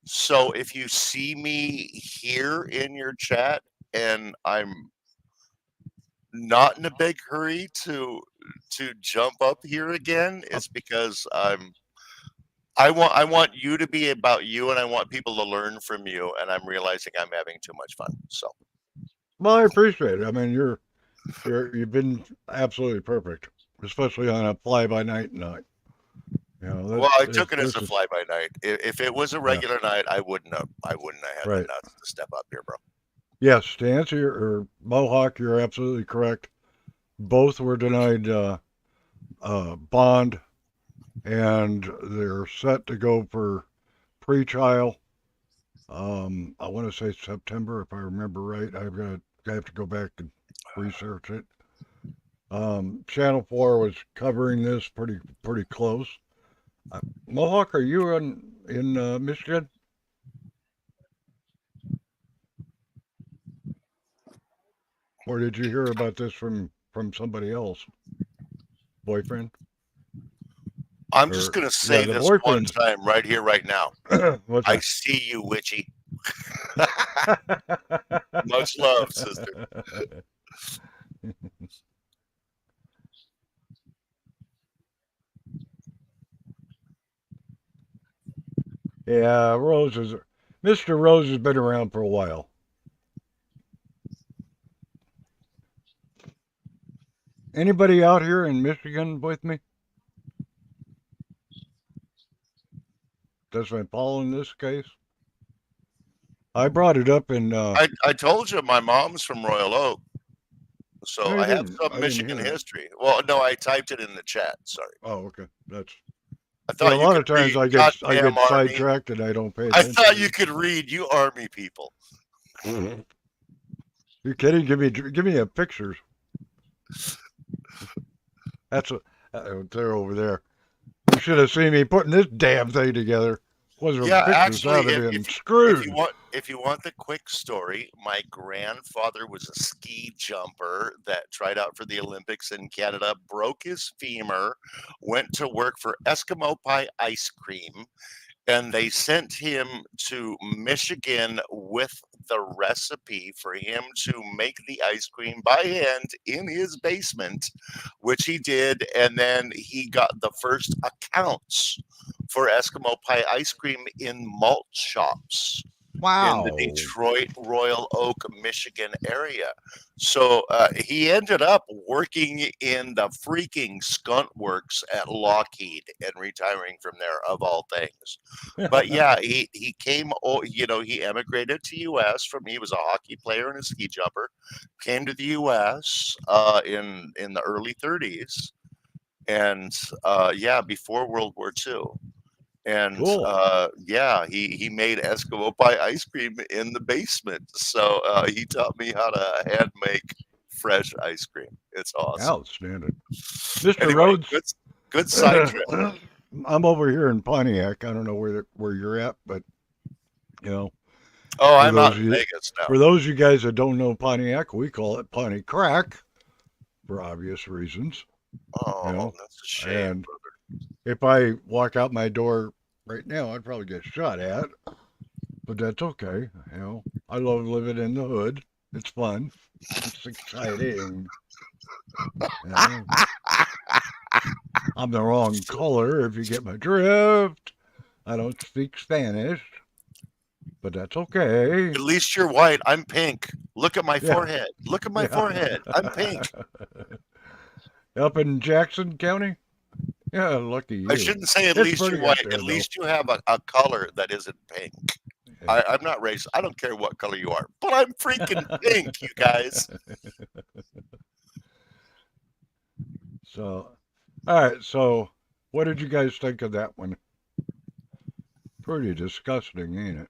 So if you see me here in your chat and I'm not in a big hurry to jump up here again, it's because I want you to be about you, and I want people to learn from you, and I'm realizing I'm having too much fun. So, well, I appreciate it. I mean, you've been absolutely perfect, especially on a fly-by-night night. Well, I took it as a fly-by-night. If it was a regular night, I wouldn't have had the nuts to step up here, bro. Yes, to answer your Mohawk, you're absolutely correct. Both were denied bond, and they're set to go for pre-trial. I want to say September, if I remember right. I have to go back and research it. Channel 4 was covering this pretty close. Mohawk, are you in Michigan? Or did you hear about this from somebody else? Boyfriend? I'm just going to say this one time right here, right now. I see you, Witchy. Much love, sister. Yeah, Mr. Rose has been around for a while. Anybody out here in Michigan with me? That's been following this case? I brought it up in. I told you my mom's from Royal Oak, so No, you I have didn't. some I didn't Michigan hear that. history. Well, no, I typed it in the chat. Sorry. Oh, okay. That's. I Yeah, thought a you lot could of times read. I Goddamn get Army. sidetracked and I don't pay I attention. thought you could read, you Army people. You kidding? Give me a pictures. That's what they're over there. You should have seen me putting this damn thing together. Wasn't Yeah, pictures actually, out of him if screwed. you want the quick story, my grandfather was a ski jumper that tried out for the Olympics in Canada, broke his femur, went to work for Eskimo Pie Ice Cream, and they sent him to Michigan with the recipe for him to make the ice cream by hand in his basement, which he did. And then he got the first accounts for Eskimo Pie ice cream in malt shops in the Detroit, Royal Oak, Michigan area. So he ended up working in the freaking skunt works at Lockheed and retiring from there, of all things. But yeah, he came, he emigrated to U.S. he was a hockey player and a ski jumper, came to the U.S. In the early 30s, and before World War II. And Cool. he made Eskimo Pie ice cream in the basement. So he taught me how to hand make fresh ice cream. It's awesome. Outstanding. Mr. Anyway, Rhodes. good side trip. I'm over here in Pontiac. I don't know where you're at, but Oh, I'm out in Vegas now. For those of you guys that don't know Pontiac, we call it Ponty Crack for obvious reasons. Oh, that's a shame, and brother. If I walk out my door right now, I'd probably get shot at, but that's okay. I love living in the hood. It's fun. It's exciting. I'm the wrong color, if you get my drift. I don't speak Spanish, but that's okay. At least you're white. I'm pink. Look at my forehead. Look at my forehead. I'm pink. Up in Jackson County? Yeah, lucky you. I shouldn't say at least you're white. At least you have a color that isn't pink. Yeah. I'm not racist. I don't care what color you are, but I'm freaking pink, you guys. So, all right. So, what did you guys think of that one? Pretty disgusting, ain't it?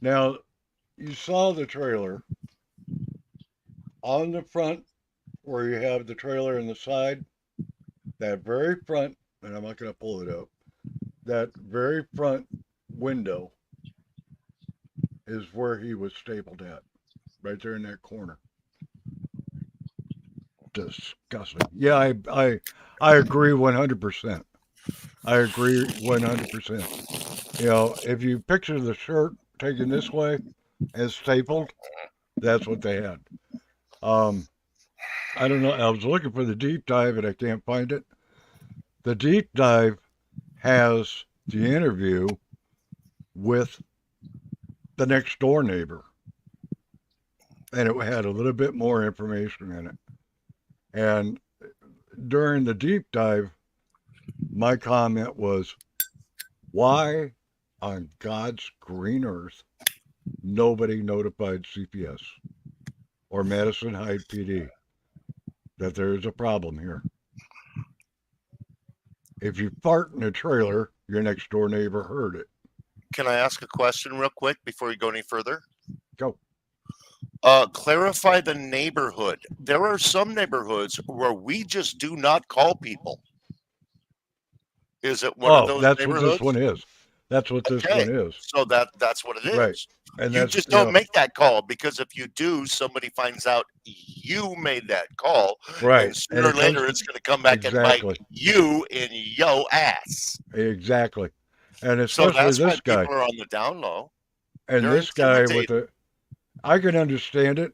Now, you saw the trailer. On the front, where you have the trailer in the side, that very front, and I'm not going to pull it up, that very front window is where he was stapled at, right there in that corner. Disgusting. Yeah, I agree 100%. I agree 100%. If you picture the shirt taken this way and stapled, that's what they had. I don't know. I was looking for the deep dive and I can't find it. The deep dive has the interview with the next door neighbor. And it had a little bit more information in it. And during the deep dive, my comment was, why on God's green earth nobody notified CPS or Madison Hyde PD that there is a problem here? If you fart in a trailer, your next door neighbor heard it. Can I ask a question real quick before you go any further? Go. Clarify the neighborhood. There are some neighborhoods where we just do not call people. Is it one of those that's neighborhoods? what this one is. That's what this one is. So that's what it is. Right. And you just don't make that call, because if you do, somebody finds out you made that call. Right. And sooner or later, it's going to come back and bite you in yo ass. Exactly. And especially so that's this guy. People are on the down low. And this guy with the, I can understand it.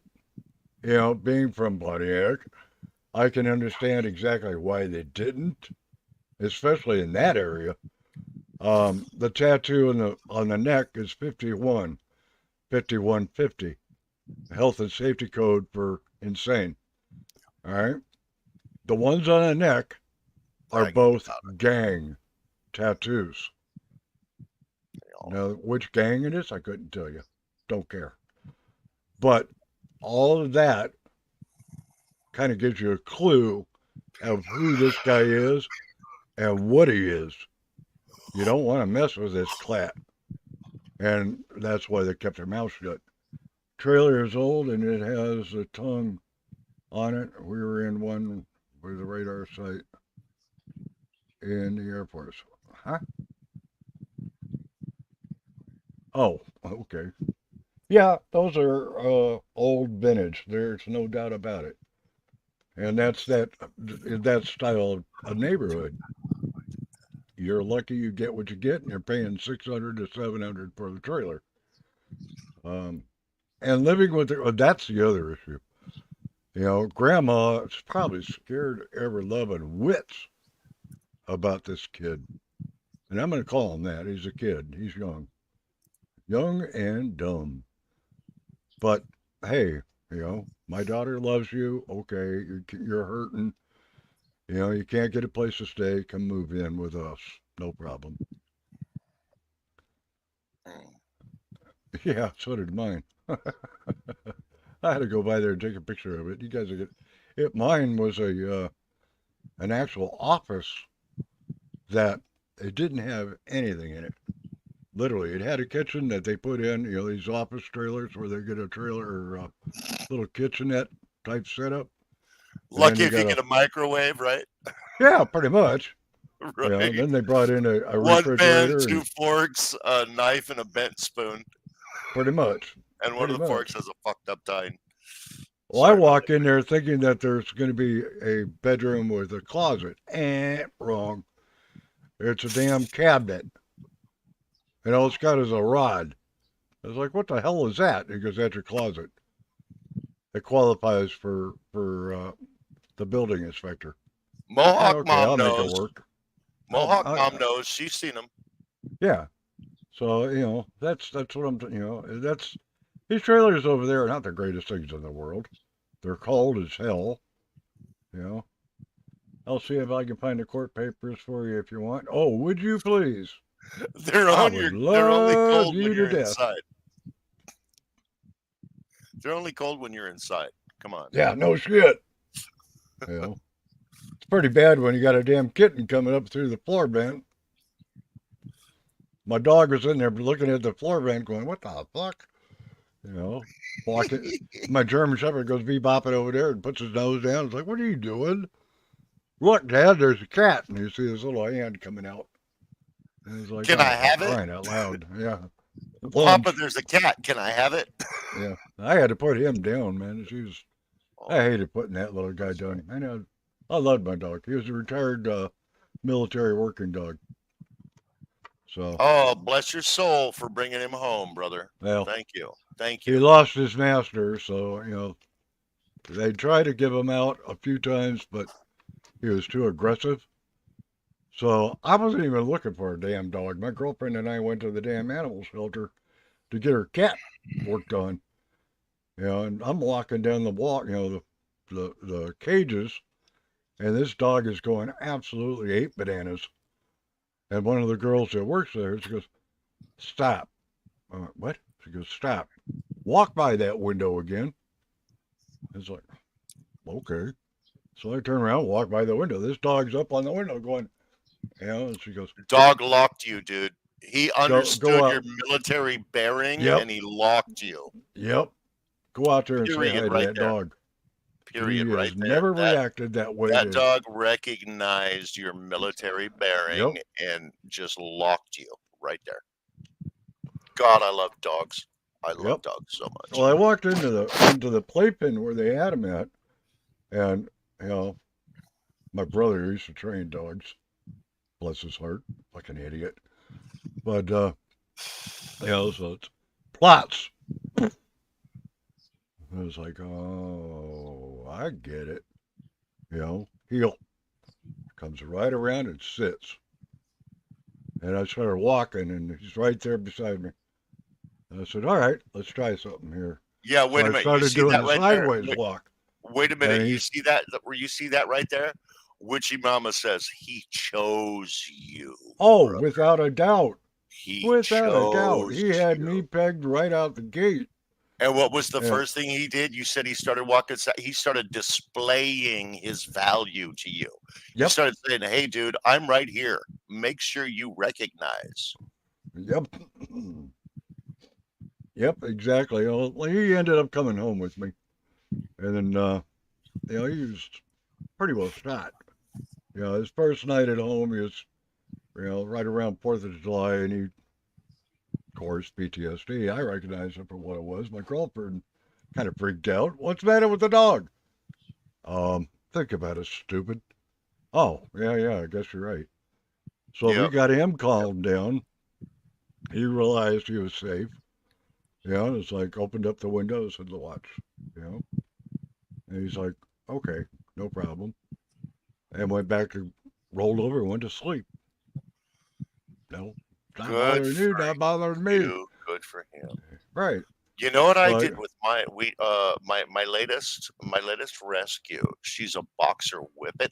Being from Pontiac, I can understand exactly why they didn't, especially in that area. The tattoo on the neck is 5150. Health and safety code for insane. All right. The ones on the neck are both gang tattoos. Now, which gang it is, I couldn't tell you. Don't care. But all of that kind of gives you a clue of who this guy is and what he is. You don't want to mess with this clat. And that's why they kept their mouth shut. Trailer is old and it has a tongue on it. We were in one with a radar site in the Air Force. Huh? Oh, okay. Yeah, those are old vintage. There's no doubt about it. And that's that style of neighborhood. You're lucky you get what you get, and you're paying $600 to $700 for the trailer. And living with it, that's the other issue. You know, Grandma is probably scared ever loving wits about this kid. And I'm going to call him that. He's a kid. He's young. Young and dumb. But, hey, you know, my daughter loves you. Okay, you're hurting. You know, you can't get a place to stay. Come move in with us. No problem. Yeah, so did mine. I had to go by there and take a picture of it. You guys are good. Mine was an actual office that it didn't have anything in it. Literally, it had a kitchen that they put in, you know, these office trailers where they get a trailer or little kitchenette type setup. Lucky if you get a microwave, right? Yeah, pretty much. Right. You know, then they brought in a one refrigerator. Pan, two forks, a knife, and a bent spoon. Pretty much. And one of the forks has a fucked up tine. Well, I walk in there thinking that there's going to be a bedroom with a closet. Wrong. It's a damn cabinet. And all it's got is a rod. I was like, what the hell is that? He goes, that's your closet. It qualifies for the building inspector. Mohawk Mom I'll knows. make it work. Mohawk Mom knows. She's seen them. Yeah. So, you know, that's what I'm, you know, these trailers over there are not the greatest things in the world. They're cold as hell. You know, I'll see if I can find the court papers for you if you want. Oh, would you please? They're only cold when you're inside. They're only cold when you're inside. Come on. Yeah, no shit. You know, it's pretty bad when you got a damn kitten coming up through the floor vent. My dog was in there looking at the floor vent going, what the fuck? You know, walking. My German Shepherd goes bebopping over there and puts his nose down. It's like, what are you doing? Look, Dad, there's a cat. And you see this little hand coming out. And he's like, can I have it? Crying out loud. Yeah. Papa, there's a cat. Can I have it? Yeah. I had to put him down, man. I hated putting that little guy down. I know. I loved my dog. He was a retired military working dog. So. Oh, bless your soul for bringing him home, brother. Well, thank you. Thank you. He lost his master, so, you know, they tried to give him out a few times, but he was too aggressive. So I wasn't even looking for a damn dog. My girlfriend and I went to the damn animal shelter to get her cat worked on. You know, and I'm walking down the walk, you know, the cages, and this dog is going absolutely ape bananas. And one of the girls that works there, she goes, stop. I went, what? She goes, stop. Walk by that window again. It's like, okay. So I turn around, walk by the window. This dog's up on the window going, you know, and she goes, dog locked you, dude. He understood your military bearing, and he locked you. Yep. Go out there and say hi to that dog. Period. He right has there. Never reacted that way. That dog recognized your military bearing and just locked you right there. God, I love dogs. I love dogs so much. Well, I walked into the playpen where they had him at, and you know, my brother used to train dogs. Bless his heart, like an idiot. But you know, so it's plots. I was like, oh, I get it. You know, heel comes right around and sits. And I started walking, and he's right there beside me. And I said, all right, let's try something here. Yeah, wait So a I minute. You started see doing that the right there? sideways walk. Wait a minute. And You he's, see that? Where you see that right there? Witchy Mama says he chose you. oh, brother. without a doubt. He Without a doubt. chose He had you. me pegged right out the gate. And what was the Yeah. first thing he did? You said he started walking. He started displaying his value to you. You Yep. started saying, "Hey, dude, I'm right here. Make sure you recognize." Yep. Yep, exactly. Well, he ended up coming home with me. And then, you know, he was pretty well shot. You know, his first night at home, he was, you know, right around 4th of July, and he, of course, PTSD. I recognized him for what it was. My girlfriend kind of freaked out. What's the matter with the dog? Think about it, stupid. Oh, yeah, I guess you're right. So we Yep. got him calmed down. He realized he was safe. You know, it's like opened up the windows and watch, you know. And he's like, okay, no problem. And went back and rolled over and went to sleep. No, not Good bothering you, for not bothering me. you. Good for him. Right. You know what I So did with my latest rescue? She's a boxer whippet.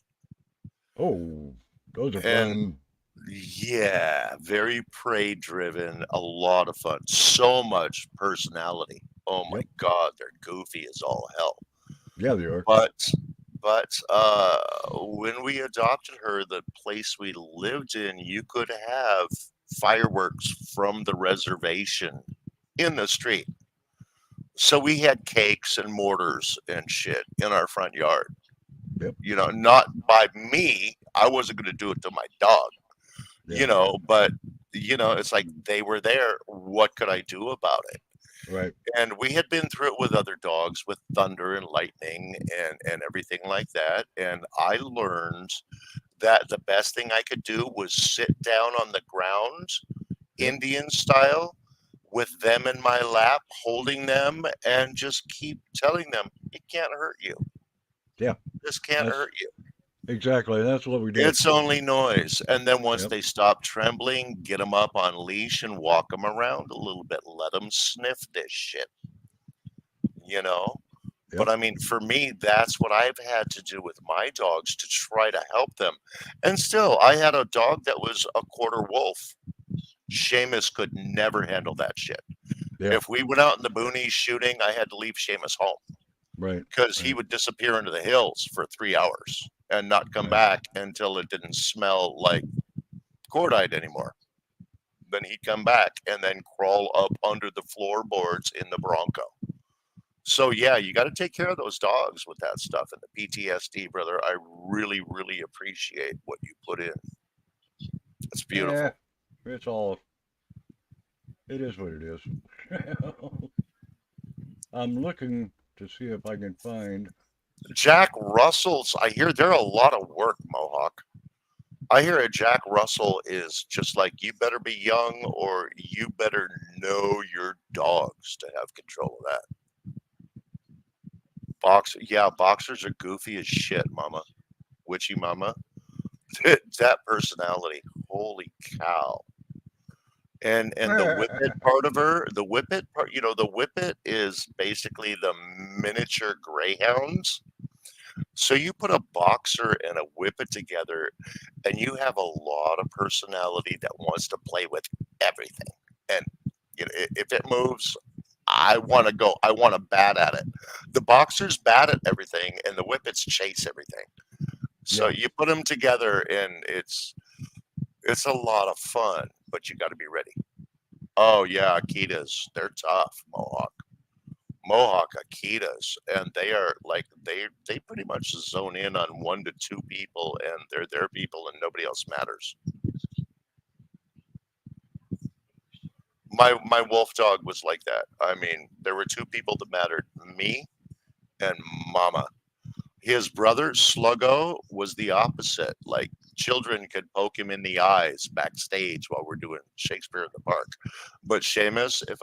oh, those are And fun. yeah, very prey driven, a lot of fun, so much personality. Oh my Yep. God, they're goofy as all hell. Yeah, they are. But when we adopted her, the place we lived in, you could have fireworks from the reservation in the street. So we had cakes and mortars and shit in our front yard. Yep. You know, not by me. I wasn't going to do it to my dog. Yeah. You know, but you know, it's like they were there. What could I do about it? Right. And we had been through it with other dogs, with thunder and lightning and everything like that. And I learned that the best thing I could do was sit down on the ground, Yep. Indian style, with them in my lap, holding them, and just keep telling them, it can't hurt you. Yeah. This can't That's hurt you. exactly. That's what we did. It's only noise. And then once Yep. they stop trembling, get them up on leash and walk them around a little bit. Let them sniff this shit. You know? Yep. But I mean, for me, that's what I've had to do with my dogs to try to help them. And still, I had a dog that was a quarter wolf. Seamus could never handle that shit. Yeah. If we went out in the boonies shooting, I had to leave Seamus home Right. because he Right. would disappear into the hills for 3 hours and not come Right. back until it didn't smell like cordite anymore. Then he'd come back and then crawl up under the floorboards in the Bronco. So yeah, you got to take care of those dogs with that stuff and the PTSD, brother. I really, really appreciate what you put in. It's beautiful. Yeah, it's all. It is what it is. I'm looking to see if I can find. Jack Russell's, I hear they're a lot of work, Mohawk. I hear a Jack Russell is just like, you better be young or you better know your dogs to have control of that. Boxers are goofy as shit, mama. Witchy mama. That personality, holy cow. And the whippet part of her, the whippet part, you know, the whippet is basically the miniature greyhounds. So you put a boxer and a whippet together and you have a lot of personality that wants to play with everything. And you know, if it moves, I want to bat at it. The boxers bat at everything and the whippets chase everything. So Yeah. you put them together and it's a lot of fun, but you got to be ready. Oh yeah, Akitas, they're tough, Mohawk Akitas, and they are like they pretty much zone in on 1 to 2 people, and they're their people, and nobody else matters. My wolf dog was like that. I mean, there were 2 people that mattered: me and Mama. His brother Sluggo was the opposite. Like children could poke him in the eyes backstage while we're doing Shakespeare in the Park. But Seamus, if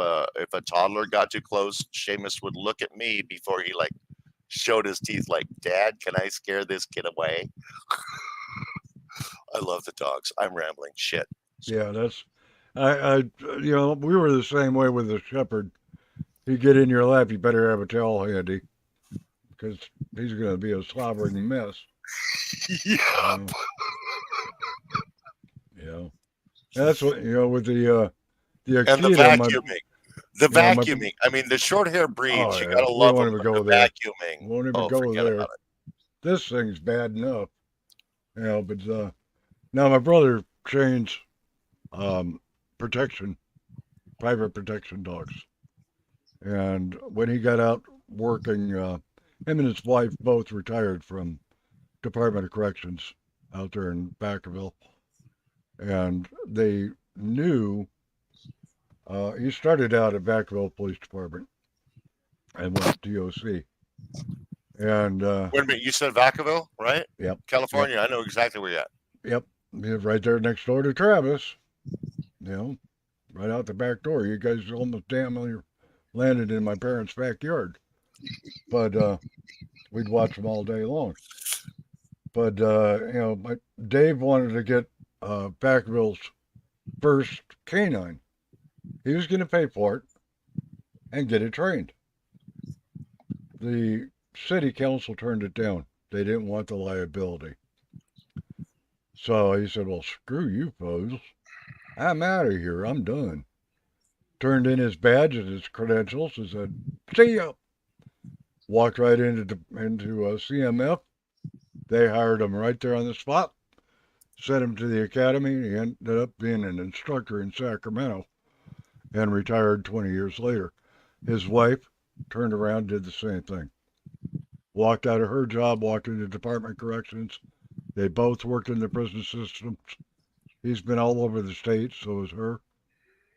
a toddler got too close, Seamus would look at me before he like showed his teeth like, Dad, can I scare this kid away? I love the dogs. I'm rambling shit. Yeah, we were the same way with the shepherd. He'd get in your lap, you better have a towel handy, because he's going to be a slobbering mess. Yeah. That's what, with the Akita. And the vacuuming. The vacuuming. I mean, the short hair breeds, you got to love them, but the vacuuming. Won't even go there. This thing's bad enough. But now my brother trains private protection dogs. And when he got out working, him and his wife both retired from Department of Corrections out there in Vacaville. And they knew, he started out at Vacaville Police Department and went to DOC. And wait a minute, you said Vacaville, right? Yep. California. Yep. I know exactly where you're at. Yep. Right there next door to Travis. Right out the back door. You guys almost damn near landed in my parents' backyard. But we'd watch them all day long. But Dave wanted to get Vacaville's first canine. He was going to pay for it and get it trained. The city council turned it down. They didn't want the liability. So he said, well, screw you, folks. I'm out of here. I'm done. Turned in his badge and his credentials and said, see ya. Walked right into CMF. They hired him right there on the spot. Sent him to the academy. He ended up being an instructor in Sacramento and retired 20 years later. His wife turned around, did the same thing. Walked out of her job, walked into Department of Corrections. They both worked in the prison systems. He's been all over the state, so is her.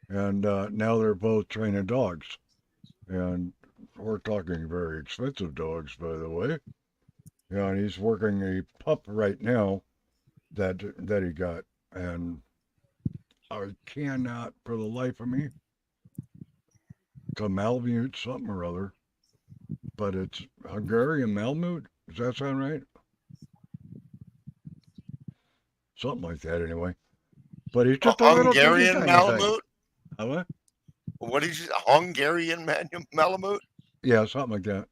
And now they're both training dogs. And we're talking very expensive dogs, by the way. And he's working a pup right now that he got. And I cannot, for the life of me, it's a Malamute something or other. But it's Hungarian Malamute. Does that sound right? Something like that, anyway. But he's just a Hungarian Malamute. What? What did you say? Hungarian Malamute? Yeah, something like that.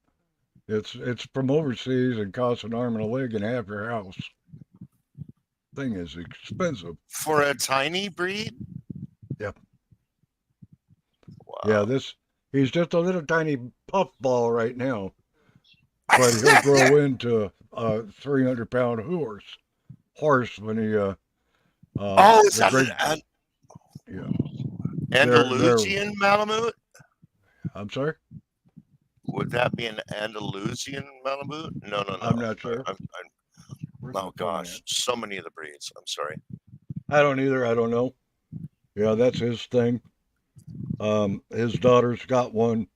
It's from overseas and costs an arm and a leg and half your house. Thing is expensive for a tiny breed. Yep. Wow. Yeah, he's just a little tiny puffball right now, but he'll grow into a 300-pound horse when he. Is that yeah. Andalusian Malamute? I'm sorry? Would that be an Andalusian Malamute? No. I'm not sure. Oh gosh, so many of the breeds. I'm sorry. I don't either. I don't know. Yeah, that's his thing. His daughter's got one.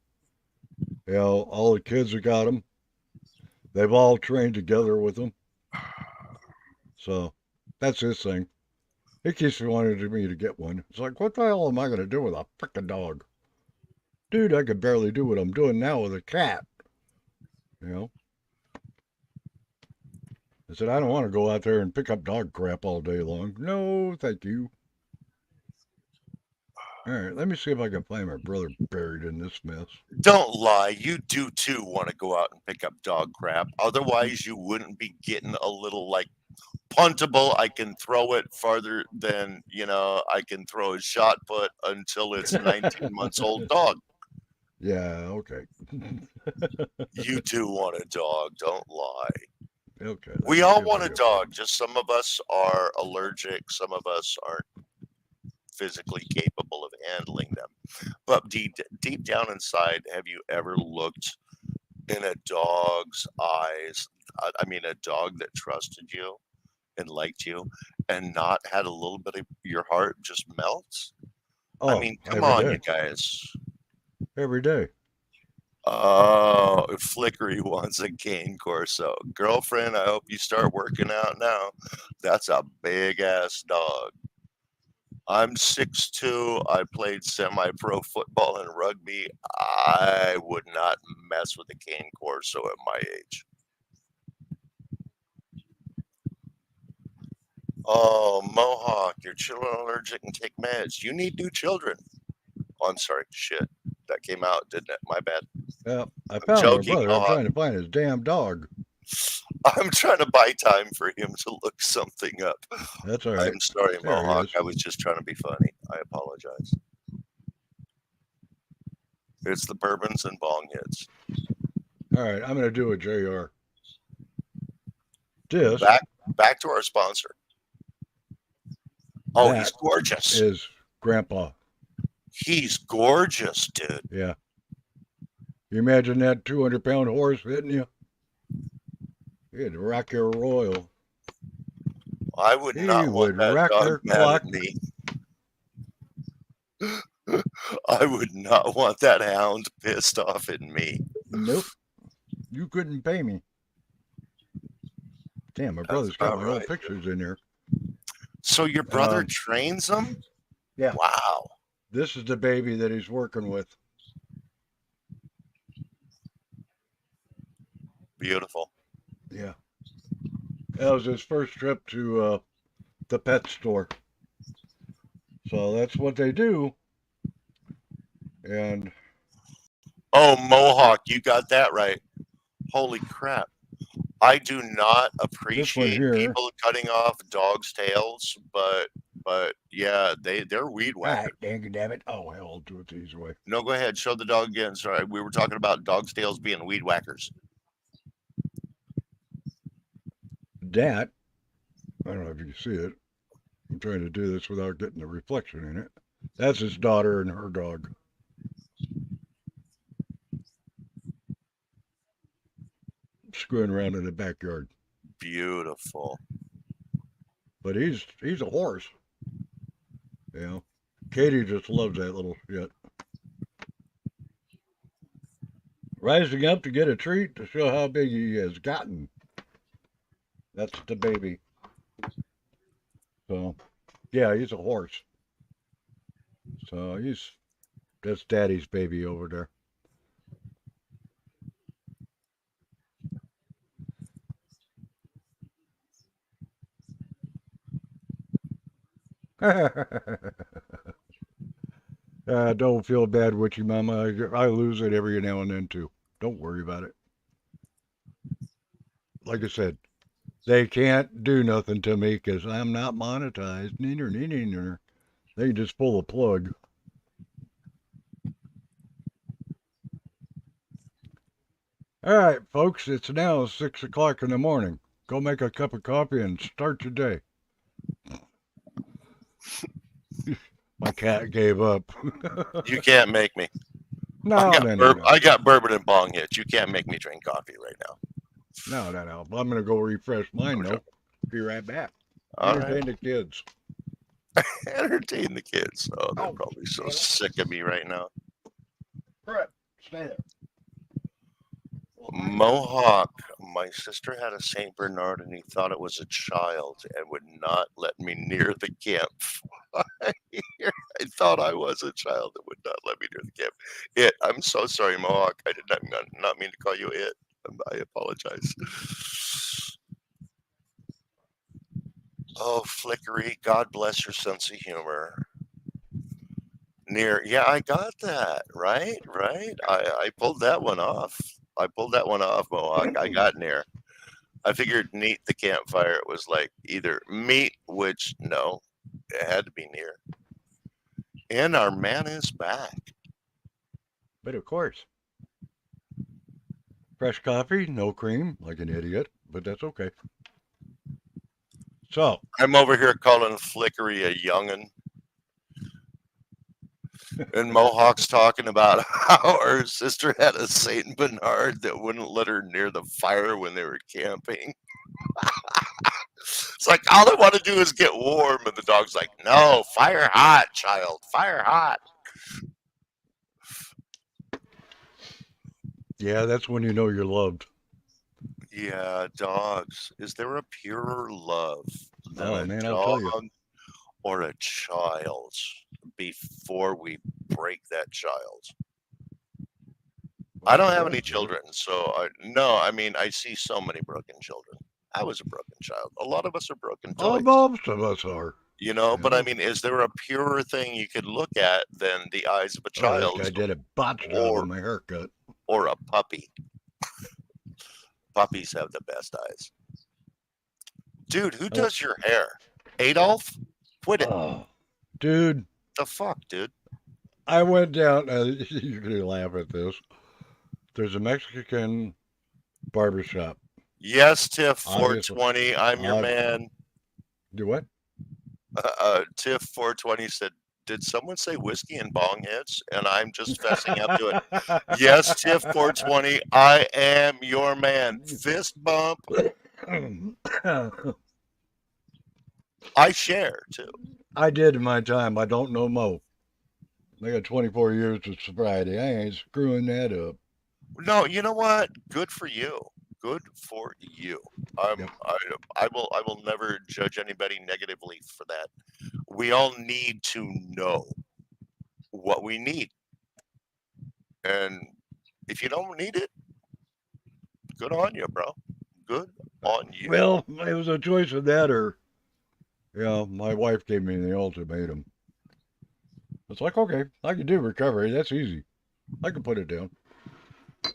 All the kids have got them. They've all trained together with him. So that's his thing. He keeps wanting me to get one. It's like, what the hell am I going to do with a frickin' dog? Dude, I could barely do what I'm doing now with a cat. I said, I don't want to go out there and pick up dog crap all day long. No, thank you. All right, let me see if I can find my brother buried in this mess. Don't lie. You do too want to go out and pick up dog crap. Otherwise, you wouldn't be getting a little puntable. I can throw it farther than, I can throw a shot put until it's 19 months old dog. Yeah, okay. You do want a dog. Don't lie. Okay. We all want a dog. Just some of us are allergic. Some of us aren't physically capable of handling them. But deep down inside, have you ever looked in a dog's eyes? I mean, a dog that trusted you and liked you and not had a little bit of your heart just melts? I mean, come on, you guys. Every day. Oh, Flickery wants a cane Corso. Girlfriend, I hope you start working out now. That's a big ass dog. I'm 6'2". I played semi-pro football and rugby. I would not mess with a cane Corso at my age. Oh, Mohawk, your children are allergic and take meds. You need new children. Oh, I'm sorry. Shit. That came out, didn't it? My bad. Yeah, I I'm found my joking, brother. I'm Mohawk. trying to find his damn dog. I'm trying to buy time for him to look something up. That's all right. I'm sorry, There he Mohawk. is. I was just trying to be funny. I apologize. It's the bourbons and bong hits. All right, I'm going to do a JR. This Back to our sponsor. Oh, he's that gorgeous. is Grandpa. He's gorgeous, dude. Yeah. You imagine that 200-pound horse hitting you? He'd rock your royal. I would He not would want that rock dog your mad clock. at me. I would not want that hound pissed off at me. Nope. You couldn't pay me. Damn, my brother's got my old pictures in there. So your brother trains them? Yeah. Wow. This is the baby that he's working with. Beautiful. Yeah. That was his first trip to the pet store. So that's what they do. And oh, Mohawk, you got that right. Holy crap. I do not appreciate people cutting off dogs' tails, but yeah, they're weed whackers. Dang it, damn it. Oh, hell, I'll do it the easy way. No, go ahead. Show the dog again. Sorry, we were talking about dogs' tails being weed whackers. That, I don't know if you can see it. I'm trying to do this without getting the reflection in it. That's his daughter and her dog. Screwing around in the backyard. Beautiful. But he's a horse. You know, Katie just loves that little shit. Rising up to get a treat to show how big he has gotten. That's the baby. So, yeah, he's a horse. So that's Daddy's baby over there. Don't feel bad, Witchy Mama. I lose it every now and then too. Don't worry about it. Like I said, they can't do nothing to me because I'm not monetized. Neither. They can just pull the plug. All right, folks, it's now 6 o'clock in the morning. Go make a cup of coffee and start your day. My cat gave up. You can't make me. No. I got bourbon and bong hits. You can't make me drink coffee right now. No. I'm going to go refresh mine, though. Be right back. Entertain the kids. Entertain the kids. Oh, they're probably so sick of me right now. Brett, stay there. Mohawk, my sister had a St. Bernard and he thought it was a child and would not let me near the campfire. I thought I was a child and would not let me near the camp. I'm so sorry, Mohawk. I did not mean to call you it. I apologize. Oh, Flickery, God bless your sense of humor. Yeah, I got that. Right. I pulled that one off. Mohawk. I got near. I figured neat the campfire. It was like either meat, which no, it had to be near. And our man is back. But of course. Fresh coffee, no cream, like an idiot, but that's okay. So I'm over here calling Flickery a youngin'. And Mohawk's talking about how her sister had a Saint Bernard that wouldn't let her near the fire when they were camping. It's like, all I want to do is get warm. And the dog's like, no, fire hot, child, fire hot. Yeah, that's when you know you're loved. Yeah, dogs. Is there a purer love than a I'll tell you. dog or a child before we break that child? I don't have any children, so I see so many broken children. I was a broken child. A lot of us are broken Oh, toys. most of us are. You know, but I Yeah. mean, is there a purer thing you could look at than the eyes of a Oh, this child guy did a botch job or on my haircut. or a puppy? Puppies have the best eyes. Dude, who does your hair? Adolf? Quit it. Oh, dude, The fuck, dude? I went down. You're gonna laugh at this. There's a Mexican barbershop. Yes, Tiff Obviously. 420. I'm your man. Do what? Tiff 420 said, "Did someone say whiskey and bong hits?" And I'm just fessing up to it. Yes, Tiff 420. I am your man. Fist bump. I share too. I did in my time. I don't know Mo. I got 24 years of sobriety. I ain't screwing that up. No, you know what? Good for you. Good for you. Yep. I will never judge anybody negatively for that. We all need to know what we need. And if you don't need it, good on you, bro. Good on you. Well, it was a choice of that or, my wife gave me the ultimatum. It's like, okay, I can do recovery. That's easy. I can put it down.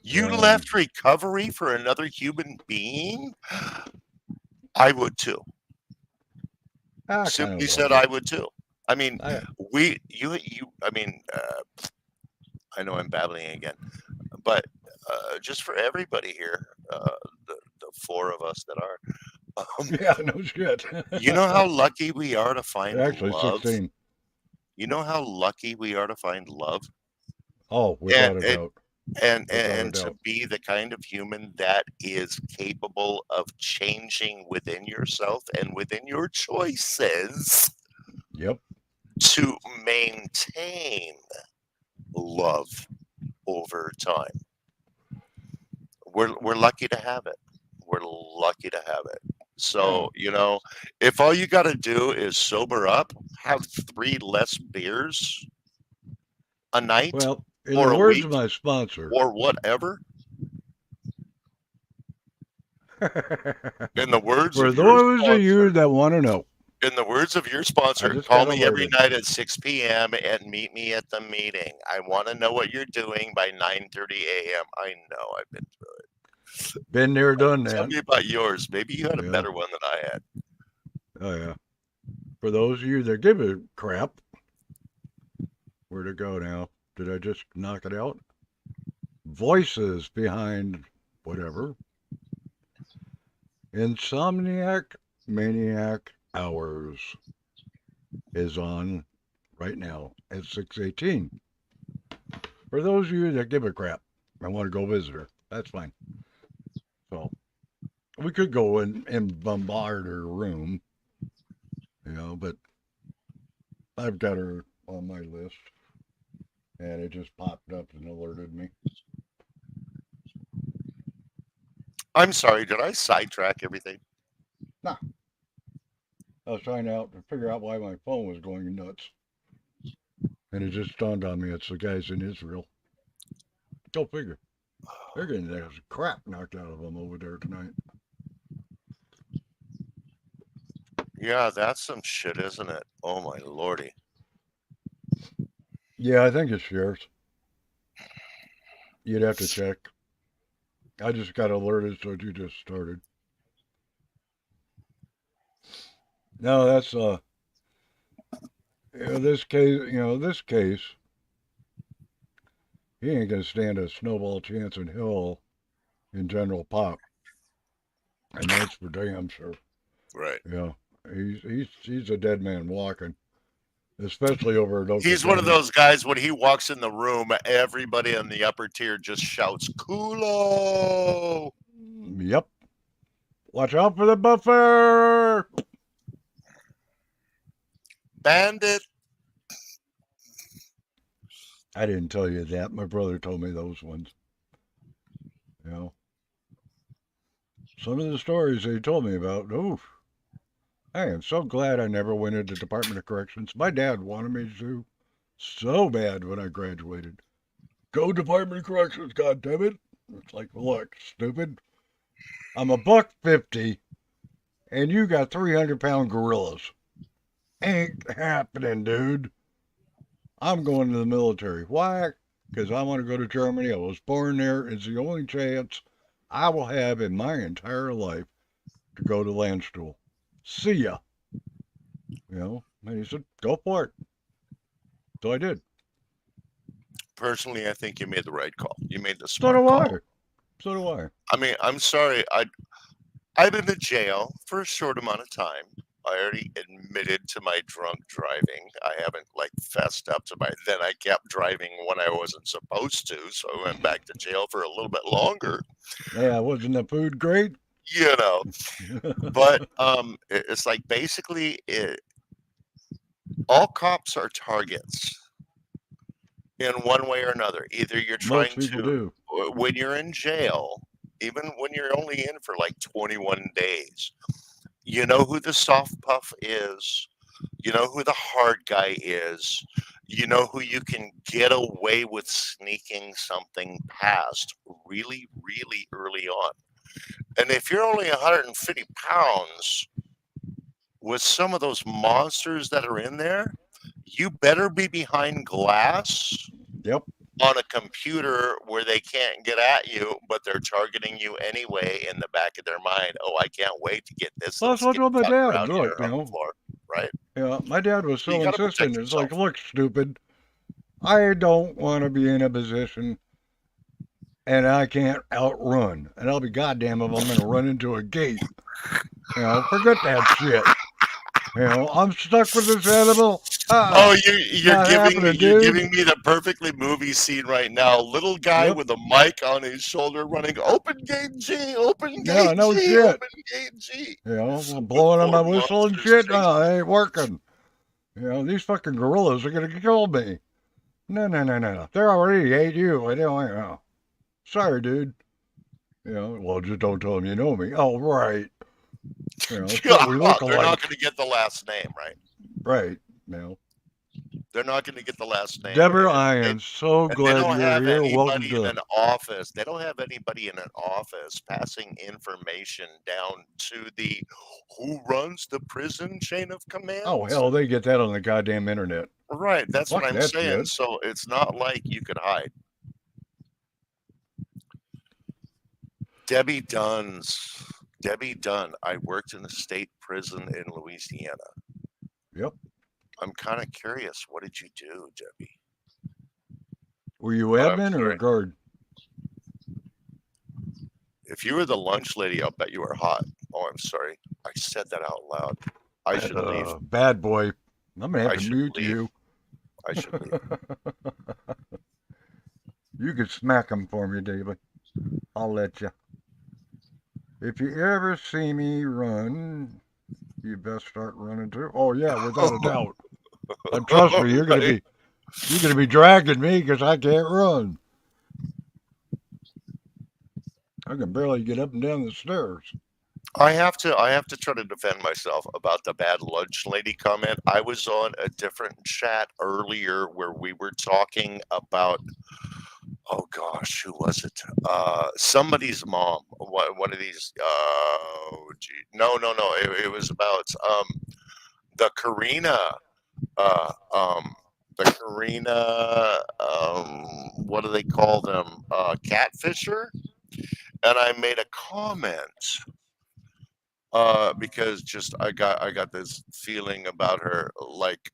You left recovery for another human being? I would too. Simply said I would too. I mean, I know I'm babbling again, but just for everybody here, the four of us that are, yeah, no shit. You know how lucky we are to find Actually, love? 16. You know how lucky we are to find love? Oh, without a doubt. And to be the kind of human that is capable of changing within yourself and within your choices. Yep. To maintain love over time. We're lucky to have it. We're lucky to have it. So, if all you got to do is sober up, have 3 less beers a night, well, in or the a words week, of my sponsor, or whatever. In the words for of your those sponsor, of you that want to know, in the words of your sponsor, just call got me every alerted. night at 6 p.m. and meet me at the meeting. I want to know what you're doing by 9:30 a.m. I know I've been through it. Been there, done that. Tell me about yours. Maybe you had a better one than I had. Oh, yeah. For those of you that give a crap, where'd it go now? Did I just knock it out? Voices behind whatever. Insomniac Maniac Hours is on right now at 6:18. For those of you that give a crap and want to go visit her, that's fine. So we could go and bombard her room, but I've got her on my list, and it just popped up and alerted me. I'm sorry, did I sidetrack everything? Nah. I was trying to figure out why my phone was going nuts. And it just dawned on me it's the guys in Israel. Go figure. They're getting the crap knocked out of them over there tonight. Yeah, that's some shit, isn't it? Oh my lordy. Yeah, I think it's yours. You'd have to check. I just got alerted, so you just started. No, that's this case, he ain't gonna stand a snowball chance in hell in General Pop, and that's for damn sure. Right. Yeah, he's a dead man walking, especially over at Oakland. He's one of those guys. When he walks in the room, everybody in the upper tier just shouts "Kulo." Yep. Watch out for the buffer. Bandit. I didn't tell you that. My brother told me those ones. Some of the stories they told me about, oof. I am so glad I never went into Department of Corrections. My dad wanted me to so bad when I graduated. Go Department of Corrections, goddammit. It's like, look, stupid. I'm $150 and you got 300-pound gorillas. Ain't happening, dude. I'm going to the military. Why? Because I want to go to Germany. I was born there. It's the only chance I will have in my entire life to go to Landstuhl. See ya. You know, and he said, go for it. So I did. Personally, I think you made the right call. You made the So smart do call. I. So do I. I mean, I'm sorry. I've been to jail for a short amount of time. I already admitted to my drunk driving. I haven't like fessed up to my. Then I kept driving when I wasn't supposed to, so I went back to jail for a little bit longer. Yeah, wasn't the food great? You know, but it's like basically all cops are targets in one way or another. Either you're trying Most people do. when you're in jail, even when you're only in for like 21 days, you know who the soft puff is, you know who the hard guy is, you know who you can get away with sneaking something past really, really early on. And if you're only 150 pounds with some of those monsters that are in there, you better be behind glass. Yep. On a computer where they can't get at you, but they're targeting you anyway in the back of their mind. Oh, I can't wait to get this. Well, that's what my dad, look, you know, floor, right? Yeah, my dad was so You gotta insistent. protect It's like, look, stupid, I don't want to be in a position and I can't outrun. And I'll be goddamn if I'm going to run into a gate. You know, forget that shit. You know, I'm stuck with this animal. Oh, you're giving me the perfectly movie scene right now. Little guy with a mic on his shoulder running, open gate G, open gate yeah, no G, shit. open gate G. You know, I'm blowing on my whistle and shit. No, it ain't working. You know, these fucking gorillas are going to kill me. No. They're already ate you. I don't know. Sorry, dude. You know, well, just don't tell them you know me. Oh, right. You know, Yeah, we look they're alike. not going to get the last name, right? Right. You know. They're not going to get the last name. Deborah, I am so glad you're here. Welcome In to an office. They don't have anybody in an office passing information down to the who runs the prison chain of command. Oh, hell, they get that on the goddamn internet. Right. That's Fuck what I'm that saying. shit. So it's not like you could hide. Debbie Dunn. I worked in a state prison in Louisiana. Yep. I'm kind of curious. What did you do, Debbie? Were you admin or a guard? If you were the lunch lady, I'll bet you were hot. Oh, I'm sorry. I said that out loud. I should leave. Bad boy. I'm going to have to mute you. I should leave. You could smack him for me, David. I'll let you. If you ever see me run, you best start running too. Oh yeah, without a doubt. And trust me, you're gonna be dragging me because I can't run. I can barely get up and down the stairs. I have to try to defend myself about the bad lunch lady comment. I was on a different chat earlier where we were talking about, oh gosh, who was it? Somebody's mom. One of these. No. It was about the Karina. What do they call them? Catfisher. And I made a comment. Because just I got this feeling about her, like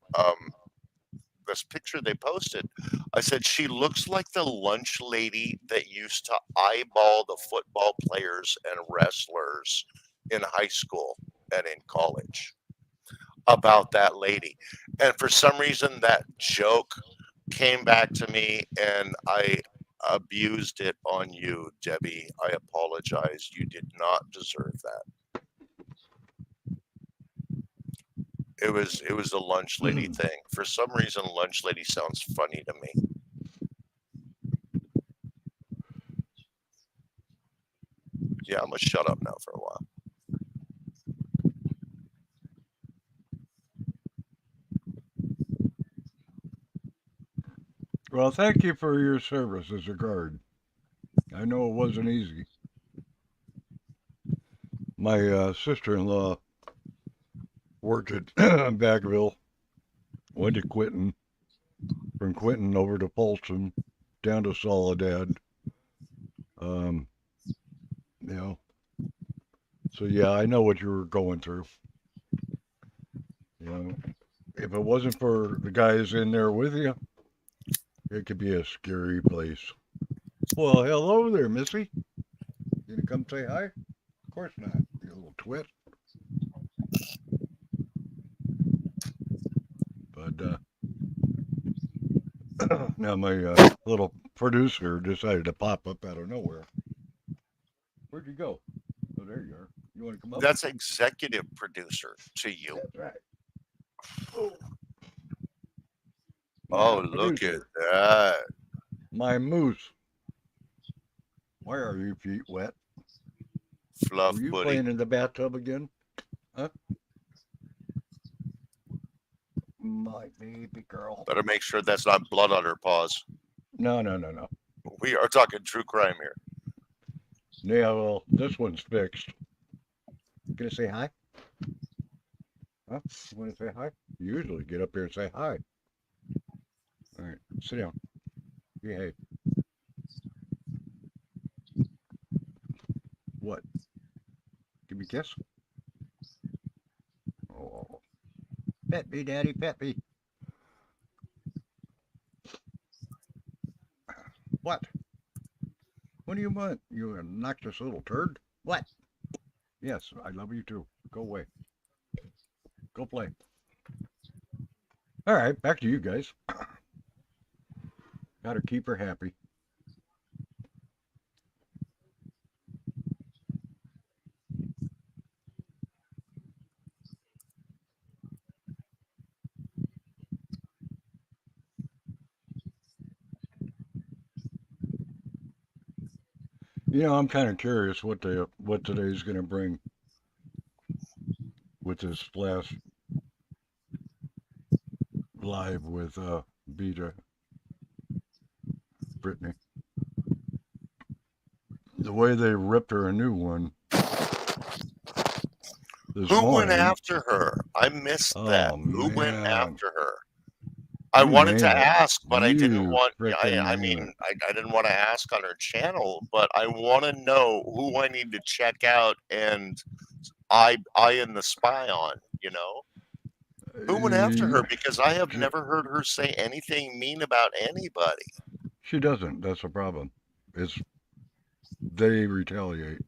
this picture they posted. I said she looks like the lunch lady that used to eyeball the football players and wrestlers in high school and in college. About that lady, and for some reason that joke came back to me, and I abused it on you, Debbie. I apologize. You did not deserve that. It was a lunch lady thing. For some reason, lunch lady sounds funny to me. Yeah, I'm gonna shut up now for a while. Well, thank you for your service as a guard. I know it wasn't easy. My sister-in-law worked at Backville, went to Quinton, from Quinton over to Folsom, down to Soledad. You know, so yeah, I know what you were going through. You know, if it wasn't for the guys in there with you, it could be a scary place. Well, hello there, Missy. You gonna come say hi? Of course not, you little twit. But now my little producer decided to pop up out of nowhere. Where'd you go? Oh, there you are. You want to come up? That's executive producer to you. That's right. Oh, look at that. My moose. Why are your feet wet? Fluff Are you buddy. playing in the bathtub again? Huh? My baby girl. Better make sure that's not blood on her paws. No. We are talking true crime here. Yeah, well, this one's fixed. Gonna say hi? Huh? You wanna say hi? You usually get up here and say hi. All right, sit down. Behave. What? Give me a kiss? Oh. Pet me, Daddy, pet me. What? What do you want, you obnoxious little turd? What? Yes, I love you too. Go away. Go play. All right, back to you guys. Gotta keep her happy. You know, I'm kind of curious what today's going to bring with this last live with Beta Brittany. The way they ripped her a new one. Who went after her? I missed that. Who went after her? I wanted to ask, but I didn't want. I mean, I didn't want to ask on her channel, but I want to know who I need to check out and eye in the spy on. You know, who went after her? Because I have never heard her say anything mean about anybody. She doesn't. That's the problem. They retaliate.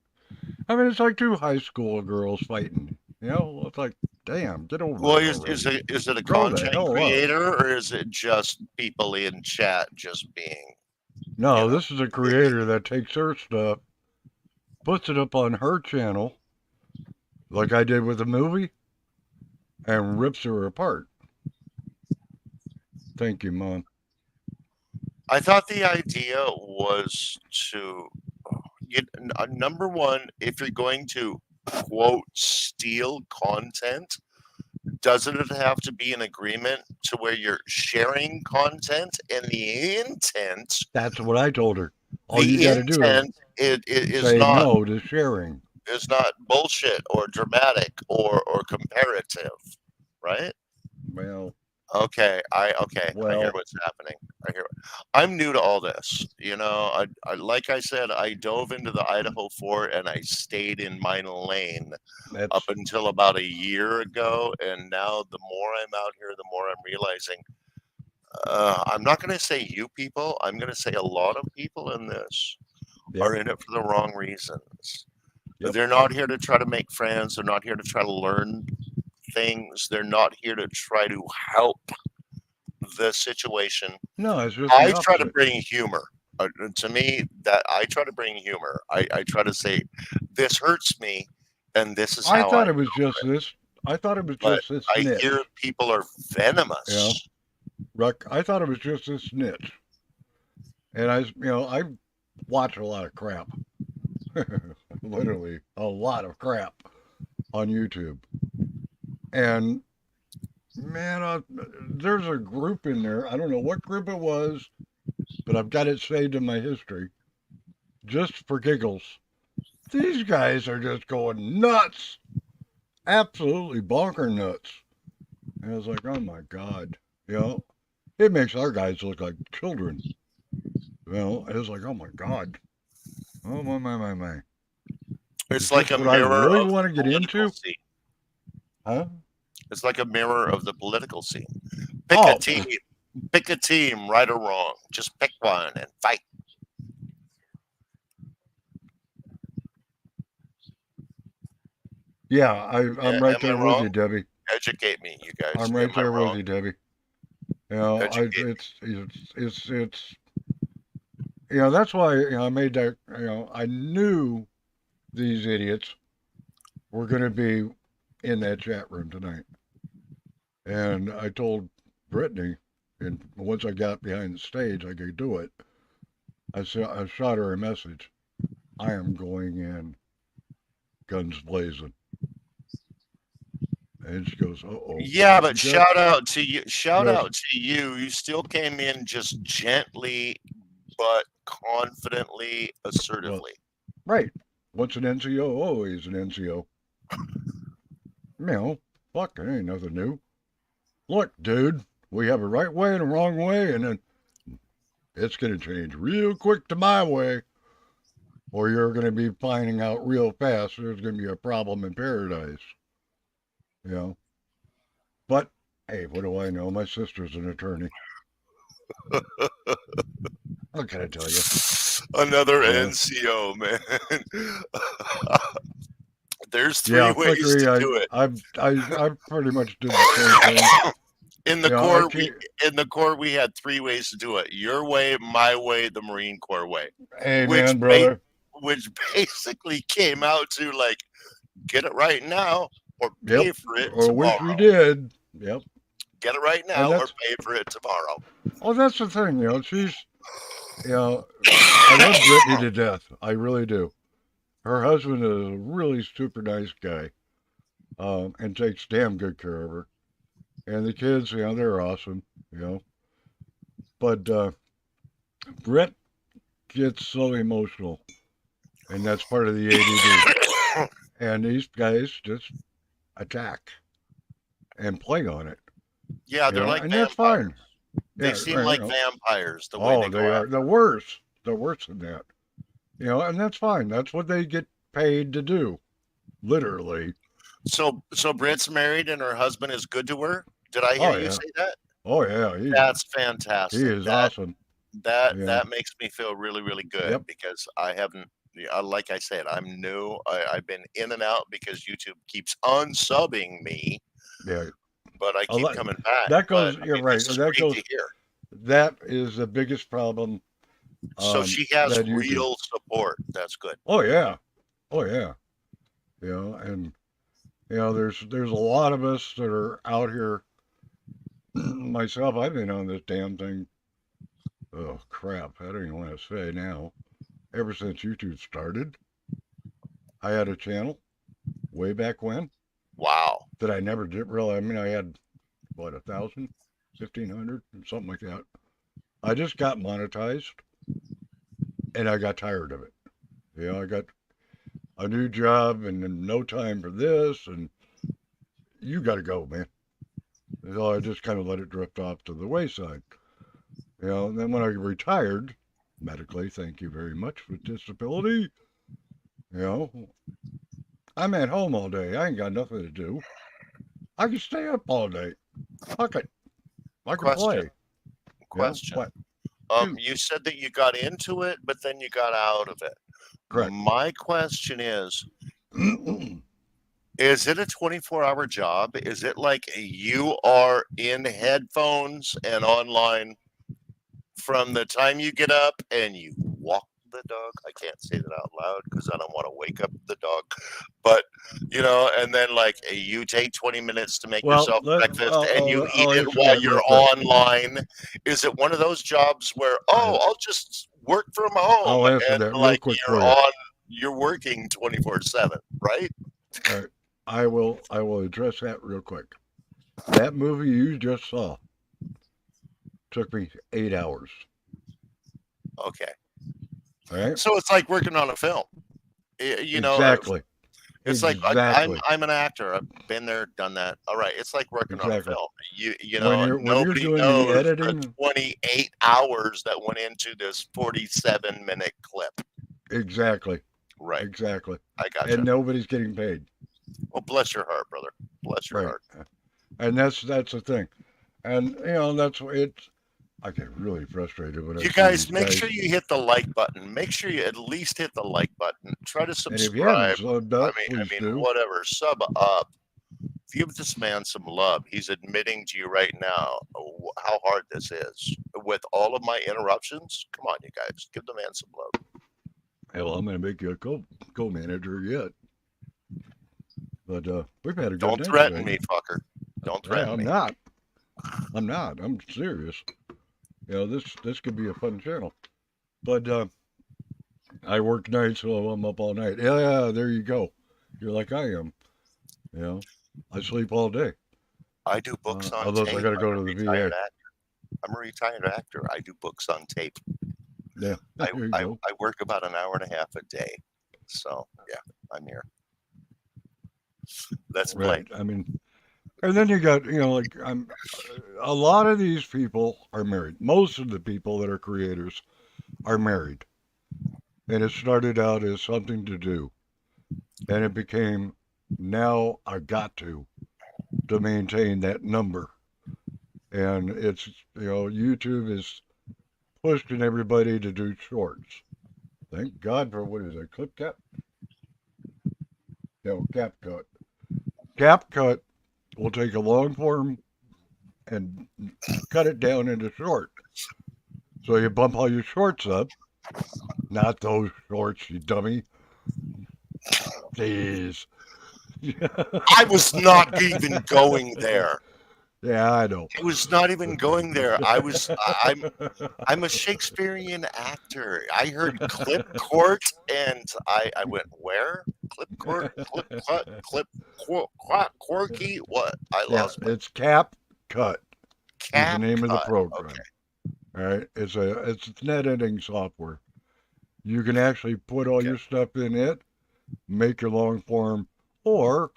I mean, it's like two high school girls fighting. You know, it's like, damn, get over it. Well, is it a content creator or is it just people in chat just being? No, this is a creator that takes her stuff, puts it up on her channel, like I did with the movie, and rips her apart. Thank you, Mom. I thought the idea was to number one, if you're going to quote steal content, doesn't it have to be an agreement to where you're sharing content and the intent? That's what I told her. All you got to do is say not no to sharing. It's not bullshit or dramatic or comparative, right? Well, okay, I hear what's happening. I'm new to all this. You know, I like I said, I dove into the Idaho 4 and I stayed in my lane up until about a year ago. And now the more I'm out here, the more I'm realizing I'm not going to say you people. I'm going to say a lot of people in this are in it for the wrong reasons. They're not here to try to make friends. They're not here to try to learn things. They're not here to try to help the situation. No, it's just I try to bring humor. To me, that I try to bring humor. I try to say, this hurts me, and this is how I thought it was just this. I thought it was just this. I hear people are venomous. Yeah. Ruck, I thought it was just this niche. And I watch a lot of crap. Literally a lot of crap on YouTube. And man, there's a group in there. I don't know what group it was, but I've got it saved in my history. Just for giggles. These guys are just going nuts. absolutely bonker nuts. And I was like, oh my God, you know, it makes our guys look like children. You know, it was like, oh my God, oh my. It's Is like this a what I mirror really of want to the get political into? scene. Huh? It's like a mirror of the political scene. Pick Oh, a team. Pick a team, right or wrong. Just pick one and fight. yeah, I'm right Am I there with wrong? you, Debbie. Educate me, you guys. I'm right Am I there with wrong? you, Debbie. You know, Educate me. it's you know, that's why, you know, I made that, you know, I knew these idiots were going to be in that chat room tonight. And I told Brittany, and once I got behind the stage, I could do it. I shot her a message. I am going in, guns blazing. And she goes, "Uh-oh." Yeah, but She got- shout out to you. Shout Yes. out to you. You still came in just gently, but confidently, assertively. Right. What's an NCO? Always an NCO. You know, fuck, it ain't nothing new. Look, dude, we have a right way and a wrong way, and then it's going to change real quick to my way, or you're going to be finding out real fast there's going to be a problem in paradise. You know? But, hey, what do I know? My sister's an attorney. What can I tell you? Another Yeah. NCO, man. There's three ways quickly, to do it. I pretty much did the same thing. In the Yeah, court, we had three ways to do it: your way, my way, the Marine Corps way. Amen, brother. Which basically came out to like, get it right now or pay for it or tomorrow. which we did. Yep. Get it right now or pay for it tomorrow. Oh, that's the thing, you know. She's, you know, I love Brittany to death. I really do. Her husband is a really super nice guy, and takes damn good care of her. And the kids, you know, they're awesome, you know. But Brett gets so emotional, and that's part of the ADD. And these guys just attack and play on it. Yeah, they're like and vampires. that's fine. They seem like vampires the way Oh, they go are after. the worst. They're worse than that. You know, and that's fine. That's what they get paid to do, literally. So Britt's married and her husband is good to her. Did I hear you say that? Oh yeah, that's fantastic. He is awesome. That makes me feel really, really good because I haven't. Like I said, I'm new. I've been in and out because YouTube keeps unsubbing me. Yeah, but I keep coming back. That goes. But, you're right. That goes. That is the biggest problem. So she has real support. That's good. Oh yeah, oh yeah. You know, and you know, there's a lot of us that are out here. Myself, I've been on this damn thing. Oh crap! I don't even want to say now. Ever since YouTube started, I had a channel way back when. Wow. That I never did really. I mean, I had what 1,000, 1,500, something like that. I just got monetized, and I got tired of it. You know, I got a new job and no time for this, and you got to go, man. So I just kind of let it drift off to the wayside. You know, and then when I retired, medically, thank you very much with disability, you know, I'm at home all day. I ain't got nothing to do. I can stay up all day. Fuck it. I can play. Question. You know, you said that you got into it, but then you got out of it. Correct. My question is it a 24-hour job? Is it like you are in headphones and online from the time you get up and you walk the dog? I can't say that out loud because I don't want to wake up the dog. But, you know, and then like you take 20 minutes to make yourself breakfast and you eat it while you're online. Is it one of those jobs where, I'll just work from home? I'll answer that real quick for you. You're working 24/7, right? All right. I will address that real quick. That movie you just saw took me 8 hours. Okay. All right. So it's like working on a film. You know, exactly. It's like Exactly. I'm an actor. I've been there, done that. All right. It's like working on a Exactly. film. You When know, you're nobody doing the knows the editing, 28 hours that went into this 47-minute clip. exactly, Right. exactly, I gotcha. and nobody's getting paid. Well, bless your heart, brother. Bless your Right. heart. And that's the thing, and you know that's it's. I get really frustrated when I You see guys, these make guys. sure you hit the like button. Make sure you at least hit the like button. Try to And if you haven't subscribe. subbed up, please do. Whatever. Sub up. Give this man some love. He's admitting to you right now how hard this is. With all of my interruptions, come on, you guys, give the man some love. Hell, I'm going to make you a co-manager yet. But we've had a good Don't night threaten today. me, fucker. Don't threaten I'm me. not. I'm not. I'm serious. You know, this could be a fun channel. But I work nights, so I'm up all night. Yeah, there you go. You're like I am. You know, I sleep all day. I do books on unless tape. I got to go to the VA. I'm a retired actor. I do books on tape. Yeah, there you go. I work about an hour and a half a day. So, yeah, I'm here. Let's play. Right. I mean, and then you got, you know, like a lot of these people are married. Most of the people that are creators are married. And it started out as something to do. And it became, now I got to maintain that number. And it's, you know, YouTube is pushing everybody to do shorts. Thank God for, what is it, ClipCut? No, CapCut. CapCut will take a long form and cut it down into short. So you bump all your shorts up. Not those shorts, you dummy. Jeez. I was not even going there. Yeah, I know. I was not even going there. I'm a Shakespearean actor. I heard clip court and I went, where? Clip court, quirky, what? I lost my... It's CapCut. CapCut. Is the name of the program. Okay. All right. It's net editing software. You can actually put all your stuff in it, make your long form, or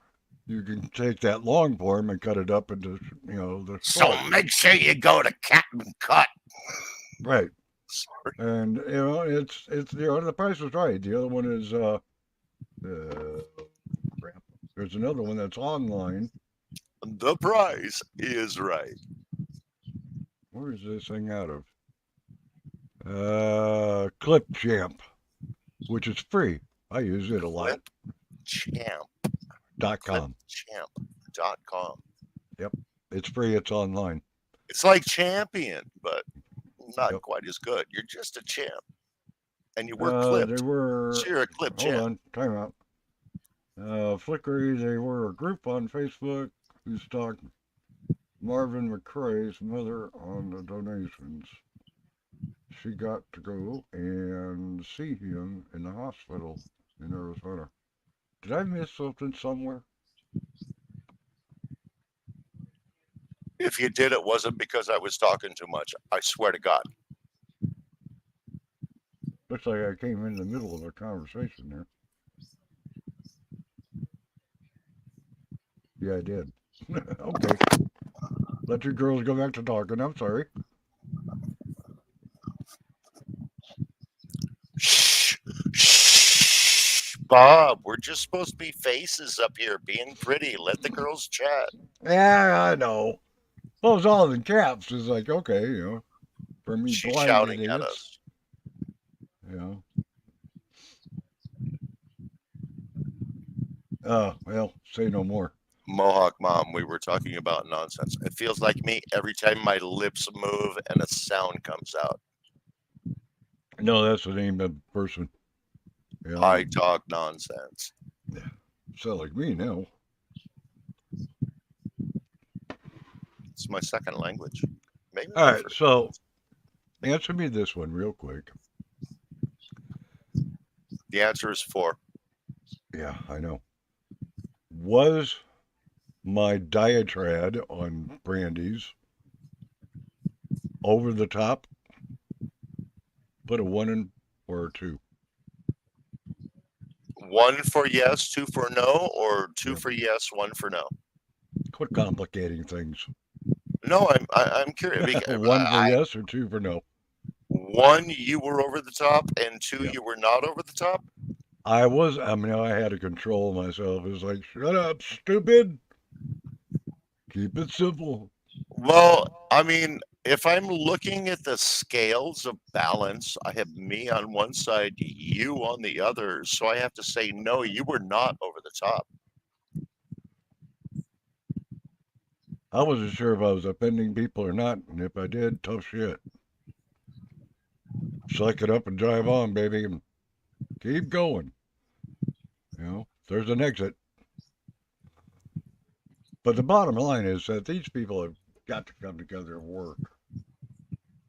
you can take that long form and cut it up into, you know, the short. So make sure you go to CapCut. Right. Sorry. And you know, it's you know, the price is right. The other one is there's another one that's online. The price is right. Where is this thing out of? Clipchamp, which is free. I use it a lot. Clipchamp.com. Clipchamp.com. Yep. It's free, it's online. It's like Champion, but not quite as good. You're just a champ. And you were clipped. So you're a clip champ. Hold on, time out. Flickery, they were a group on Facebook who stalked Marvin McCrae's mother on the donations. She got to go and see him in the hospital in Arizona. Did I miss something somewhere? If you did, it wasn't because I was talking too much. I swear to God. Looks like I came in the middle of a conversation there. Yeah, I did. Okay. Let you girls go back to talking. I'm sorry. Shh, Bob, we're just supposed to be faces up here being pretty. Let the girls chat. Yeah, I know. Well, it's all in caps. It's like, okay, you know, for me, she's blind shouting idiots, at us. You know. Well, say no more. Mohawk Mom, we were talking about nonsense. It feels like me every time my lips move and a sound comes out. No, that's the name of the person. Yeah. I talk nonsense. Yeah. Sound like me now. It's my second language. Maybe. All right, so answer me this one real quick. The answer is 4. Yeah, I know. Was my diatribe on Brandy's over the top? Put a 1 in or a 2. 1 for yes, 2 for no, or 2 for yes, 1 for no? Quit complicating things. No, I'm curious. Because 1 for yes or 2 for no? 1, you were over the top, and 2, Yep. you were not over the top? I had to control myself. It was like, shut up, stupid. Keep it simple. Well, I mean, if I'm looking at the scales of balance, I have me on one side, you on the other. So I have to say, no, you were not over the top. I wasn't sure if I was offending people or not, and if I did, tough shit. Suck it up and drive on, baby, and keep going. You know, there's an exit. But the bottom line is that these people have got to come together and work.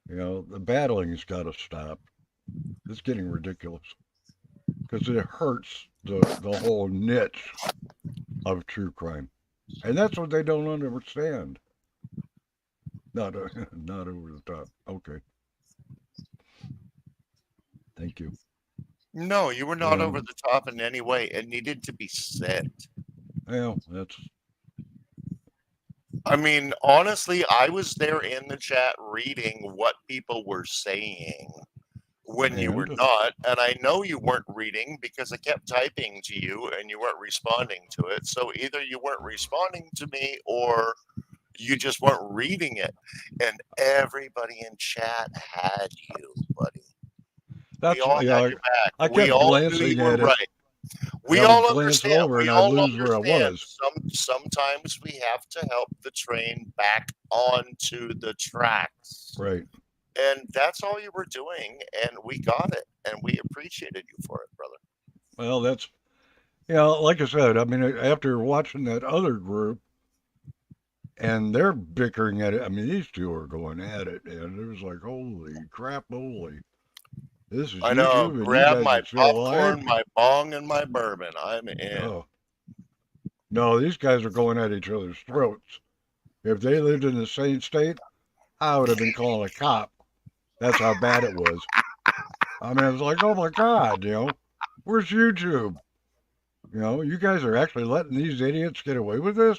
You know, the battling's got to stop. It's getting ridiculous because it hurts the whole niche of true crime, and that's what they don't understand. Not over the top. Okay. Thank you. No, you were not over the top in any way. It needed to be said. Well, that's. I mean, honestly, I was there in the chat reading what people were saying when you were not. And I know you weren't reading because I kept typing to you and you weren't responding to it. So either you weren't responding to me or you just weren't reading it. And everybody in chat had you, buddy. We all had your back. I kept we all glancing knew you were at it. right. We I all would glance understand. over We and I'd all lose where I understand. was. Sometimes we have to help the train back onto the tracks. Right. And that's all you were doing, and we got it, and we appreciated you for it, brother. Well, that's, like I said, I mean, after watching that other group, and they're bickering at it, I mean, these two are going at it, and it was like, holy crap, holy. This is I know. YouTube, Grab and you guys my are still popcorn, alive? my bong, and my bourbon. I'm in. Oh. No, these guys are going at each other's throats. If they lived in the same state, I would have been calling a cop. That's how bad it was. I mean, it was like, oh my God, where's YouTube? You guys are actually letting these idiots get away with this?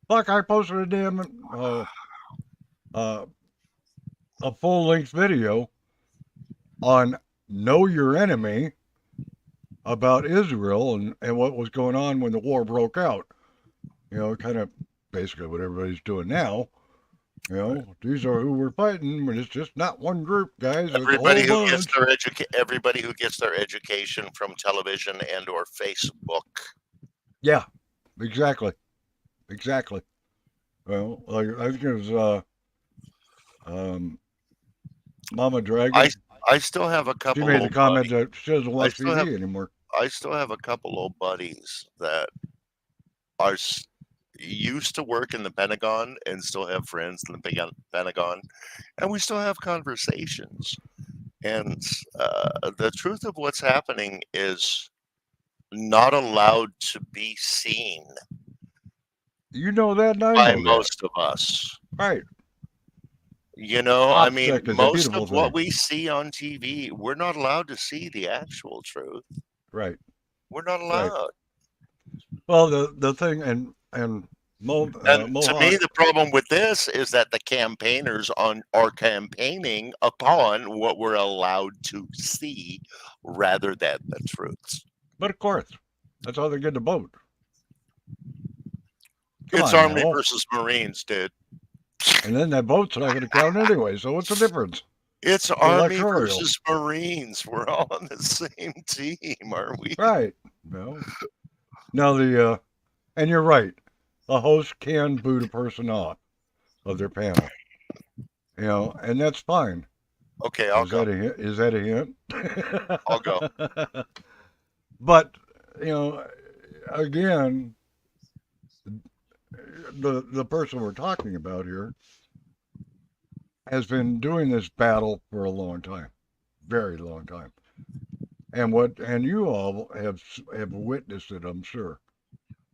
Fuck, I posted a damn, a full-length video on Know Your Enemy about Israel and what was going on when the war broke out. Kind of basically what everybody's doing now. These are who we're fighting, but it's just not one group, guys. Everybody who gets their education from television and or Facebook. Yeah, exactly. Well, I think it was Mama Dragon. I still have a couple. She made the comment that she doesn't watch TV anymore. I still have a couple old buddies that are used to work in the Pentagon and still have friends in the Pentagon, and we still have conversations. And the truth of what's happening is not allowed to be seen. You know that, and I by know most of us. Right. I mean, most of what we see on TV, we're not allowed to see the actual truth. Right. We're not allowed. Right. Well, the thing, and to me, the problem with this is that the campaigners are campaigning upon what we're allowed to see rather than the truths. But of course, that's how they get the vote. It's Army versus Marines, dude. And then that vote's not going to count anyway. So what's the difference? It's Army versus Marines. We're all on the same team, aren't we? Right. Well, now and you're right. A host can boot a person off of their panel. And that's fine. Okay, I'll go. Is that a hint? I'll go. But, again, the person we're talking about here has been doing this battle for a long time, very long time, and you all have witnessed it, I'm sure.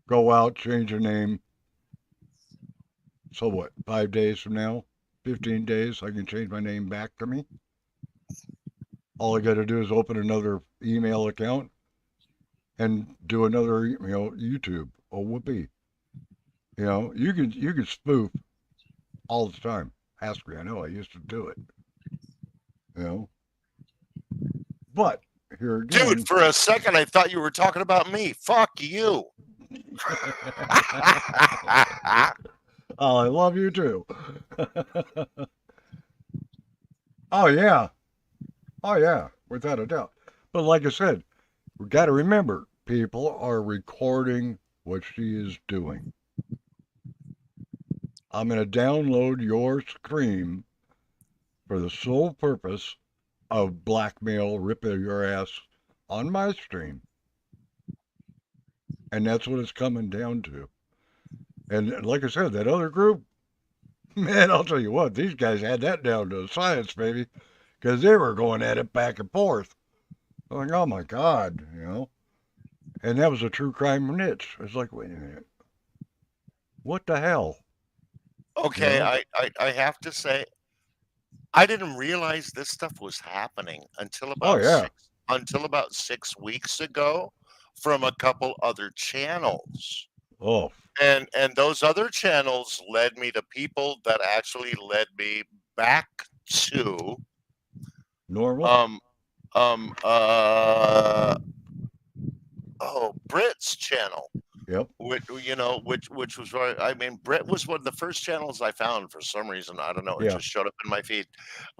Go out, change your name. So what? 5 days from now, 15 days, I can change my name back to me. All I got to do is open another email account, and do another, YouTube or whoopee. You can spoof all the time. Ask me, I know I used to do it. But here again, dude, for a second I thought you were talking about me. Fuck you. Oh, I love you too. Oh yeah, without a doubt. But like I said, we got to remember, people are recording what she is doing. I'm going to download your scream for the sole purpose of blackmail, ripping your ass on my stream. And that's what it's coming down to. And like I said, that other group, man, I'll tell you what, these guys had that down to a science, baby, because they were going at it back and forth. I'm like, oh my God, And that was a true crime niche. It's like, wait a minute. What the hell? Okay, I have to say, I didn't realize this stuff was happening until about 6 weeks ago from a couple other channels. Oh. And those other channels led me to people that actually led me back to normal. Brit's channel. Yep. Which was right. I mean, Brit was one of the first channels I found for some reason. I don't know. It just showed up in my feed.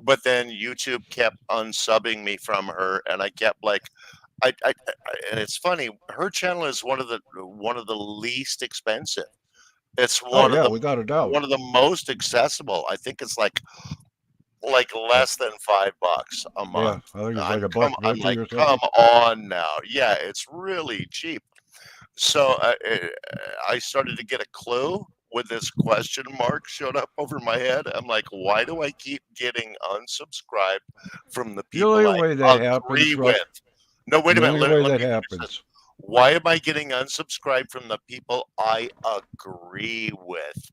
But then YouTube kept unsubbing me from her, and I kept like, and it's funny. Her channel is one of the least expensive. It's without a doubt, one of the most accessible. I think it's like less than $5 a month. Yeah, I think it's like a buck. I'm like, come on now. Yeah, it's really cheap. So I started to get a clue when this question mark showed up over my head. I'm like, why do I keep getting unsubscribed from the people I agree with? No, wait a minute. Let me happens. Why am I getting unsubscribed from the people I agree with?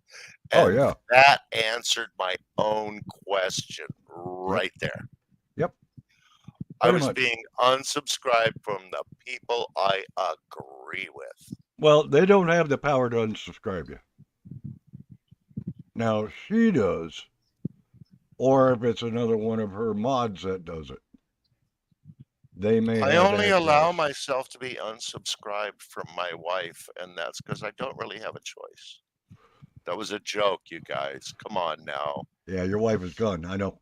And that answered my own question right there. Yep. I was being unsubscribed from the people I agree with. Well, they don't have the power to unsubscribe you. Now, she does. Or if it's another one of her mods that does it. They may. I only allow myself to be unsubscribed from my wife, and that's because I don't really have a choice. That was a joke, you guys. Come on now. Yeah, your wife is gone. I know.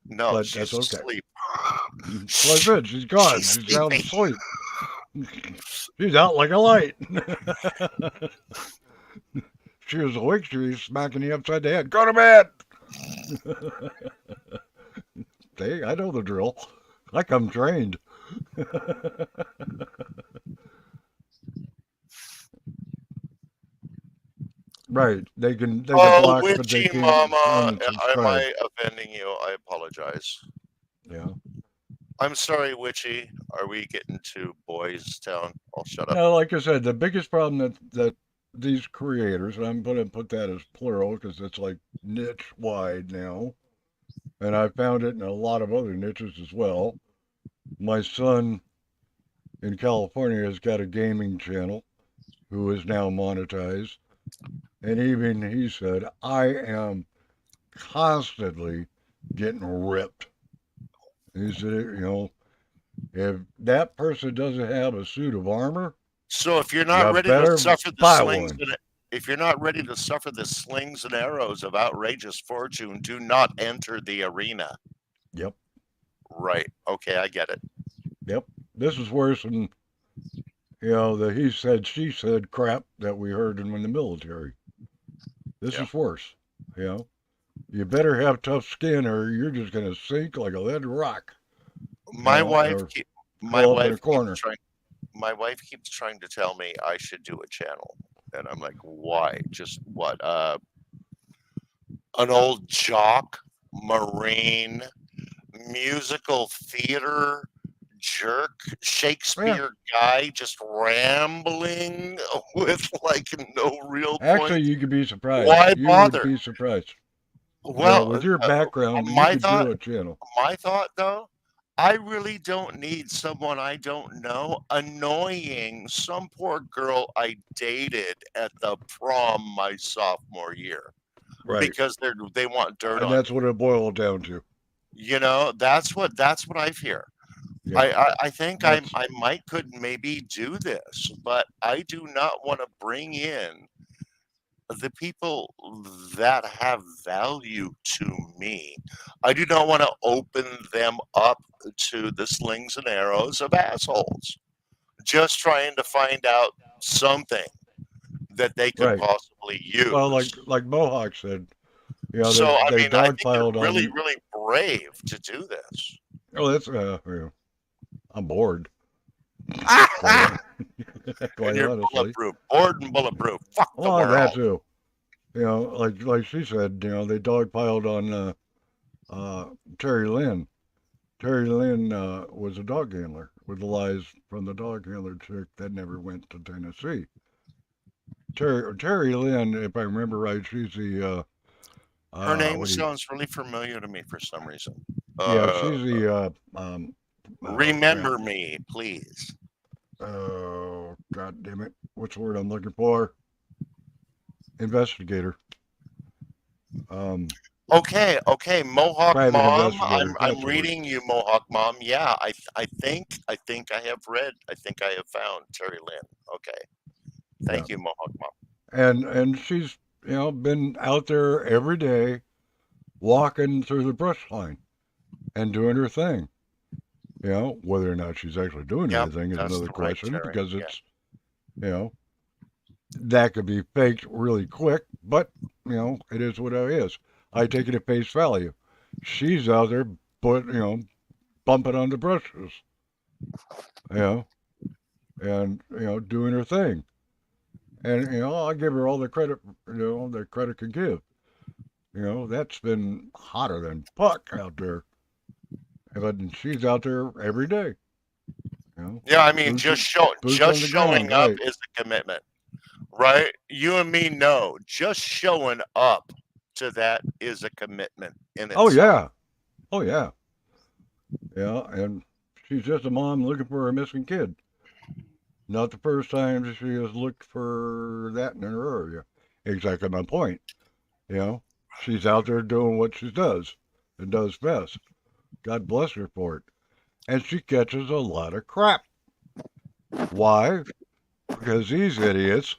No, but she's that's okay. asleep. Like I said, she's gone. She's out asleep. She's out like a light. She was awake. She was smacking you upside the head. Go to bed. Hey, I know the drill. I come trained. Right. They can block, but they can't. Mama, am I offending you? I apologize. Yeah. I'm sorry, Witchy. Are we getting to Boys Town? I'll shut up. No, like I said, the biggest problem that these creators, and I'm going to put that as plural because it's like niche wide now, and I found it in a lot of other niches as well. My son in California has got a gaming channel who is now monetized. And even he said, I am constantly getting ripped. He said, if that person doesn't have a suit of armor. So if you're not ready to suffer the slings, if you're not ready to suffer the slings and arrows of outrageous fortune, do not enter the arena. Yep. Right. Okay, I get it. Yep. This is worse than, the he said, she said crap that we heard in the military. This is worse. You better have tough skin or you're just going to sink like a lead rock. My wife keeps trying to tell me I should do a channel. And I'm like, why? Just what? An old jock, Marine, musical theater jerk, Shakespeare guy just rambling with like no real point. Actually, you could be surprised. Why bother? You would be surprised. Well, with your background, my you could do a channel. My thought, though, I really don't need someone I don't know annoying some poor girl I dated at the prom my sophomore year Right. because they want dirt And on that's me. what it boiled down to. You know, that's what I fear. Yeah. I think I might could maybe do this, but I do not want to bring in the people that have value to me. I do not want to open them up to the slings and arrows of assholes. Just trying to find out something that they could Right. possibly use. Well, like Mohawk said, you know, So I they mean, I think you're dogpiled really, on. really brave to do this. Oh, that's yeah, I'm bored. And Quite you're honestly. bulletproof, bored and bulletproof. Fuck the Well, world. that too. You know, like she said, you know, they dogpiled on Terry Lynn. Terry Lynn was a dog handler with the lies from the dog handler chick that never went to Tennessee. Terry Lynn, if I remember right, she's the her name sounds really familiar to me for some reason. Yeah, she's the remember me, please. Oh, God damn it. What's the word I'm looking for? Investigator. Okay, Mohawk Private Mom. investigator, I'm that's the reading you, Mohawk Mom. Yeah, I think I have found Terry Lynn. Okay. Thank you, Mohawk Mom. And she's, you know, been out there every day walking through the brush line and doing her thing. You know, whether or not she's actually doing anything is another question, because it's, you know, that could be faked really quick, but, you know, it is what it is. I take it at face value. She's out there, bumping on the brushes, you know, and, you know, doing her thing. And, you know, I'll give her all the credit, you know, that credit can give. You know, that's been hotter than fuck out there. But she's out there every day. You know? Yeah, I mean, just showing up is a commitment, right? You and me know, just showing up to that is a commitment in itself. Oh yeah. Yeah, and she's just a mom looking for a missing kid. Not the first time she has looked for that in her area. Exactly my point. You know, she's out there doing what she does and does best. God bless her for it. And she catches a lot of crap. Why? Because these idiots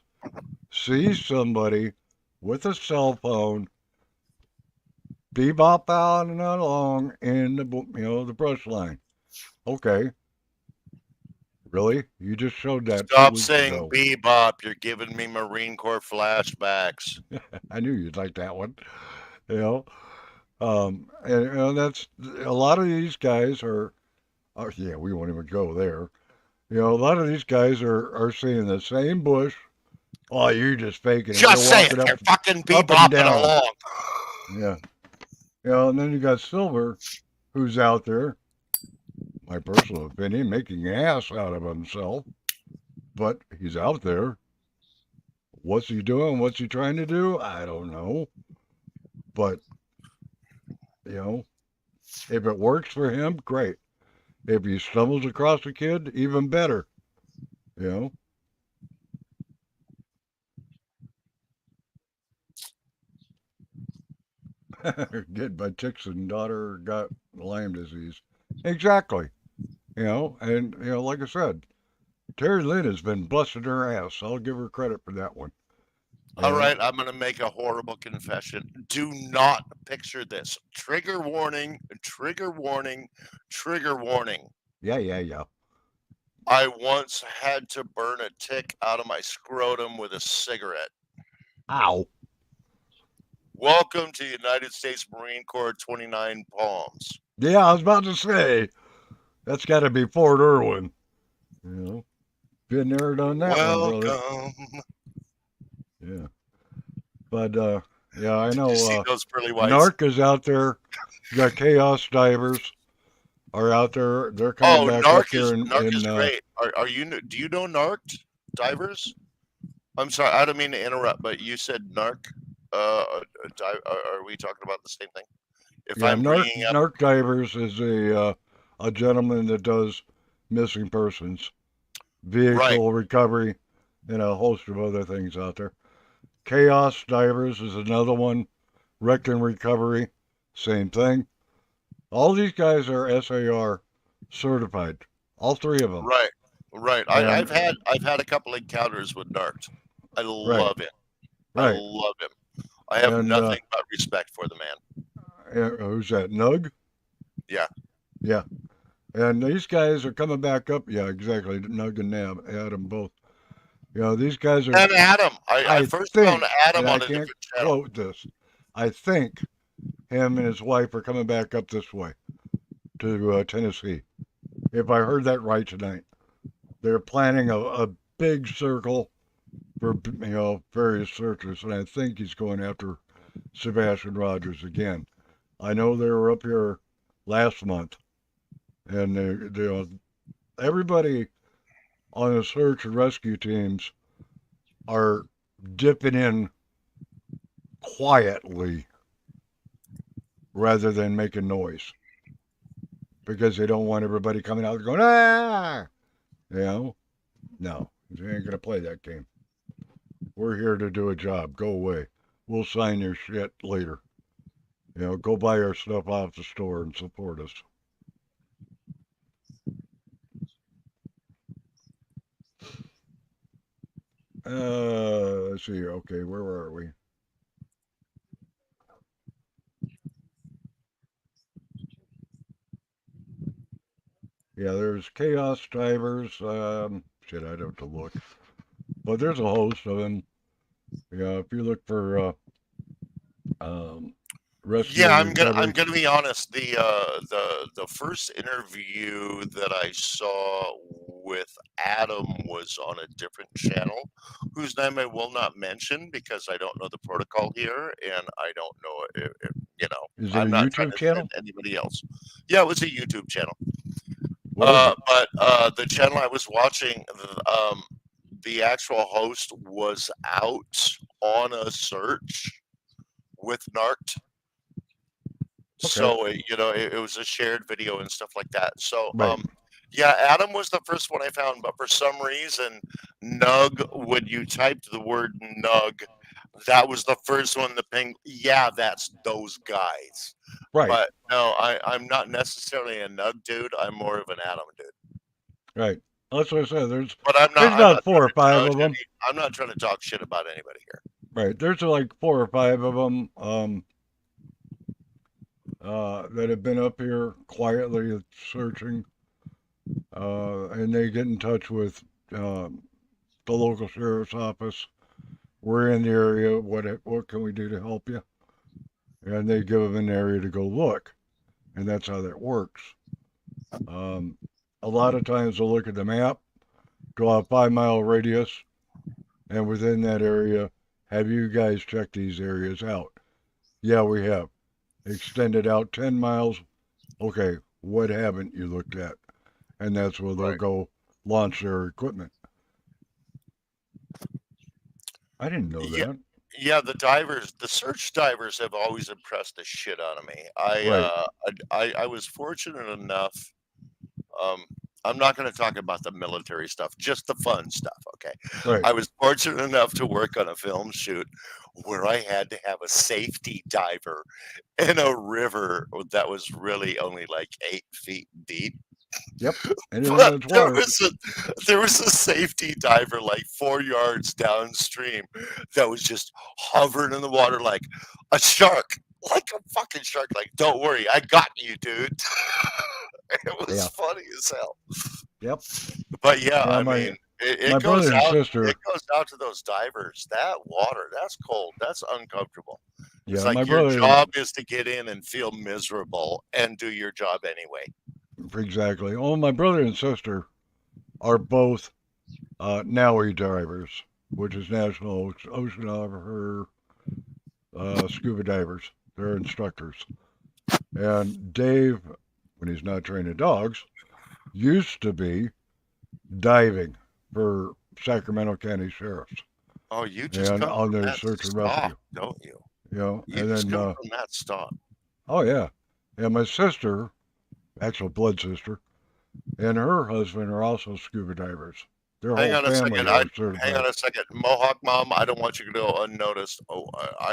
see somebody with a cell phone bebop out and along in the brush line. Okay. Really? You just showed that. Stop saying bebop. You're giving me Marine Corps flashbacks. I knew you'd like that one. You know? And that's a lot of these guys are yeah, we won't even go there. You know, a lot of these guys are seeing the same bush. Oh, you're just faking it. Just say it. They're fucking bebopping along. Yeah. You know, and then you got Silver, who's out there, my personal opinion, making an ass out of himself. But he's out there. What's he doing? What's he trying to do? I don't know. But, you know, if it works for him, great. If he stumbles across a kid, even better. You know? Get my Dixon daughter got Lyme disease. Exactly. You know, and, you know, like I said, Terry Lynn has been busting her ass. I'll give her credit for that one. All right, I'm going to make a horrible confession. Do not picture this. Trigger warning, trigger warning, trigger warning. Yeah. I once had to burn a tick out of my scrotum with a cigarette. Ow. Welcome to United States Marine Corps 29 Palms. Yeah, I was about to say, that's got to be Fort Irwin. You know, been there, done that one, brother. Yeah. But, yeah, I know, Narc is out there. You got Chaos Divers are out there. They're coming back up there. Narc is great. Do you know Narc Divers? I'm sorry, I don't mean to interrupt, but you said Narc. Are we talking about the same thing? Narc Divers is a a gentleman that does missing persons, vehicle recovery, and a host of other things out there. Chaos Divers is another one. Wreck and Recovery, same thing. All these guys are SAR certified. All three of them. Right. Right. And- I've had a couple encounters with Narc. I love it. I Right. love him. I have And, nothing but respect for the man. Who's that? Nug? Yeah. Yeah. And these guys are coming back up. Yeah, exactly. Nug and Nab, Adam both. You know, these guys are. And Adam. I first found Adam and on I a can't different channel. quote this. I think him and his wife are coming back up this way to Tennessee. If I heard that right tonight, they're planning a big circle for various searchers, and I think he's going after Sebastian Rogers again. I know they were up here last month, and everybody on the search and rescue teams are dipping in quietly rather than making noise, because they don't want everybody coming out going, ah! No, they ain't gonna play that game. We're here to do a job. Go away. We'll sign your shit later. Go buy our stuff off the store and support us. Let's see. Okay, where are we? Yeah, there's Chaos Divers. Shit, I'd have to look. But there's a host of them. If you look for rescue. Yeah, I'm gonna be honest. The first interview that I saw with Adam was on a different channel, whose name I will not mention because I don't know the protocol here, and I don't know if Is it I'm a not YouTube trying to channel? offend anybody else. Yeah, it was a YouTube channel. What is it? But the channel I was watching, the actual host was out on a search with Narc. So it was a shared video and stuff like that. So Right. yeah, Adam was the first one I found, but for some reason, Nug, when you typed the word Nug, that was the first one to ping. Yeah, that's those guys. Right. But no, I'm not necessarily a Nug dude. I'm more of an Adam dude. Right. That's what I said. There's But there's about 4 or 5 of them. I'm not trying to talk shit about anybody here. Right. There's like 4 or 5 of them that have been up here quietly searching, and they get in touch with the local sheriff's office. We're in the area. What can we do to help you? And they give them an area to go look, and that's how that works. A lot of times they'll look at the map, draw a 5-mile radius, and within that area, have you guys check these areas out? Yeah, we have. Extended out 10 miles. Okay, what haven't you looked at? And that's where they'll go launch their equipment. I didn't know that. Yeah, the search divers have always impressed the shit out of me. I was fortunate enough. I'm not going to talk about the military stuff, just the fun stuff. Okay. Right. I was fortunate enough to work on a film shoot where I had to have a safety diver in a river that was really only like 8 feet deep. Yep. But there was a safety diver like 4 yards downstream that was just hovering in the water like a shark, like a fucking shark. Like, don't worry, I got you, dude. It was funny as hell. Yep. But yeah, I mean, it goes out to those divers. That water, that's cold. That's uncomfortable. Yeah, it's like your job is to get in and feel miserable and do your job anyway. Exactly. Oh, my brother and sister are both NAUI divers, which is National Oceanographer scuba divers. They're instructors. And Dave, when he's not training dogs, used to be diving for Sacramento County Sheriffs. Oh, you just and come on from their that search and stop, rescue, don't you? You know, You and just then come from that stop. oh yeah, and my sister actual blood sister, and her husband are also scuba divers. Their Hang whole on a family second. are Hang certified. on a second. Mohawk Mom, I don't want you to go unnoticed. Oh,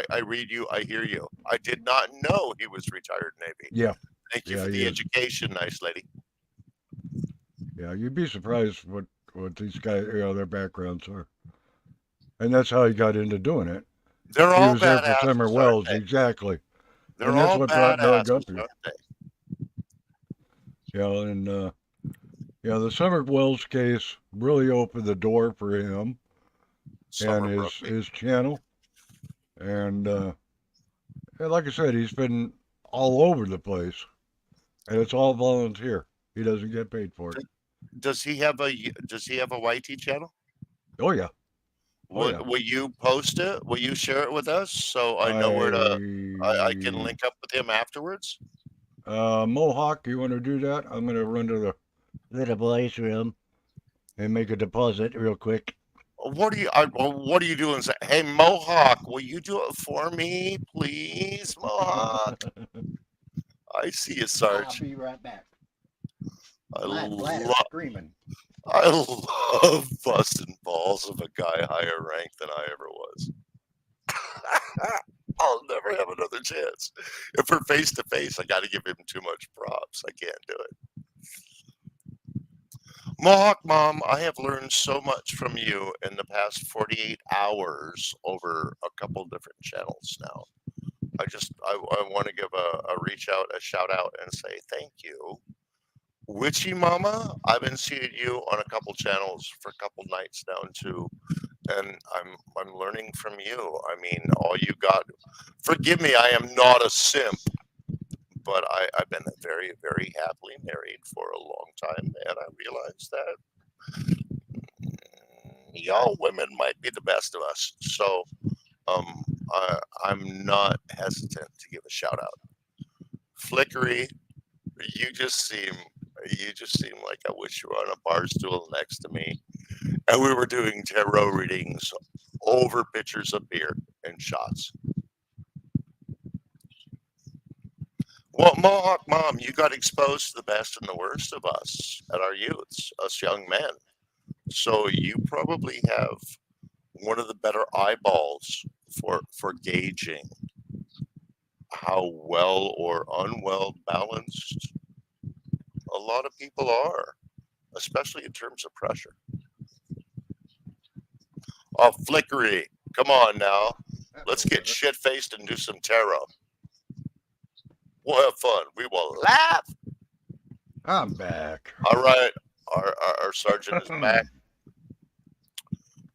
I read you. I hear you. I did not know he was retired Navy. Yeah. Thank you Yeah, for he the is. education, nice lady. Yeah, you'd be surprised what these guys, their backgrounds are. And that's how he got into doing it. They're He all was there for badasses, Summer aren't Wells, they? exactly. They're And that's all what brought Doug up badasses, here. aren't they? And the Summer Wells case really opened the door for him and his channel. And like I said, he's been all over the place, and it's all volunteer. He doesn't get paid for it. Does he have a YT channel? Oh yeah. Will you post it? Will you share it with us so I know where to? I can link up with him afterwards. Mohawk, you want to do that? I'm gonna run to the little boys' room and make a deposit real quick. What are you doing? Hey, Mohawk, will you do it for me, please, Mohawk? I see you, Sarge. I'll be right back. I love busting balls of a guy higher ranked than I ever was. I'll never have another chance. If we're face to face, I got to give him too much props. I can't do it. Mohawk Mom, I have learned so much from you in the past 48 hours over a couple different channels now. I want to give a shout out and say thank you. Witchy Mama, I've been seeing you on a couple channels for a couple nights now too, and I'm learning from you. I mean, all you got. Forgive me, I am not a simp, but I've been very, very happily married for a long time, and I realized that y'all women might be the best of us. So, I'm not hesitant to give a shout out. Flickery, you just seem like I wish you were on a bar stool next to me, and we were doing tarot readings over pitchers of beer and shots. Well, Mohawk Mom, you got exposed to the best and the worst of us at our youths, us young men. So you probably have one of the better eyeballs for gauging how well or unwell balanced a lot of people are, especially in terms of pressure. Oh, Flickery, come on now. Let's get shit-faced and do some tarot. We'll have fun. We will laugh. I'm back. All right. Our sergeant is back.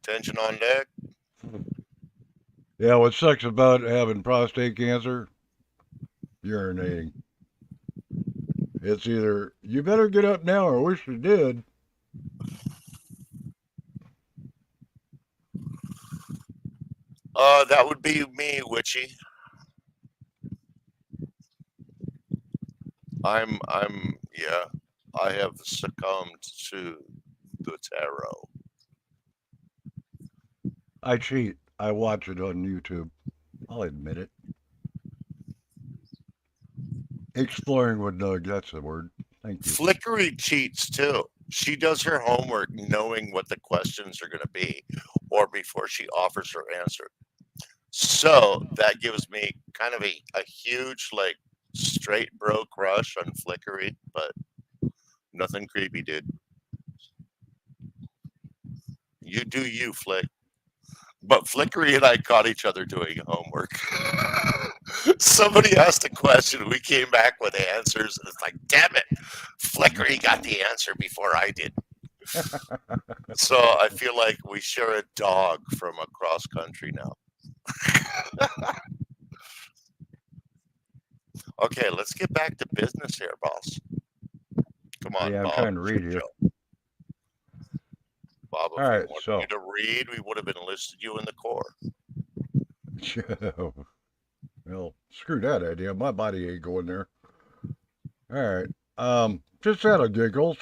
Tension on deck. Yeah, what sucks about having prostate cancer? Urinating. It's either you better get up now or I wish you did. That would be me, Witchy. Yeah, I have succumbed to the tarot. I cheat. I watch it on YouTube. I'll admit it. Exploring with Doug, that's the word. Thank you. Flickery cheats too. She does her homework knowing what the questions are going to be, or before she offers her answer. So that gives me kind of a huge, like, straight bro crush on Flickery, but nothing creepy, dude. You do you, Flick. But Flickery and I caught each other doing homework. Somebody asked a question, we came back with answers, and it's like, damn it, Flickery got the answer before I did. So I feel like we share a dog from across country now. Okay, let's get back to business here, boss. Come on, yeah, I'm Bob. trying to read here. Bob, if all right, we wanted you to read, we would have enlisted you in the Corps. Well, screw that idea. My body ain't going there. All right. Just out of giggles.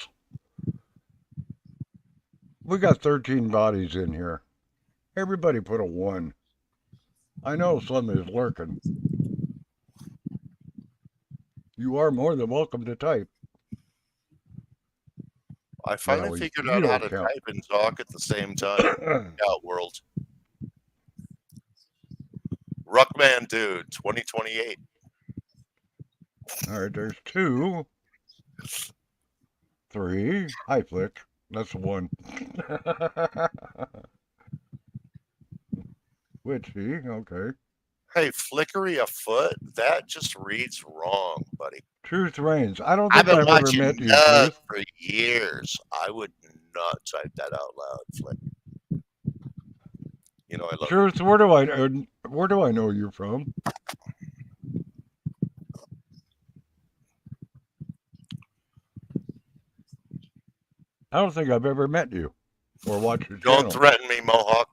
We got 13 bodies in here. Everybody put a 1. I know some is lurking. You are more than welcome to type. I finally Well, figured you out how don't to count. type and talk at the same time. Out world. Ruckman dude, 2028. All right, there's 2, 3. Hi, Flick. That's 1. Witchy, okay. Hey, flickery a foot? That just reads wrong, buddy. Truth reigns. I don't I've think been I've ever watching met you, Nut Truth. for years. I would not type that out loud, Flick. You know I love Truth, where do I know you from? I don't think I've ever met you or watched your channel. Don't threaten me, Mohawk.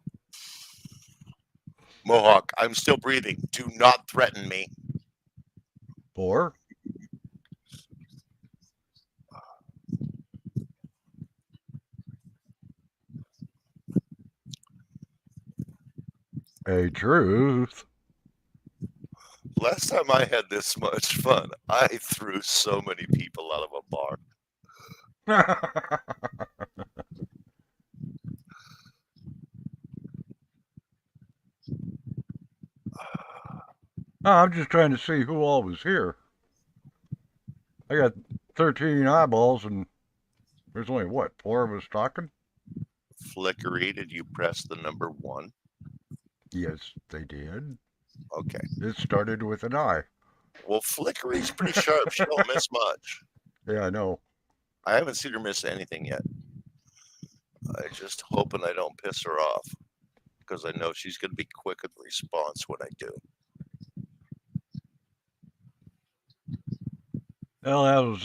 Mohawk, I'm still breathing. Do not threaten me. 4. A Truth. Last time I had this much fun, I threw so many people out of a bar. I'm just trying to see who all was here. I got 13 eyeballs and there's only, what, 4 of us talking? Flickery, did you press the number 1? Yes, they did. Okay. It started with an I. Well, Flickery's pretty sharp. She don't miss much. Yeah, I know. I haven't seen her miss anything yet. I just hoping I don't piss her off because I know she's going to be quick in response when I do. Well, that was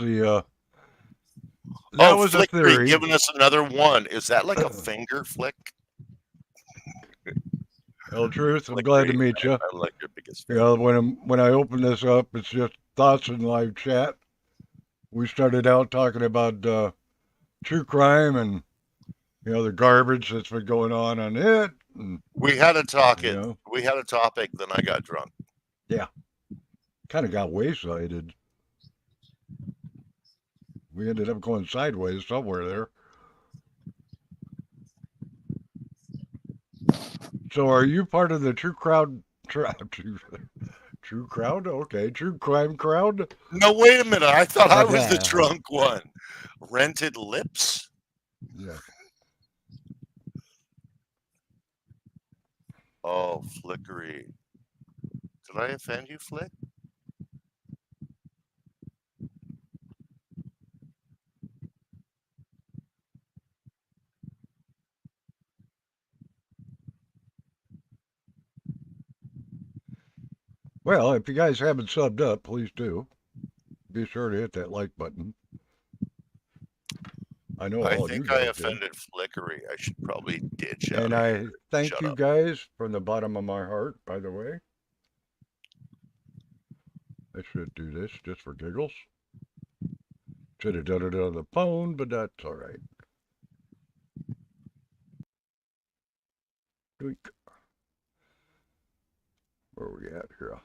the Flickery theory. giving us another 1. Is that like a finger flick? Well, Truth, I'm glad to meet you. I'm like your biggest fan. You know, when I open this up, it's just thoughts in live chat. We started out talking about true crime and the garbage that's been going on it. And, we had a talk. We had a topic. Then I got drunk. Yeah, kind of got waysided. We ended up going sideways somewhere there. So, are you part of the True Crowd? True Crowd? Okay, True Crime Crowd? No, wait a minute. I thought I was the drunk one. Rented lips? Yeah. Oh, Flickery. Did I offend you, Flick? Well, if you guys haven't subbed up, please do. Be sure to hit that like button. I know I all think you guys I offended Flickery. I should probably ditch out. And I thank you guys from the bottom of my heart, by the way. I should do this just for giggles. Should have done it on the phone, but that's all right. Where are we at here?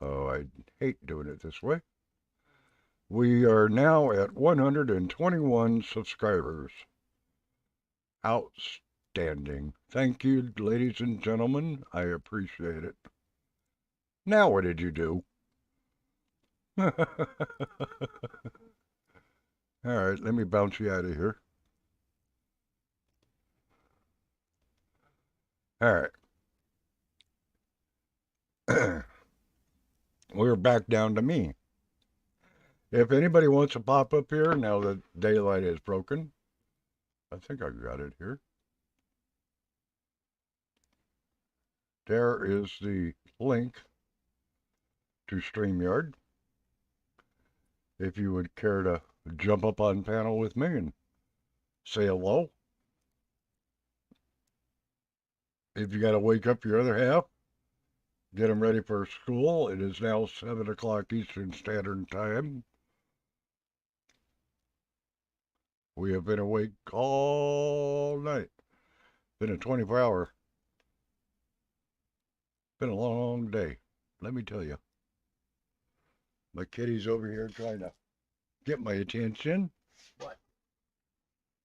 Oh, I hate doing it this way. We are now at 121 subscribers. Outstanding. Thank you, ladies and gentlemen. I appreciate it. Now what did you do? All right, let me bounce you out of here. All right. We're back down to me. If anybody wants to pop up here now that daylight is broken, I think I got it here. There is the link to StreamYard. If you would care to jump up on panel with me and say hello. If you got to wake up your other half, get them ready for school. It is now 7 o'clock Eastern Standard Time. We have been awake all night. Been a 24-hour. Been a long day, let me tell you. My kitty's over here trying to get my attention. What?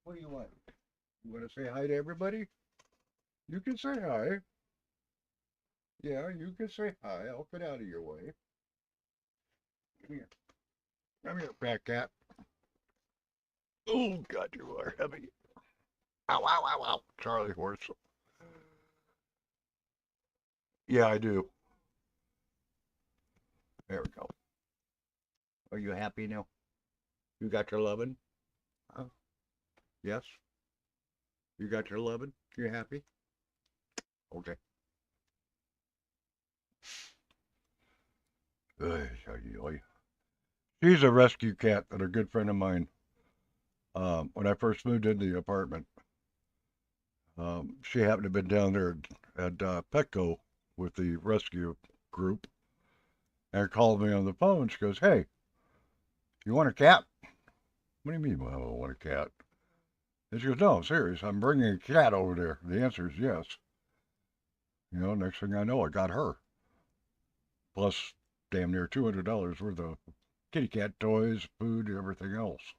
What do you want? You want to say hi to everybody? You can say hi. Yeah, you can say hi. I'll get out of your way. Come here. Come here, fat cat. Oh, God, you are heavy. Ow, ow, ow, ow. Charlie horse. Yeah, I do. There we go. Are you happy now? You got your lovin'? Huh? Yes? You got your lovin'? You happy? Okay. She's a rescue cat that a good friend of mine, when I first moved into the apartment, she happened to have been down there at Petco with the rescue group and called me on the phone. She goes, "Hey, you want a cat?" "What do you mean, well, I want a cat?" And she goes, "No, I'm serious. I'm bringing a cat over there." The answer is yes. You know, next thing I know, I got her. Plus damn near $200 worth of kitty cat toys, food, and everything else.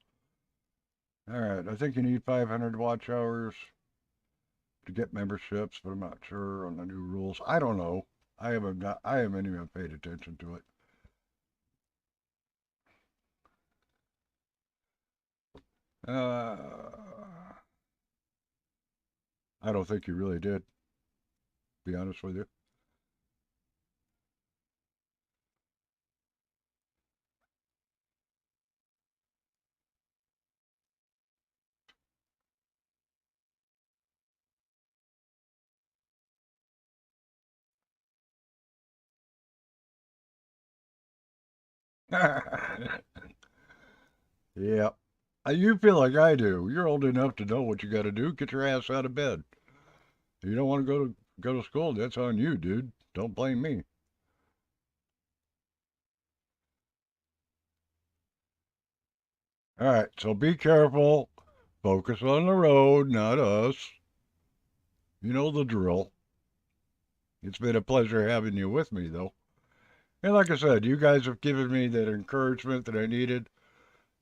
All right, I think you need 500 watch hours to get memberships, but I'm not sure on the new rules. I don't know. I haven't even paid attention to it. I don't think you really did, to be honest with you. Yeah. You feel like I do. You're old enough to know what you got to do. Get your ass out of bed. You don't want to go to school. That's on you, dude. Don't blame me. All right, so be careful. Focus on the road, not us. You know the drill. It's been a pleasure having you with me, though. And like I said, you guys have given me that encouragement that I needed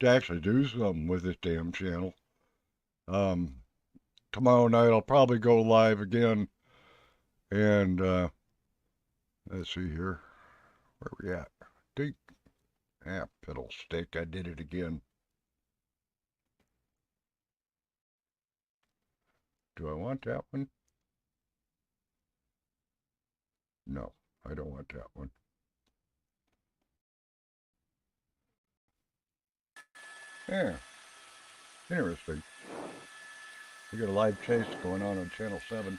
to actually do something with this damn channel. Tomorrow night I'll probably go live again. And let's see here. Where we at? Dink. Ah, pedal stick. I did it again. Do I want that one? No, I don't want that one. Yeah. Interesting. We got a live chase going on Channel 7.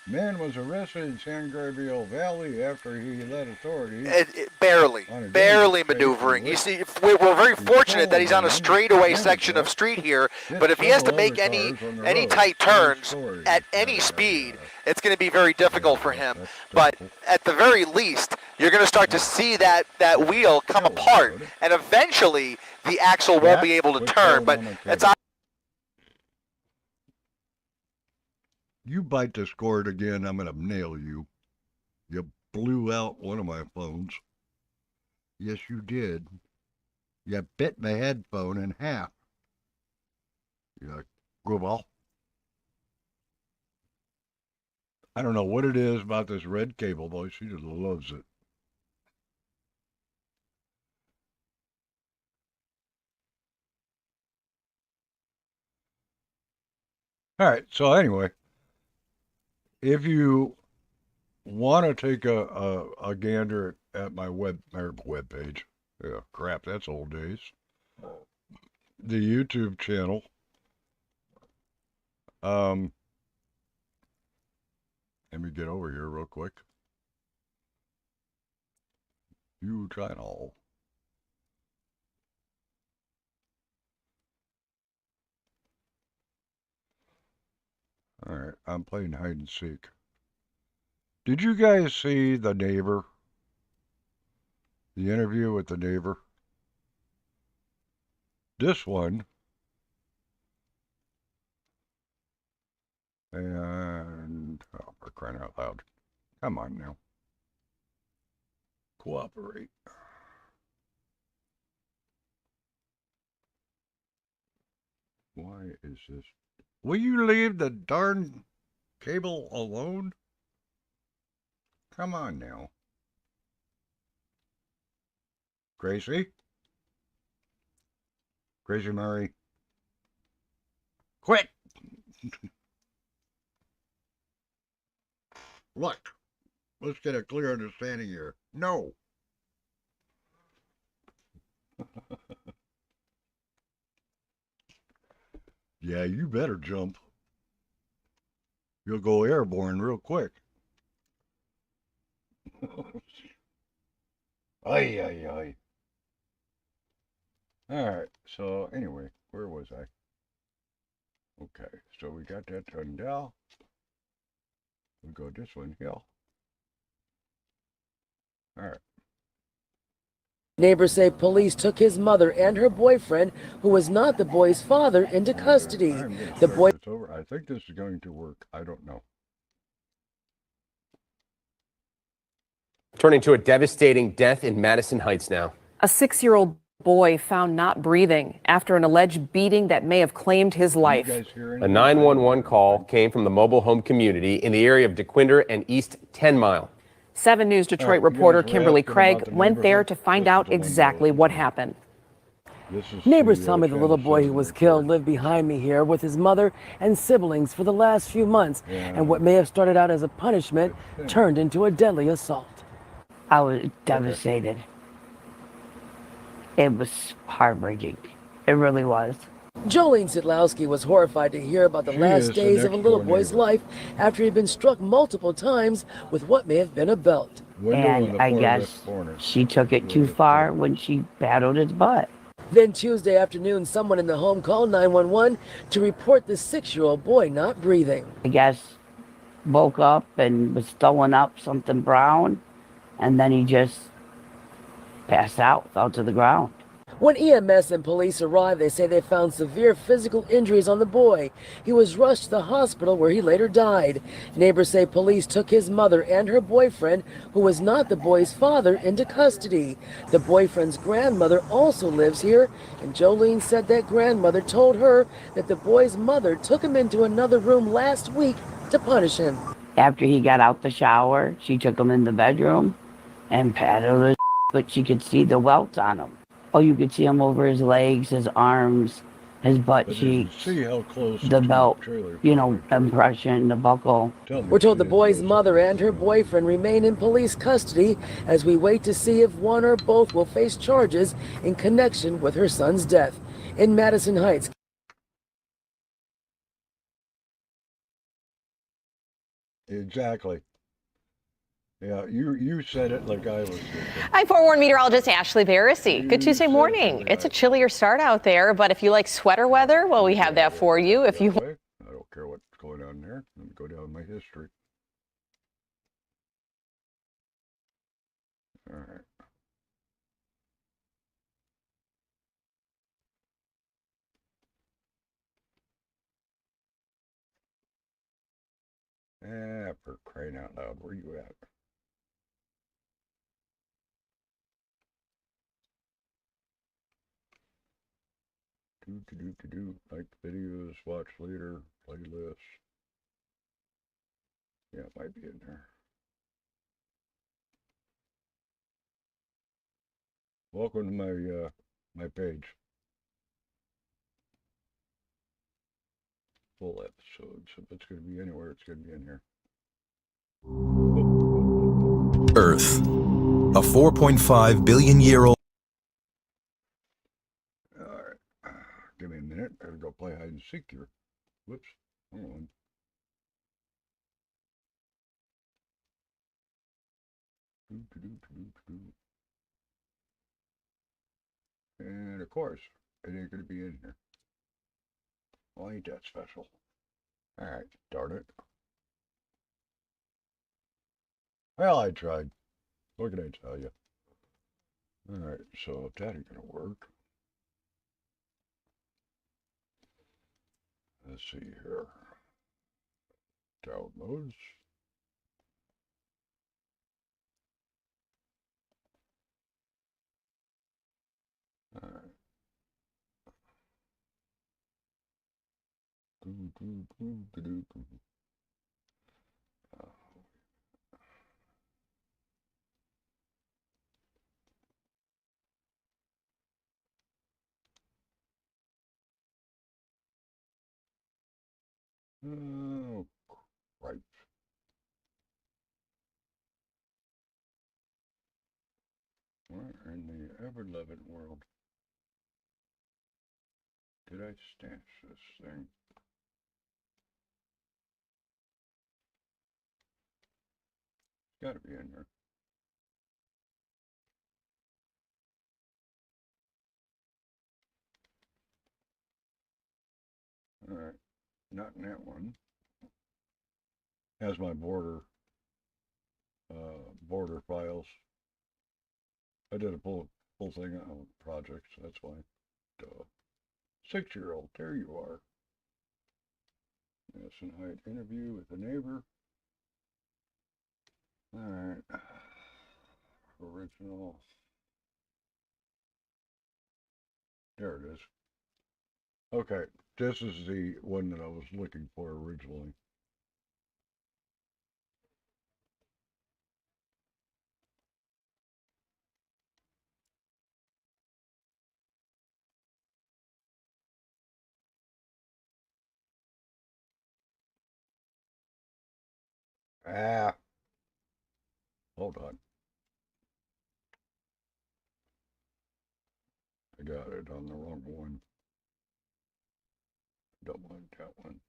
Man was arrested in San Gabriel Valley after he led authorities. Barely maneuvering. You see, we're very fortunate that he's on a straightaway section of street here, but if he has to make any tight turns at any speed, it's going to be very difficult for him. But at the very least, you're going to start to see that wheel come apart, and eventually the axle won't be able to turn. But it's You bite this cord again, I'm going to nail you. You blew out one of my phones. Yes, you did. You bit my headphone in half. You grubble. I don't know what it is about this red cable, boy. She just loves it. All right, so anyway, if you want to take a gander at my web page, yeah, crap, that's old days. The YouTube channel. Let me get over here real quick. You channel. All right, I'm playing hide and seek. Did you guys see the neighbor? The interview with the neighbor? This one. And, oh, for crying out loud. Come on now. Cooperate. is this? Will you leave the darn cable alone? Come on now. Gracie? Gracie Murray? Quick! Look, let's get a clear understanding here. No! Yeah, you better jump. You'll go airborne real quick. Ay, ay, ay. Alright, so anyway, where was I? Okay, so we got that turned down. We'll go this one here. Alright. Neighbors say police took his mother and her boyfriend, who was not the boy's father, into custody. The boy. It's over. I think this is going to work. I don't know. Turning to a devastating death in Madison Heights now. A 6-year-old boy found not breathing after an alleged beating that may have claimed his life. A 911 call came from the mobile home community in the area of DeQuinder and East 10 Mile. 7 News Detroit reporter Kimberly Craig went there to find out exactly what happened. Neighbors tell me the little boy who was killed lived behind me here with his mother and siblings for the last few months, and what may have started out as a punishment turned into a deadly assault. I was devastated. It was heartbreaking. It really was. Jolene Sidlowski was horrified to hear about the last days of a little boy's life after he'd been struck multiple times with what may have been a belt. And I guess she took it too far when she battled his butt. Then Tuesday afternoon, someone in the home called 911 to report the 6-year-old boy not breathing. I guess woke up and was throwing up something brown, and then he just passed out, fell to the ground. When EMS and police arrived, they say they found severe physical injuries on the boy. He was rushed to the hospital where he later died. Neighbors say police took his mother and her boyfriend, who was not the boy's father, into custody. The boyfriend's grandmother also lives here, and Jolene said that grandmother told her that the boy's mother took him into another room last week to punish him. After he got out the shower, she took him in the bedroom and patted his, but she could see the welts on him. Oh, you could see him over his legs, his arms, his butt cheeks, the belt, impression, the buckle. We're told the boy's mother and her boyfriend remain in police custody as we wait to see if one or both will face charges in connection with her son's death. In Madison Heights. Exactly. Yeah, you said it like I was. I'm forewarned meteorologist Ashley Barrissey. Good Tuesday morning. It's a chillier start out there, but if you like sweater weather, well, we have that for you. If you I don't care what's going on there. Let me go down my history. All right. For crying out loud, where you at? Like videos, watch later, playlist. Yeah, it might be in there. Welcome to my my page. Full episodes. If it's going to be anywhere, it's going to be in here. Earth, a 4.5 billion year old. All right, give me a minute. I gotta go play hide and seek here. Whoops, hold on. And of course, it ain't gonna be in here. Well, ain't that special? All right, darn it. Well, I tried. What can I tell you? All right, so if that ain't gonna work, let's see here. Downloads. All right. Oh, right. Where in the ever-loving world did I stash this thing? It's gotta be in there. Alright, not in that one. Has my border files. I did a full thing on projects, that's why. Duh. 6-year-old, there you are. Yes, and Hyde interview with the neighbor. Alright. Original. There it is. Okay, this is the one that I was looking for originally. Ah. Hold on. I got it on the wrong one. Don't want that one.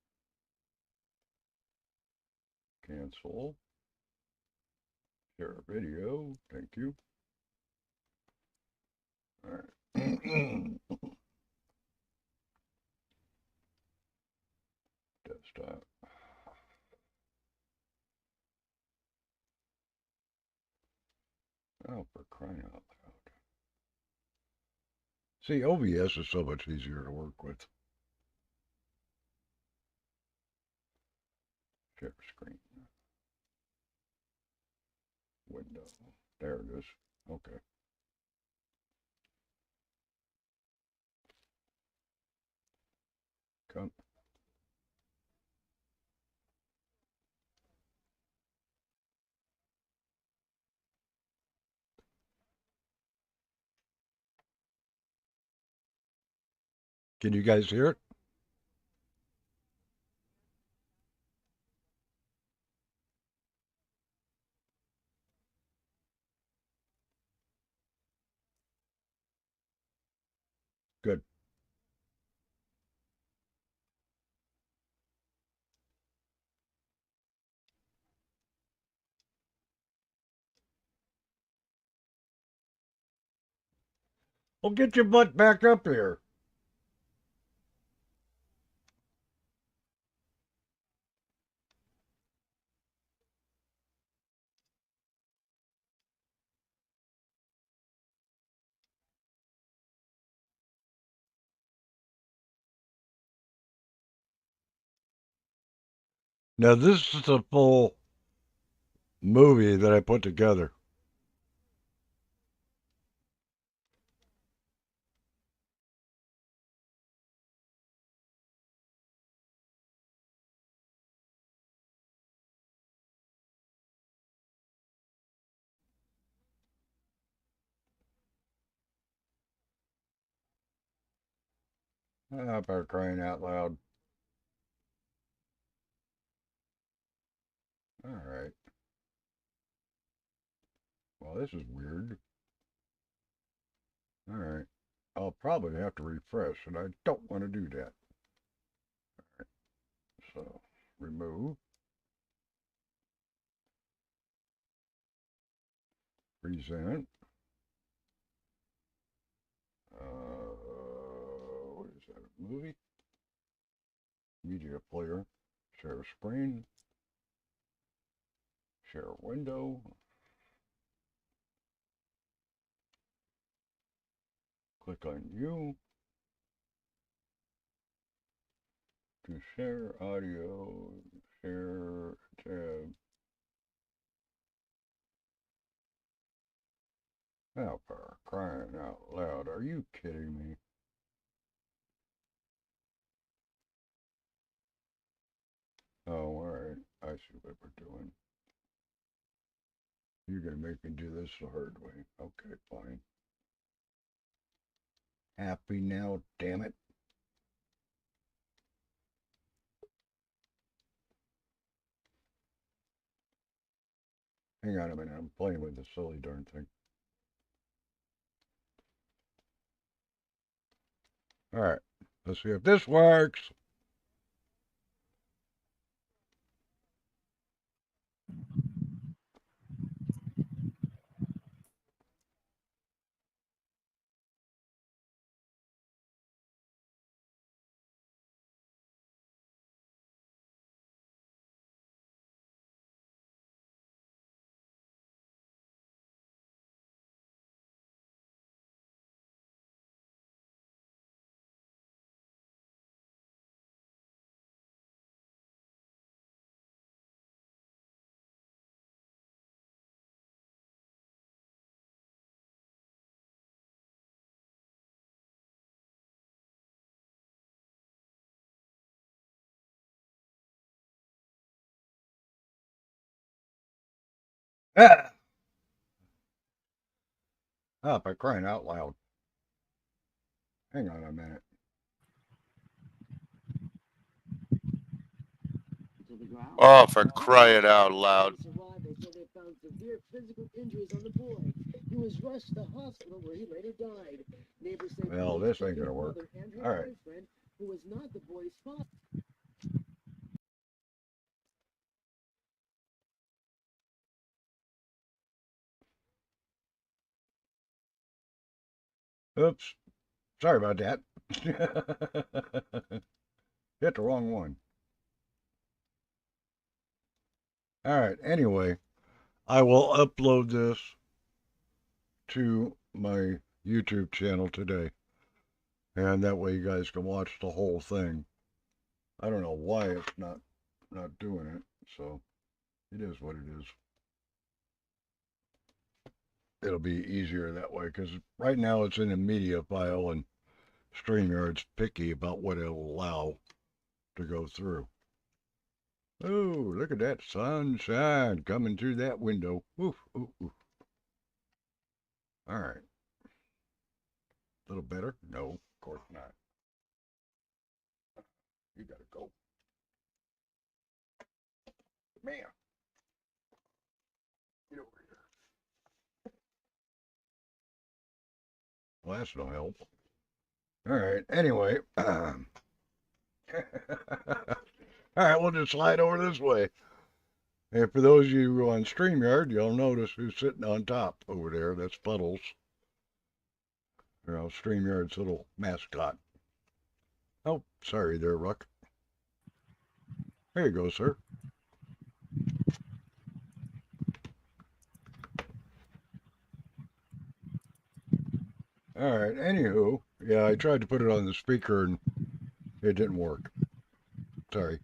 Cancel. Share video. Thank you. All right. Desktop. Oh, for crying out loud. See, OBS is so much easier to work with. Share screen. Window. There it is. Okay. Come. Can you guys hear it? Good. Well, get your butt back up here. Now, this is a full movie that I put together. Ah, for crying out loud. All right. Well, this is weird. All right. I'll probably have to refresh, and I don't want to do that. All right. So, remove. Present. What is that? Movie? Media player. Share screen. Share window. Click on you. To share audio. Share tab. Oh, for crying out loud. Are you kidding me? see what we're doing. You're gonna make me do this the hard way. Okay, fine. Happy now, damn it. Hang on a minute, I'm playing with this silly darn thing. Alright, let's see if this works. Ah! Oh, by crying out loud. Hang on a minute. Oh, for crying out loud. Well, this ain't gonna work. All right. Oops. Sorry about that. Hit the wrong one. Alright, anyway, I will upload this to my YouTube channel today. And that way you guys can watch the whole thing. I don't know why it's not doing it, so it is what it is. It'll be easier that way, because right now it's in a media file and StreamYard's picky about what it'll allow to go through. Oh, look at that sunshine coming through that window. Oof, oof, oof. All right. A little better? No, of course not. You gotta go. Man. Get over here. Well, that's no help. All right. Anyway. All right, we'll just slide over this way. And for those of you on StreamYard, you'll notice who's sitting on top over there. That's Puddles. You know, StreamYard's little mascot. Oh, sorry there, Ruck. There you go, sir. All right, anywho, yeah, I tried to put it on the speaker and it didn't work. Sorry.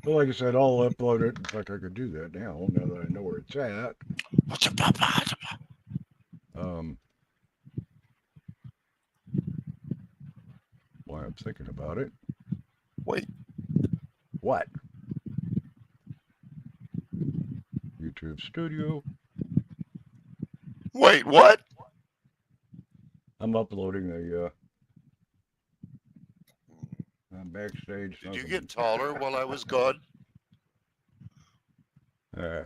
But like I said, I'll upload it. In fact, I could do that now that I know where it's at. While I'm thinking about it. Wait. What? YouTube Studio. Wait, what? I'm uploading the backstage. Did you get taller while I was gone?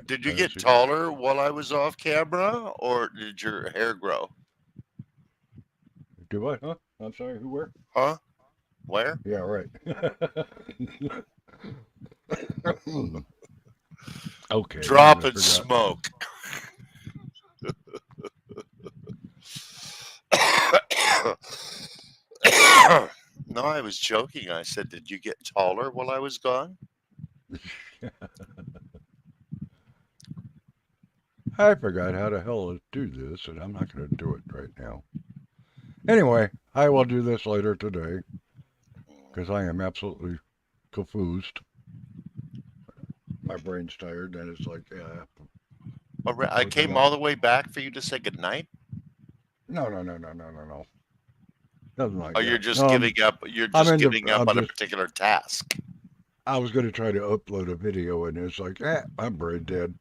Did you let's get see. taller while I was off camera, or did your hair grow? Do I? Huh? I'm sorry. Who? Where? Huh? Where? Yeah, right. Okay. Dropping smoke. No, I was joking. I said, did you get taller while I was gone? I forgot how the hell to do this, and I'm not going to do it right now. Anyway, I will do this later today, because I am absolutely confused. My brain's tired, and it's like, yeah. I came all the way back for you to say goodnight? No. Nothing like Oh, that. you're just giving up. You're just giving up on a particular task. I was going to try to upload a video, and it's like, I'm brain dead.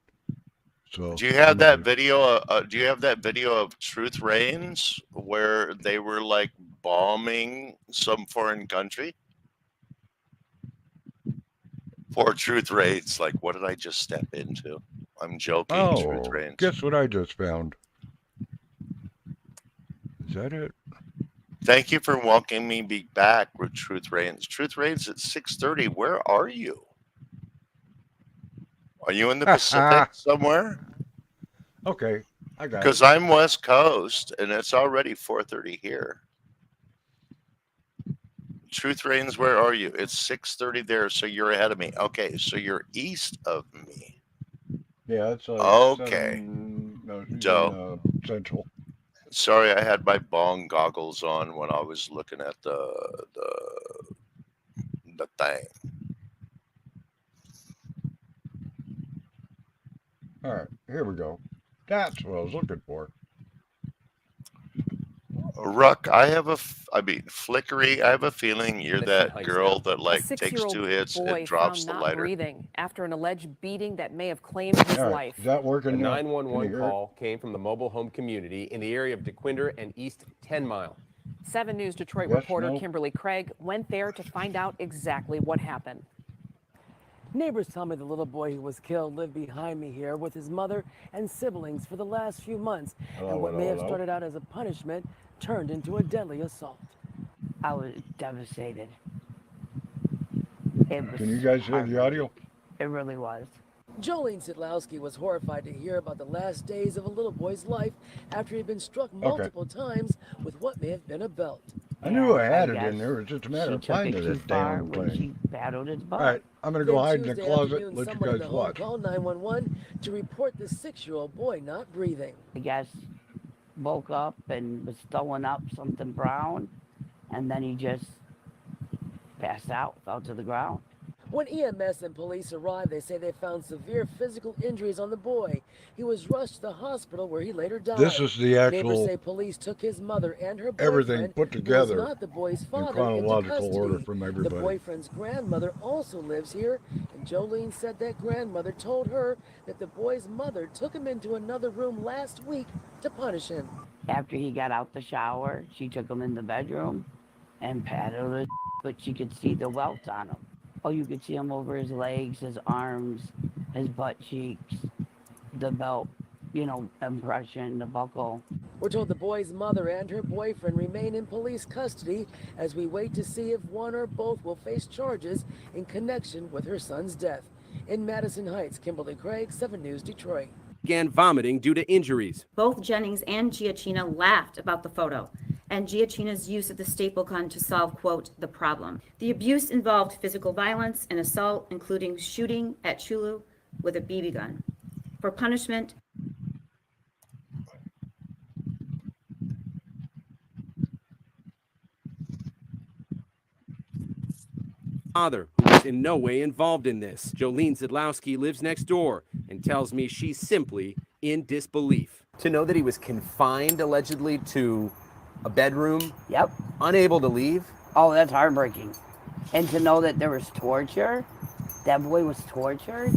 So do you have that video? Do you have that video of Truth Reigns where they were like bombing some foreign country? Poor Truth Reigns. Like, what did I just step into? I'm joking. Oh, Truth Reigns. guess what I just found? Is that it? Thank you for welcoming me back with Truth Reigns. Truth Reigns at 6:30. Where are you? Are you in the Pacific somewhere? Okay, I got it. Because I'm West Coast and it's already 4:30 here. Truth Reigns, where are you? It's 6:30 there, so you're ahead of me. Okay, so you're east of me. Yeah, it's like okay. Joe. Central. Sorry, I had my bong goggles on when I was looking at the thing. All right, here we go. That's what I was looking for. Ruck, Flickery, I have a feeling you're that girl that like takes 2 hits and drops the lighter. Breathing after an alleged beating that may have claimed his life. Is that working? A 911 call came from the mobile home community in the area of DeQuinder and East 10 Mile. 7 News Detroit reporter Kimberly Craig went there to find out exactly what happened. Neighbors tell me the little boy who was killed lived behind me here with his mother and siblings for the last few months. And what may have started out as a punishment turned into a deadly assault. I was devastated. Can you guys hear the audio? It really was. Jolene Sidlowski was horrified to hear about the last days of a little boy's life after he'd been struck multiple times with what may have been a belt. I knew I had it in there. It's just a matter of finding it damn thing. She battled his butt. All right, I'm going to go hide in the closet and let you guys watch. Called 911 to report the 6-year-old boy not breathing. I guess woke up and was throwing up something brown, and then he just passed out, fell to the ground. When EMS and police arrived, they say they found severe physical injuries on the boy. He was rushed to the hospital where he later died. This is the actual. Neighbors say police took his mother and her boyfriend, everything put together, who was not the boy's father, in chronological into order custody. from everybody. The boyfriend's grandmother also lives here, and Jolene said that grandmother told her that the boy's mother took him into another room last week to punish him. After he got out the shower, she took him in the bedroom and patted his, but she could see the welts on him. Oh, you could see him over his legs, his arms, his butt cheeks, the belt, impression, the buckle. We're told the boy's mother and her boyfriend remain in police custody as we wait to see if one or both will face charges in connection with her son's death. In Madison Heights, Kimberly Craig, 7 News, Detroit. Began vomiting due to injuries. Both Jennings and Giacchina laughed about the photo and Giacchina's use of the staple gun to solve, quote, the problem. The abuse involved physical violence and assault, including shooting at Chulu with a BB gun. For punishment, Father, who was in no way involved in this. Jolene Sidlowski lives next door and tells me she's simply in disbelief. To know that he was confined allegedly to a bedroom. Yep. Unable to leave. Oh, that's heartbreaking. And to know that there was torture, that boy was tortured,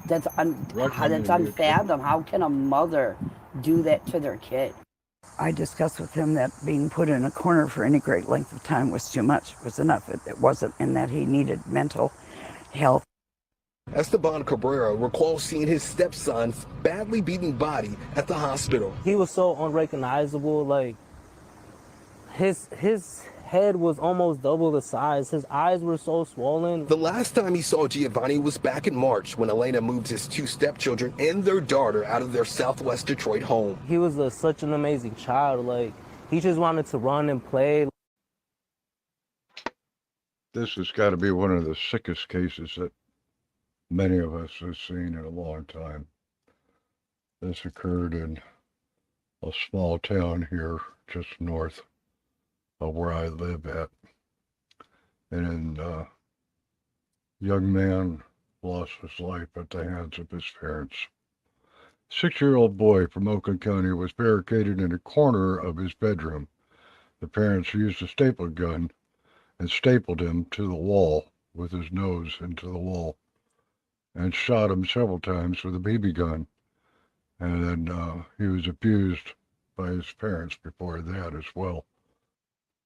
that's unfathomable. How can a mother do that to their kid? I discussed with him that being put in a corner for any great length of time was too much, was enough. It wasn't, and that he needed mental health. Esteban Cabrera recalls seeing his stepson's badly beaten body at the hospital. He was so unrecognizable, like his head was almost double the size. His eyes were so swollen. The last time he saw Giovanni was back in March when Elena moved his 2 stepchildren and their daughter out of their Southwest Detroit home. He was such an amazing child. Like, he just wanted to run and play. This has got to be one of the sickest cases that many of us have seen in a long time. This occurred in a small town here just north of where I live at. And a young man lost his life at the hands of his parents. 6-year-old boy from Oakland County was barricaded in a corner of his bedroom. The parents used a staple gun and stapled him to the wall with his nose into the wall and shot him several times with a BB gun. And then he was abused by his parents before that as well.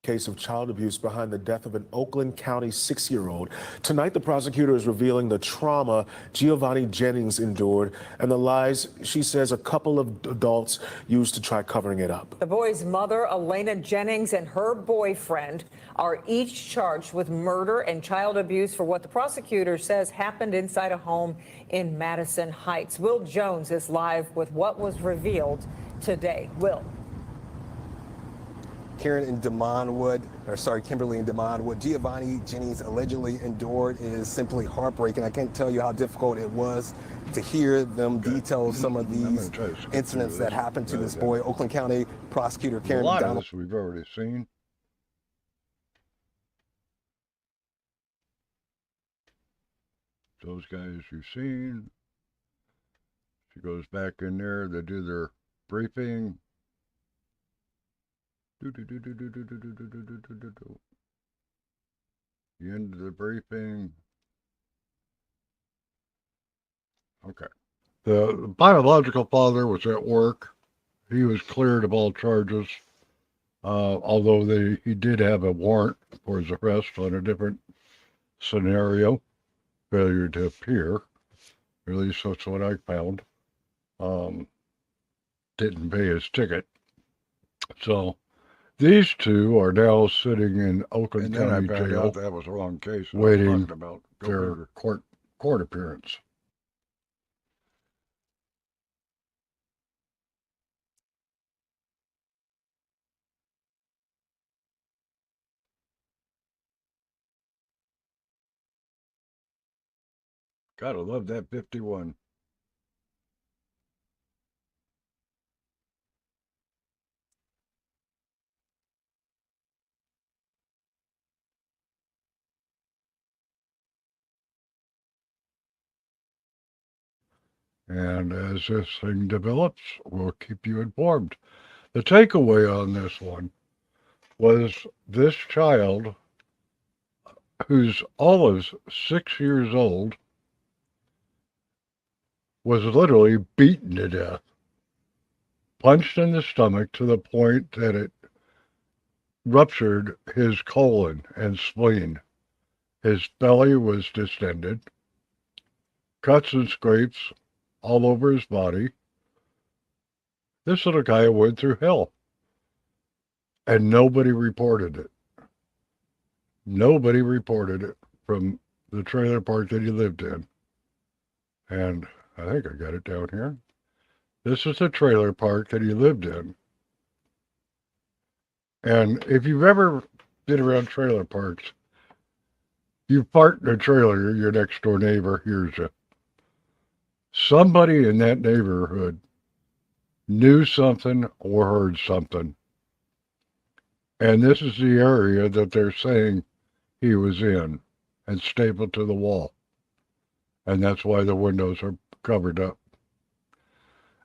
Case of child abuse behind the death of an Oakland County 6-year-old. Tonight, the prosecutor is revealing the trauma Giovanni Jennings endured and the lies she says a couple of adults used to try covering it up. The boy's mother, Elena Jennings, and her boyfriend are each charged with murder and child abuse for what the prosecutor says happened inside a home in Madison Heights. Will Jones is live with what was revealed today. Will. Kimberly and Demond, what Giovanni Jennings allegedly endured is simply heartbreaking. I can't tell you how difficult it was to hear them detail some of these incidents that happened to this boy. Oakland County prosecutor Karen A lot McDonald. of this we've already seen. Those guys you've seen. She goes back in there, they do their briefing. The end of the briefing. Okay. The biological father was at work. He was cleared of all charges, although he did have a warrant for his arrest on a different scenario, failure to appear. At least that's what I found. Didn't pay his ticket. So these two are now sitting in Oakland County Jail. That was the wrong case. Waiting about their court appearance. Gotta love that 51. And as this thing develops, we'll keep you informed. The takeaway on this one was this child, who's almost 6 years old, was literally beaten to death, punched in the stomach to the point that it ruptured his colon and spleen. His belly was distended, cuts and scrapes all over his body. This little guy went through hell, and nobody reported it. Nobody reported it from the trailer park that he lived in. And I think I got it down here. This is the trailer park that he lived in. And if you've ever been around trailer parks, you park in a trailer, your next door neighbor hears you. Somebody in that neighborhood knew something or heard something. And this is the area that they're saying he was in and stapled to the wall. And that's why the windows are covered up.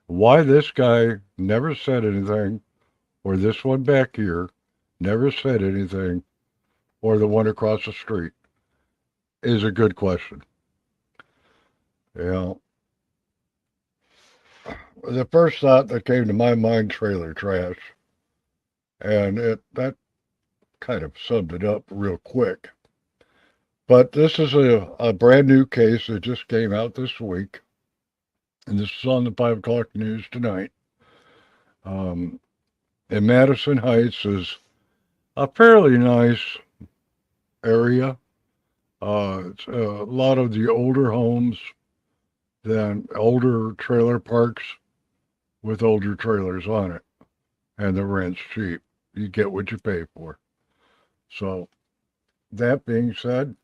Why this guy never said anything, or this one back here never said anything, or the one across the street, is a good question. Yeah. The first thought that came to my mind, trailer trash. And that kind of summed it up real quick. But this is a brand new case that just came out this week. And this is on the 5 o'clock news tonight. In Madison Heights is a fairly nice area. It's a lot of the older homes, than older trailer parks with older trailers on it. And the rent's cheap. You get what you pay for. So, that being said,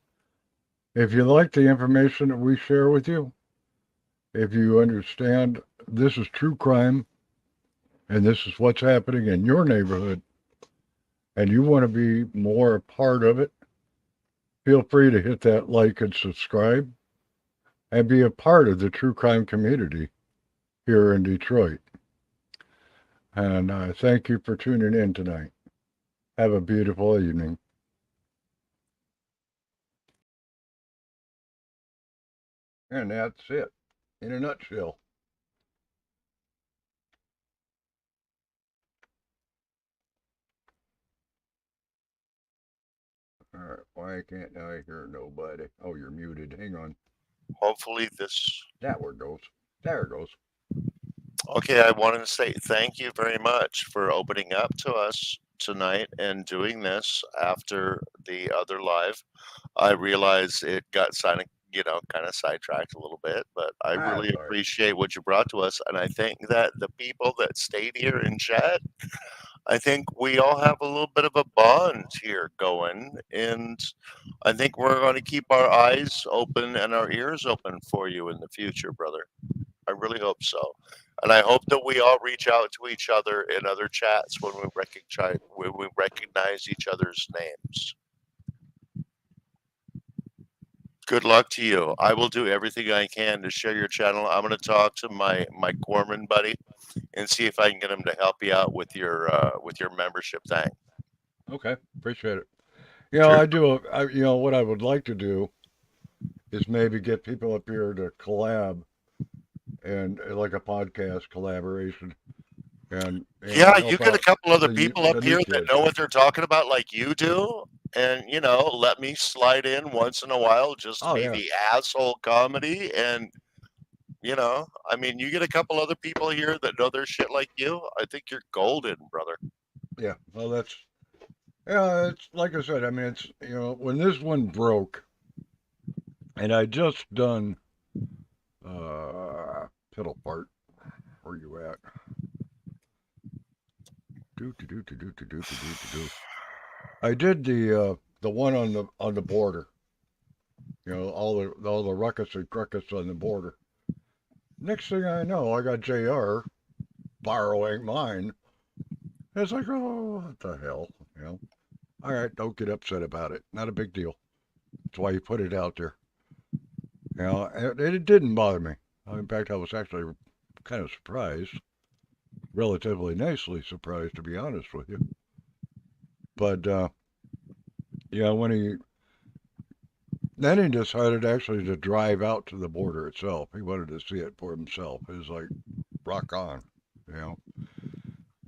if you like the information that we share with you, if you understand this is true crime, and this is what's happening in your neighborhood, and you want to be more a part of it, feel free to hit that like and subscribe, and be a part of the true crime community here in Detroit. And thank you for tuning in tonight. Have a beautiful evening. And that's it, in a nutshell. All right, why can't I hear nobody? Oh, you're muted. Hang on. Hopefully this. That where it goes. There it goes. Okay, I wanted to say thank you very much for opening up to us tonight and doing this after the other live. I realize it got kind of sidetracked a little bit, but I really appreciate what you brought to us. And I think that the people that stayed here in chat, I think we all have a little bit of a bond here going. And I think we're going to keep our eyes open and our ears open for you in the future, brother. I really hope so. And I hope that we all reach out to each other in other chats when we recognize each other's names. Good luck to you. I will do everything I can to share your channel. I'm going to talk to my Gorman buddy and see if I can get him to help you out with your membership thing. Okay, appreciate it. You know, sure. What I would like to do is maybe get people up here to collab and like a podcast collaboration. And yeah, you get a couple other people up here that know what they're talking about like you do. And, let me slide in once in a while, just be the asshole comedy. And, you get a couple other people here that know their shit like you. I think you're golden, brother. Yeah, well, it's like I said, I mean, it's, when this one broke, and I just done, Piddle Part, where you at? I did the one on the border. All the ruckus and cruckus on the border. Next thing I know, I got JR borrowing mine. It's like, oh, what the hell, All right, don't get upset about it. Not a big deal. That's why you put it out there. It didn't bother me. In fact, I was actually kind of surprised. Relatively nicely surprised, to be honest with you. But, when he decided actually to drive out to the border itself. He wanted to see it for himself. It was like, rock on,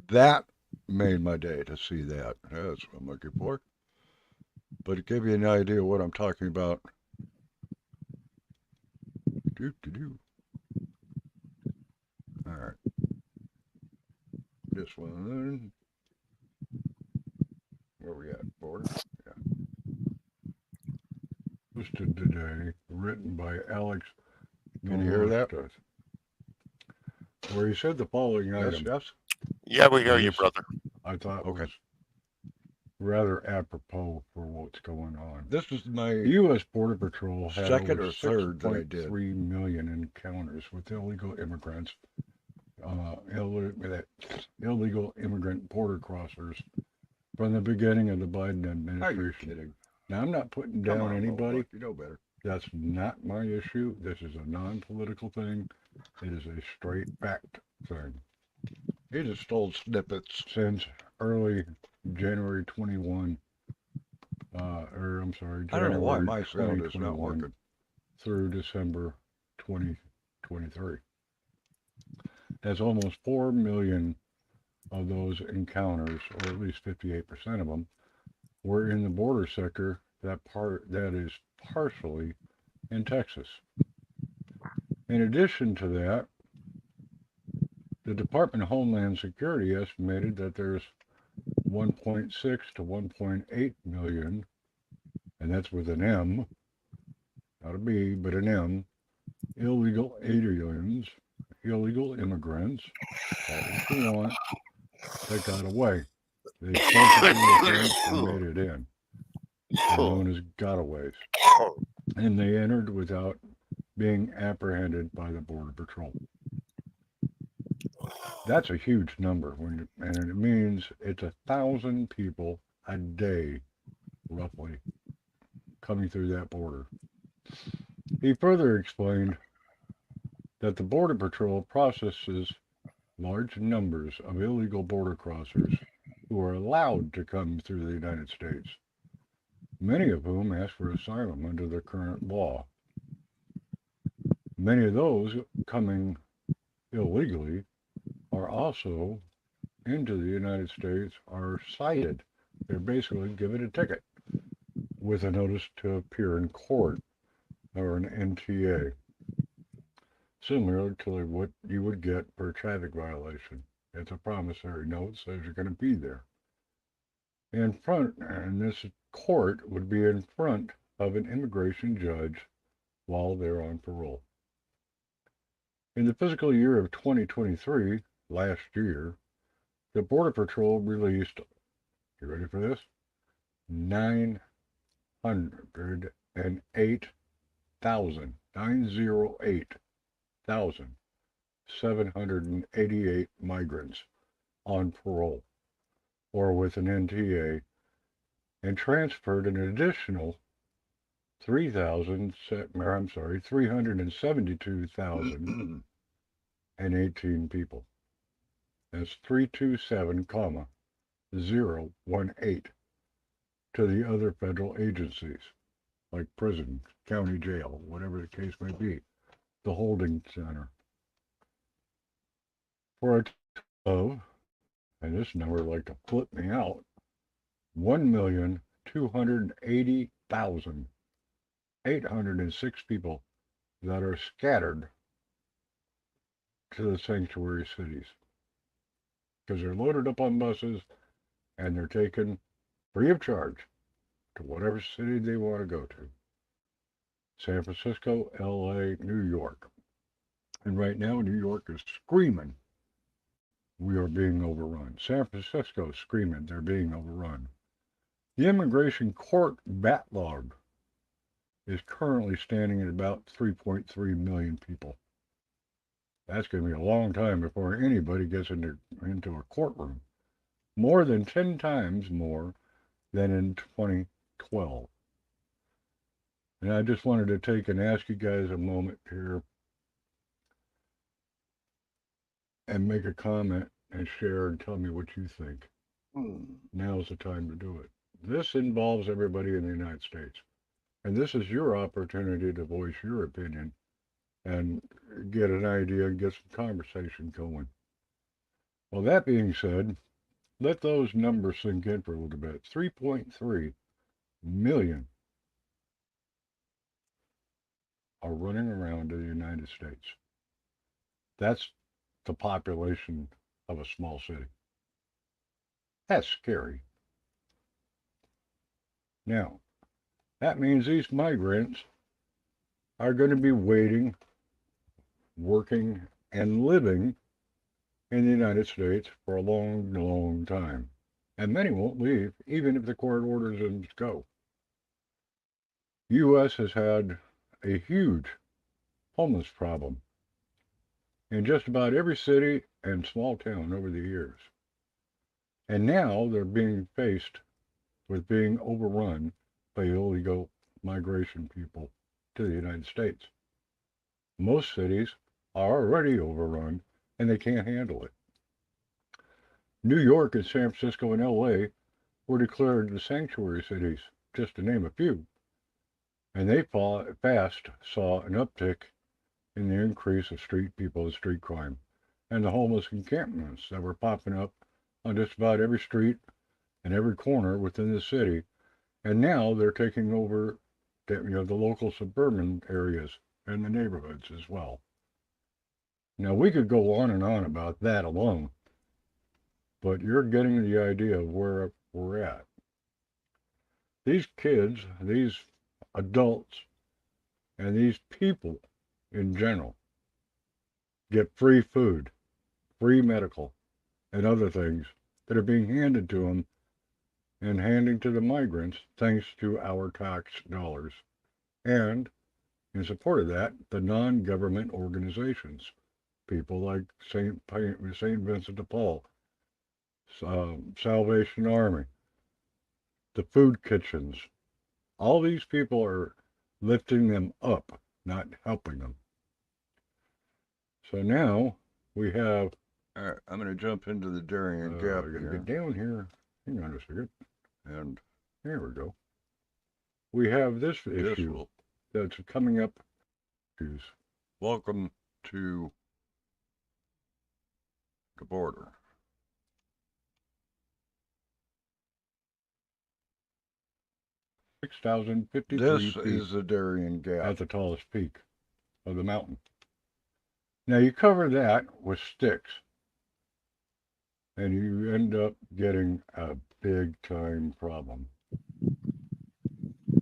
That made my day to see that. That's what I'm looking for. But it gave you an idea of what I'm talking about. All right. This one. Where we at? Border? Yeah. Posted today, written by Alex. Can you hear that? Where he said the following item. Yes? Yeah, we hear you, brother. I thought was rather apropos for what's going on. This is my U.S. Border Patrol had second or third that I did 3 million encounters with illegal immigrants, illegal immigrant border crossers from the beginning of the Biden administration. Are you kidding? Now, I'm not putting down anybody. You know better. That's not my issue. This is a non-political thing. It is a straight fact thing. He just stole snippets since early January 21. January I don't know why my sound is not working. Through December 2023. That's almost 4 million of those encounters, or at least 58% of them, were in the border sector that is partially in Texas. In addition to that, the Department of Homeland Security estimated that there's 1.6 to 1.8 million, and that's with an M, not a B, but an M, illegal aliens, illegal immigrants, that you want, that got away. They made it in. They're known as gotaways. And they entered without being apprehended by the Border Patrol. That's a huge number, and it means it's 1,000 people a day, roughly, coming through that border. He further explained that the Border Patrol processes large numbers of illegal border crossers who are allowed to come through the United States, many of whom ask for asylum under the current law. Many of those coming illegally are also into the United States are cited. They're basically given a ticket with a notice to appear in court or an NTA, similar to what you would get for a traffic violation. It's a promissory note, says you're going to be there. In front, and this court would be in front of an immigration judge while they're on parole. In the fiscal year of 2023, last year, the Border Patrol released, you ready for this? 908,788 migrants on parole or with an NTA, and transferred an additional 372,018 people. That's 327,018 to the other federal agencies, like prison, county jail, whatever the case may be, the holding center. For a total of, and this number like to flip me out, 1,280,806 people that are scattered to the sanctuary cities, because they're loaded up on buses and they're taken free of charge to whatever city they want to go to. San Francisco, LA, New York. And right now, New York is screaming, we are being overrun. San Francisco screaming, they're being overrun. The immigration court backlog is currently standing at about 3.3 million people. That's going to be a long time before anybody gets into a courtroom. More than 10 times more than in 2012. And I just wanted to take and ask you guys a moment here and make a comment and share and tell me what you think. Now's the time to do it. This involves everybody in the United States. And this is your opportunity to voice your opinion and get an idea and get some conversation going. Well, that being said, let those numbers sink in for a little bit. 3.3 million are running around in the United States. That's the population of a small city. That's scary. Now, that means these migrants are going to be waiting, working, and living in the United States for a long, long time. And many won't leave, even if the court orders them to go. U.S. has had a huge homeless problem in just about every city and small town over the years. And now they're being faced with being overrun by illegal migration people to the United States. Most cities are already overrun and they can't handle it. New York and San Francisco and LA were declared the sanctuary cities, just to name a few. And they fast saw an uptick in the increase of street people and street crime and the homeless encampments that were popping up on just about every street and every corner within the city. And now they're taking over the local suburban areas and the neighborhoods as well. Now, we could go on and on about that alone, but you're getting the idea of where we're at. These kids, these adults, and these people in general get free food, free medical, and other things that are being handed to them and handing to the migrants thanks to our tax dollars. And in support of that, the non-government organizations, people like St. Vincent de Paul, Salvation Army, the food kitchens, all these people are lifting them up, not helping them. So now we have. All right, I'm going to jump into the Darien Gap. I'm going to get down here. Hang on a second. And here we go. We have this issue that's coming up. welcome to the border. This is the Darien Gap at the tallest peak of the mountain. Now you cover that with sticks, and you end up getting a big time problem.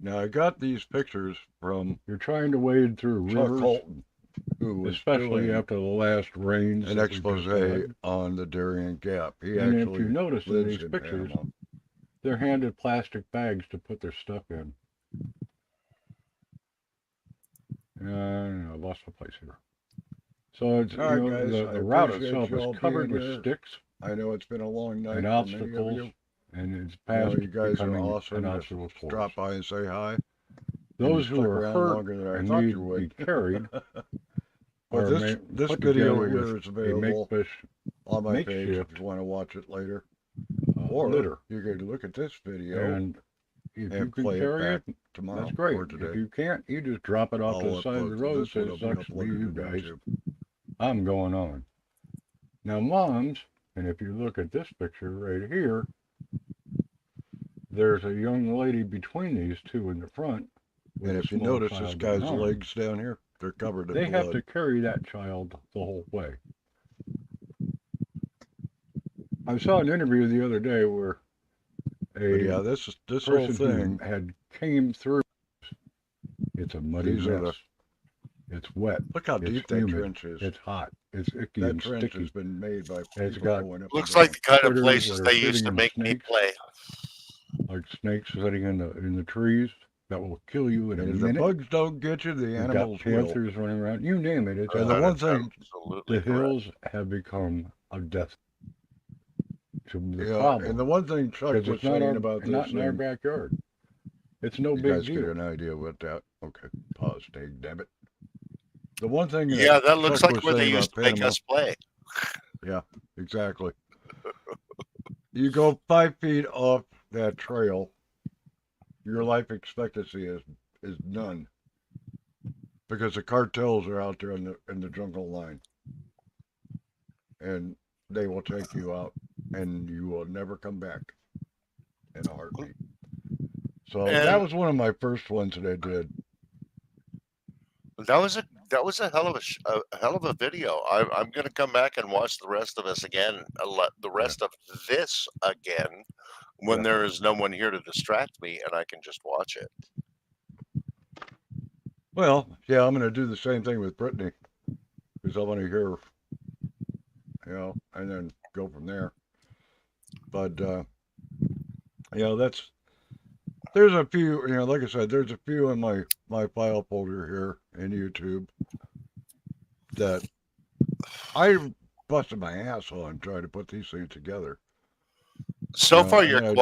Now I got these pictures from You're trying to wade through Chuck rivers, Holton, who was especially doing after the last rains. an that we just expose had. on the Darien Gap. He And if actually you notice in lives these in pictures, Panama. they're handed plastic bags to put their stuff in. I lost my place here. So it's, All right, you know, guys, I the route appreciate itself y'all is covered being with here. sticks I know it's been a long night and for many of obstacles, you. and it's You know, past you guys are becoming awesome. an Just obstacle course. drop by and say hi. Those and who stuck are around hurt longer than I and thought need you to would. be carried But are this put video together here with is a available on my page if makeshift you want to watch it later. Or litter. you could look at this video And if you and can play it carry back it, tomorrow that's great. or today. If you can't, you just drop it off to I'll the side of the upload road. this Say one. it Will be sucks to be uploaded you to guys. YouTube. I'm going on. Now, moms, and if you look at this picture right here, there's a young lady between these two in the front. with And a if you small notice this child in guy's an arm. legs down here, they're covered in They blood. have to carry that child the whole way. I saw an interview the other day where But a yeah, this whole person thing. who had came through. It's a muddy These are mess. It's wet. Look how It's deep that humid. trench is. It's hot. It's icky That and trench sticky. has been made by It's people got going up. Looks and like the kind of critters places that are they used sitting to in make me snakes. play. Like snakes sitting in the trees that will kill you in And a if the minute. bugs don't get you, the We've animals got will. panthers running around. You name it. It's And the out one there. thing, Absolutely The correct. hills have become a death to the yeah, problem. and the one thing Chuck Because was it's not saying our, about not this in our thing, backyard. It's no you big guys deal. get an idea what that. Okay, pause, Dave. Damn it. The one thing Yeah, that looks Chuck like was where they saying used about to make Panama. us play. Yeah, exactly. You go 5 feet off that trail, your life expectancy is none, because the cartels are out there in the jungle line, and they will take you out, and you will never come back in a heartbeat. So that And was one of my first ones that I did. that was a hell of a hell of a video. I'm going to come back and watch the rest of us again, the rest of this again, when Yeah. there is no one here to distract me and I can just watch it. Well, yeah, I'm going to do the same thing with Brittany, because I want to hear, and then go from there. But, there's a few, like I said, there's a few in my file folder here in YouTube that I busted my ass on trying to put these things together. So far, and then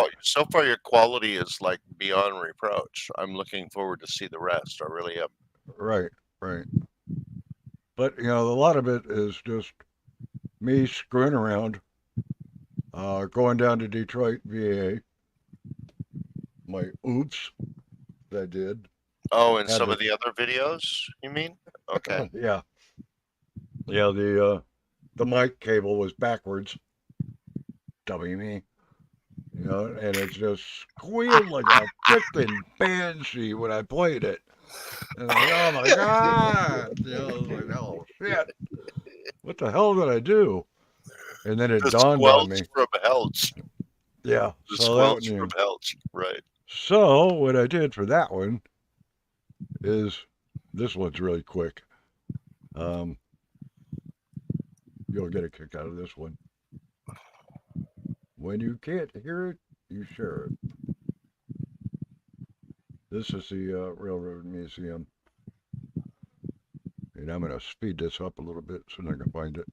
your quality is like beyond reproach. I'm looking forward to see the rest. I really am. Right. But, a lot of it is just me screwing around, going down to Detroit, VA. My oops that I did. Oh, and Had some to- of the other videos, you mean? Okay. Yeah. Yeah, the mic cable was backwards. W me. And it just squealed like a freaking banshee when I played it. And I'm like, oh my God. I was like, oh shit. What the hell did I do? And then it The dawned on squelch me. from Helch. Yeah. The So that squelch from Helch. Right. So what I did for that one is, this one's really quick. You'll get a kick out of this one. When you can't hear it, you share it. This is the Railroad Museum. And I'm going to speed this up a little bit so I can find it.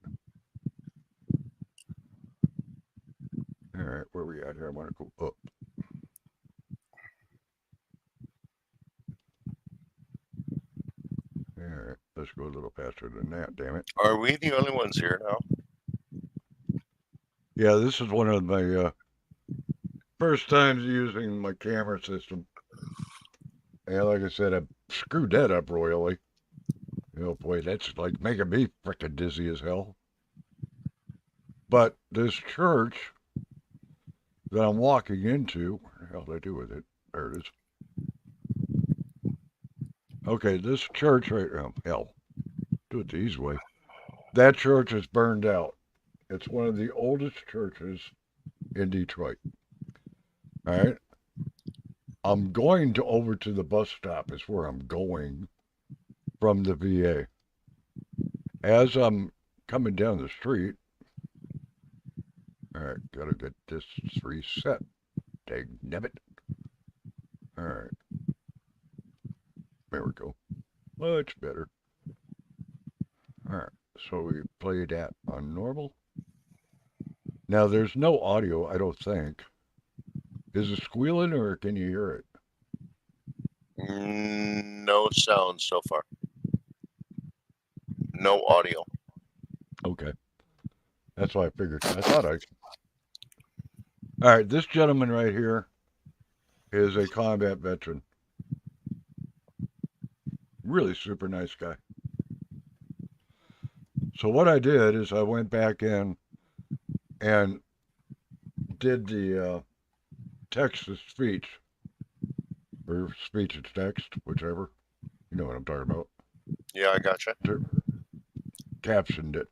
All right, where we at here? I want to go up. All right, let's go a little faster than that, damn it. Are we the only ones here now? Yeah, this is one of my first times using my camera system. And like I said, I screwed that up royally. Oh boy, that's like making me frickin' dizzy as hell. But this church that I'm walking into, what the hell did I do with it? There it is. Okay, this church right now, hell, do it the easy way. That church is burned out. It's one of the oldest churches in Detroit. All right. I'm going over to the bus stop is where I'm going from the VA. As I'm coming down the street, all right, gotta get this reset. Dagnabbit. All right. There we go. Much better. All right. So we play that on normal. Now there's no audio, I don't think. Is it squealing or can you hear it? No sound so far. No audio. Okay. That's what I figured. I thought I... All right, this gentleman right here is a combat veteran. Really super nice guy. So what I did is I went back in and did the text-to-speech, or speech-to-text, whichever. You know what I'm talking about. Yeah, I gotcha. Captioned it.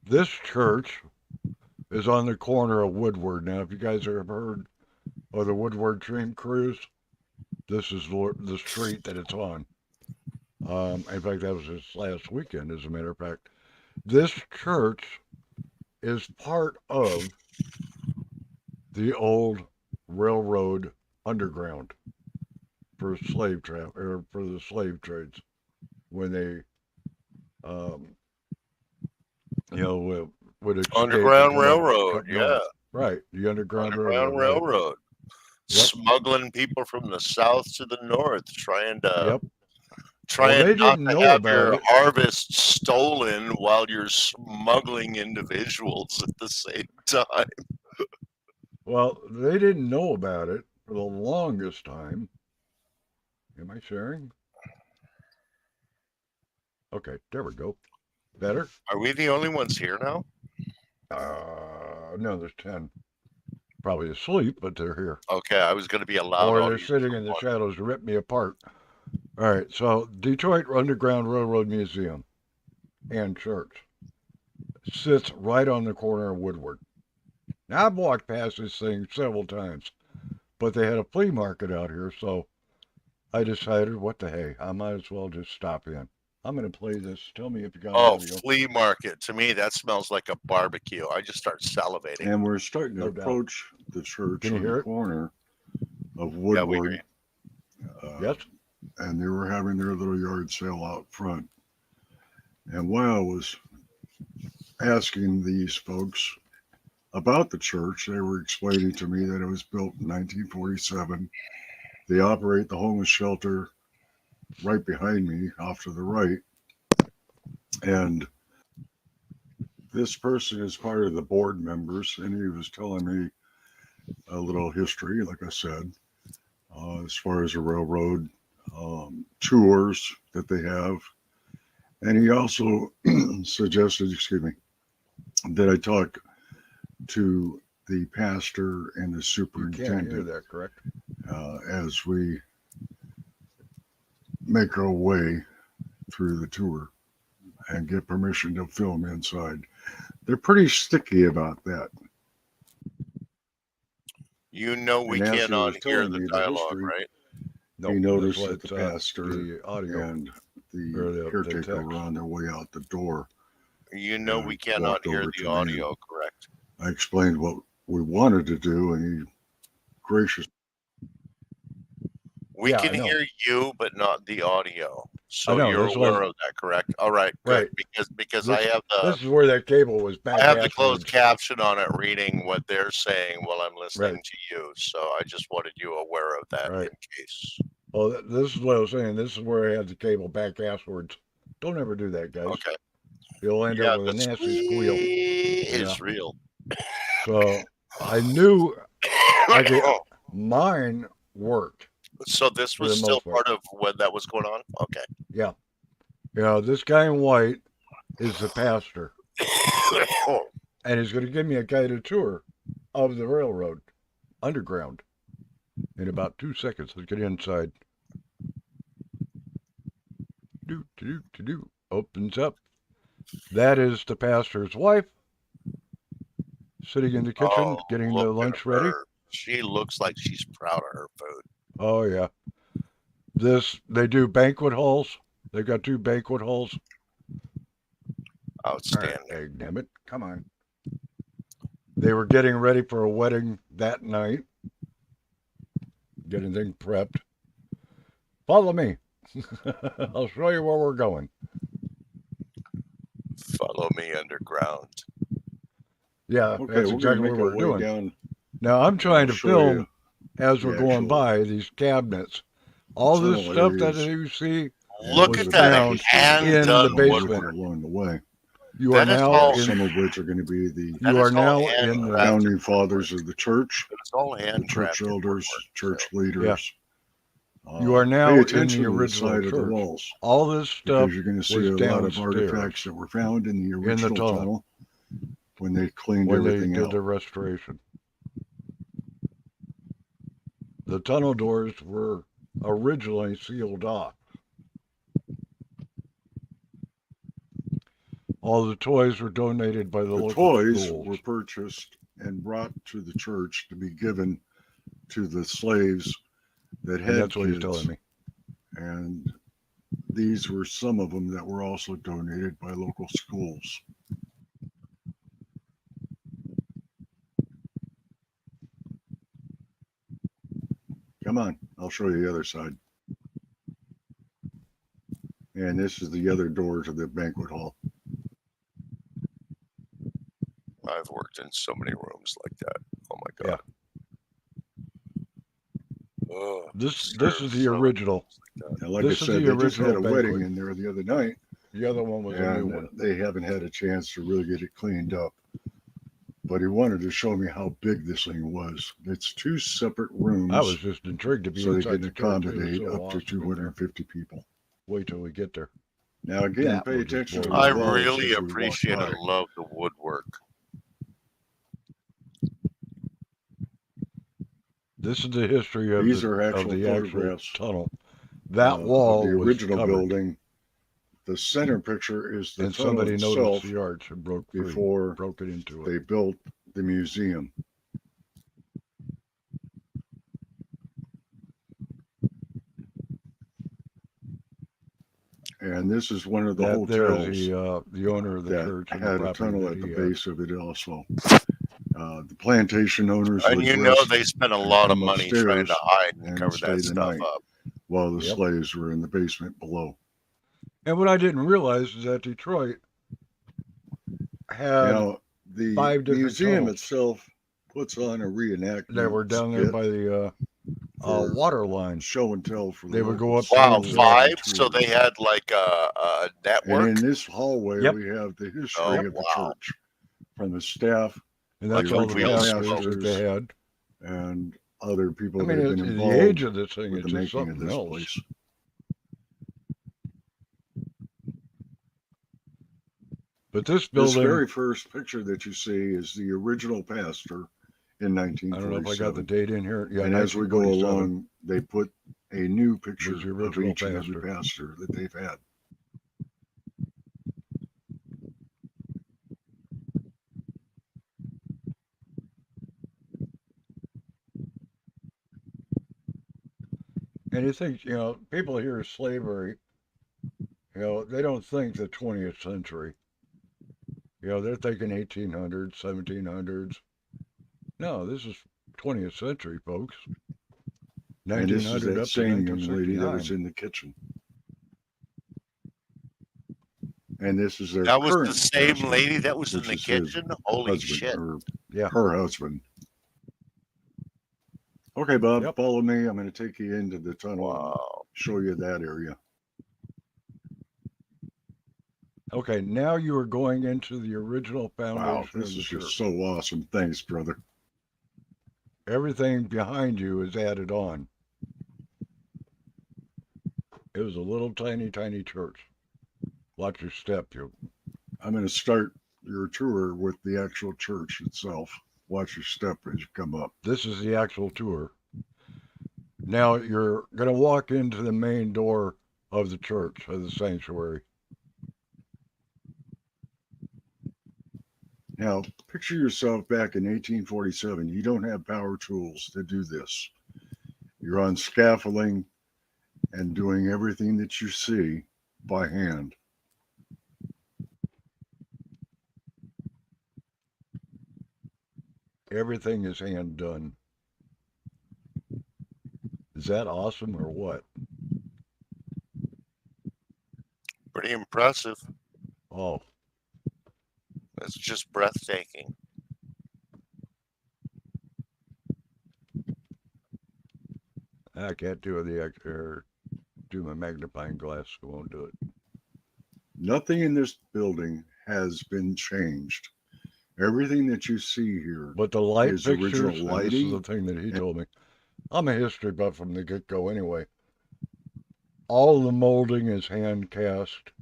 This church is on the corner of Woodward. Now, if you guys have heard of the Woodward Dream Cruise, this is the street that it's on. In fact, that was this last weekend, as a matter of fact. This church is part of the old railroad underground for slave traffic, or for the slave trades, when they, would escape Underground Railroad, yeah. Right, the Underground Railroad. Yep. Smuggling people from the south to the north, trying to Well, not didn't to know have about your it. harvest stolen while you're smuggling individuals at the same time. Well, they didn't know about it for the longest time. Am I sharing? Okay, there we go. Better? Are we the only ones here now? No, there's 10. Probably asleep, but they're here. Okay, I was going to be a loud Or they're audience. sitting in the shadows to rip me apart. All right, so Detroit Underground Railroad Museum and Church sits right on the corner of Woodward. Now, I've walked past this thing several times, but they had a flea market out here, so I decided, what the hey, I might as well just stop in. I'm going to play this. Tell me if you got audio. Flea market. To me, that smells like a barbecue. I just start salivating. And we're starting to No doubt. approach the church Can you on hear the it? corner of Yeah, we hear Woodward. Yes? And they were having their little yard sale out front. And while I was asking these folks about the church, they were explaining to me that it was built in 1947. They operate the homeless shelter right behind me, off to the right. And this person is part of the board members, and he was telling me a little history, like I said, as far as the railroad tours that they have. And he also suggested, that I talk to the pastor and the You can't hear superintendent that, correct? as we make our way through the tour and get permission to film inside. They're pretty sticky about that. You know we And as he cannot was hear telling the me the dialogue, history, right? No, he noticed that's that the what, pastor the audio, and or the the caretaker text. were on their way out the door. You know and we cannot walked hear over the to me. audio, correct? I explained what we wanted to do, and he graciously. We Yeah, I can know. hear you, but not the audio. So I know, you're that's what- aware of that, correct? All right, good. Right. Because I This, have this is where that cable was back. I have the closed afterwards. caption on it, reading what they're saying while I'm listening Right. to you. So I just wanted you aware of that Right. in case. Well, this is what I was saying. This is where I had the cable back afterwards. Don't ever do that, guys. Okay. You'll end Yeah, up with a the nasty squeal. is Yeah. real. So I knew I could, mine worked. So this For was the still most part. part of when that was going on? Okay. Yeah. You know, this guy in white is the pastor. And he's going to give me a guided tour of the railroad underground in about 2 seconds. Let's get inside. Opens up. That is the pastor's wife sitting in the kitchen getting the lunch ready. She looks like she's proud of her food. Oh, yeah. They do banquet halls. They've got 2 banquet halls. Outstanding. Hey, damn it. Come on. They were getting ready for a wedding that night. Getting things prepped. Follow me. I'll show you where we're going. Follow me underground. Yeah, Okay, that's we're exactly gonna what make we're our way doing. down. Now, I'm trying to I'll show film you as we're the going actual by these cabinets. All this tunnel stuff that areas. you see Look was at that found hand in the done basement. woodwork. along the way. You That are is now all- in, Some of which are going to be the you are is all now in the handcrafted. founding fathers of the church, It's all the handcrafted. church elders, woodwork, church so. leaders. You are now pay in attention the to the original side of the church. walls, All this stuff because you're going to see was a lot of downstairs artifacts that were found in the the original tunnel. tunnel when they cleaned when they everything did out. the restoration. The tunnel doors were originally sealed off. All the toys were donated by the The local toys schools. were purchased and brought to the church to be given to the slaves that And had that's what he's kids. telling me. And these were some of them that were also donated by local schools. Come on, I'll show you the other side. And this is the other door to the banquet hall. I've worked in so many rooms like that. Oh my god. Oh, This serves is the so original. And like This I is said, the they just had a original wedding banquet. in there the other night, The other one was a new and one. they haven't had a chance to really get it cleaned up. But he wanted to show me how big this thing was. It's 2 separate rooms. I was just intrigued to be so they inside can the church. It was accommodate so up to awesome. 250 people. Wait till we get there. Now again, That pay will just attention to blow the I my walls really as we walk appreciate by. and love the woodwork. This is the history of These the, are of actual the actual photographs tunnel. That of wall the was original covered, building. The center picture is the and tunnel somebody itself noticed the arch and broke before it into it. they built the museum. And this is one of the That there's hotels the owner of the that church and the had a property tunnel that at the he base of it also. The plantation owners And would you know rest they spent a and lot of come money trying to upstairs hide and and cover stay that the stuff night up. while the Yep. slaves were in the basement below. And what I didn't realize is that Detroit had Now, the 5 different museum tunnels. itself puts on a reenactment. They were down there skit by the for water line. show and tell for the They would go locals. up Wow, those, 5? So tours. they had like a And network. in this hallway, Yep. we have the history Oh, of the wow. church from the staff and that's the all the original pastors that pastors they had. and other people I mean, that have been the involved age of this thing with is the just making of something this else. place. But this This building, very first picture that you see is the original pastor in I don't know if I got the 1947. date in here. Yeah, And as we go 1947 along, they put a new picture was the of original each and every pastor. pastor that they've had. And you think, people hear slavery, they don't think the 20th century. They're thinking 1800s, 1700s. No, this is 20th century, folks. And this is 1900 that up to same young lady that 1969. was in the kitchen. And this is their That was the current same pastor, lady that was in which the is his kitchen? Holy husband, shit. or Yeah. her husband. Okay, Bob, Yep. follow me. I'm going to take you into the tunnel Wow. and show you that area. Okay, now you are going into the original Wow, foundation this of the is church. just so awesome. Thanks, brother. Everything behind you is added on. It was a little tiny, tiny church. Watch your step. I'm going to start your tour with the actual church itself. Watch your step as you come up. This is the actual tour. Now you're going to walk into the main door of the church, of the sanctuary. Now, picture yourself back in 1847. You don't have power tools to do this. You're on scaffolding and doing everything that you see by hand. Everything is hand done. Is that awesome or what? Pretty impressive. Oh. It's just breathtaking. I can't do do my magnifying glass, so I won't do it. Nothing in this building has been changed. Everything that you see here, but the light is fixtures, original lighting. This is the thing that he told me. I'm a history buff from the get-go anyway. All the molding is hand cast.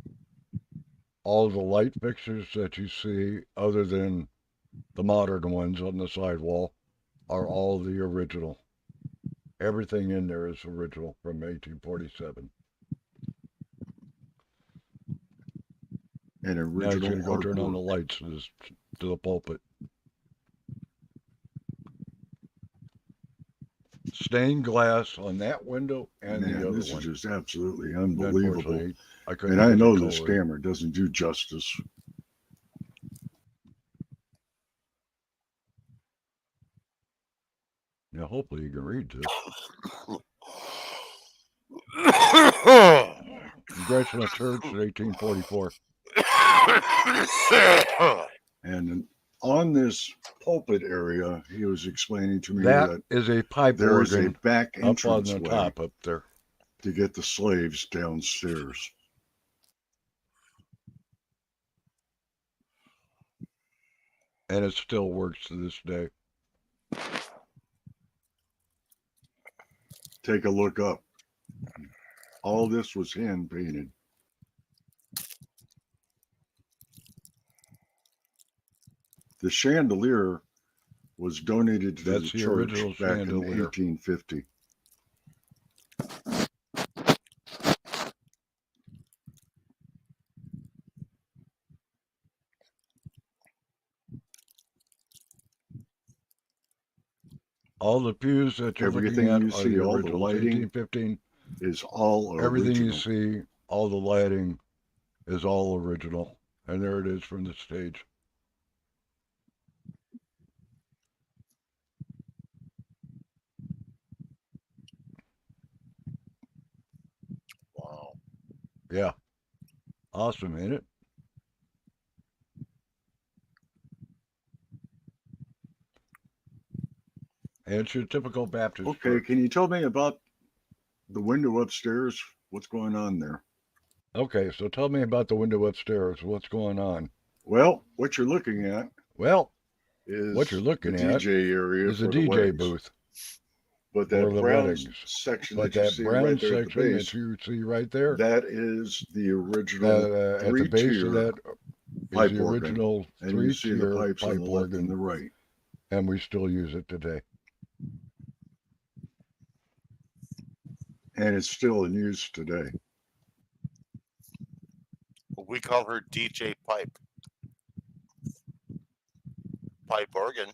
All the light fixtures that you see, other than the modern ones on the sidewall, are all the original. Everything in there is original from 1847. And original. Now he's going to go turn on the lights to the pulpit. Stained glass on that window and the other this one. Is just absolutely unbelievable. And I know this camera doesn't do justice. Now, hopefully you can read this. Congressional Church in 1844. And on this pulpit area, he was explaining to me that is a pipe there is organ a back up on entrance the top up there to get the slaves downstairs. And it still works to this day. Take a look up. All this was hand painted. The chandelier was donated to the church back in 1850. All the pews that you're Everything looking at you see, are the all the original lighting 1815. is all Everything original. you see, all the lighting is all original. And there it is from the stage. Wow. Yeah. Awesome, ain't it? And it's your typical Baptist Okay, church. can you tell me about the window upstairs? What's going on there? Okay, so tell me about the window upstairs. What's going on? Well, what you're looking at is what you're looking the at DJ area is a for the DJ weddings. booth. But for that the brown weddings. section But that you that see brown right there at the section base, that you see right there, that is the original at the base of that pipe is the organ. original And you see the three-tier pipes on pipe the left organ, and the right. and we still use it today. And it's still in use today. We call her DJ Pipe. Pipe organ.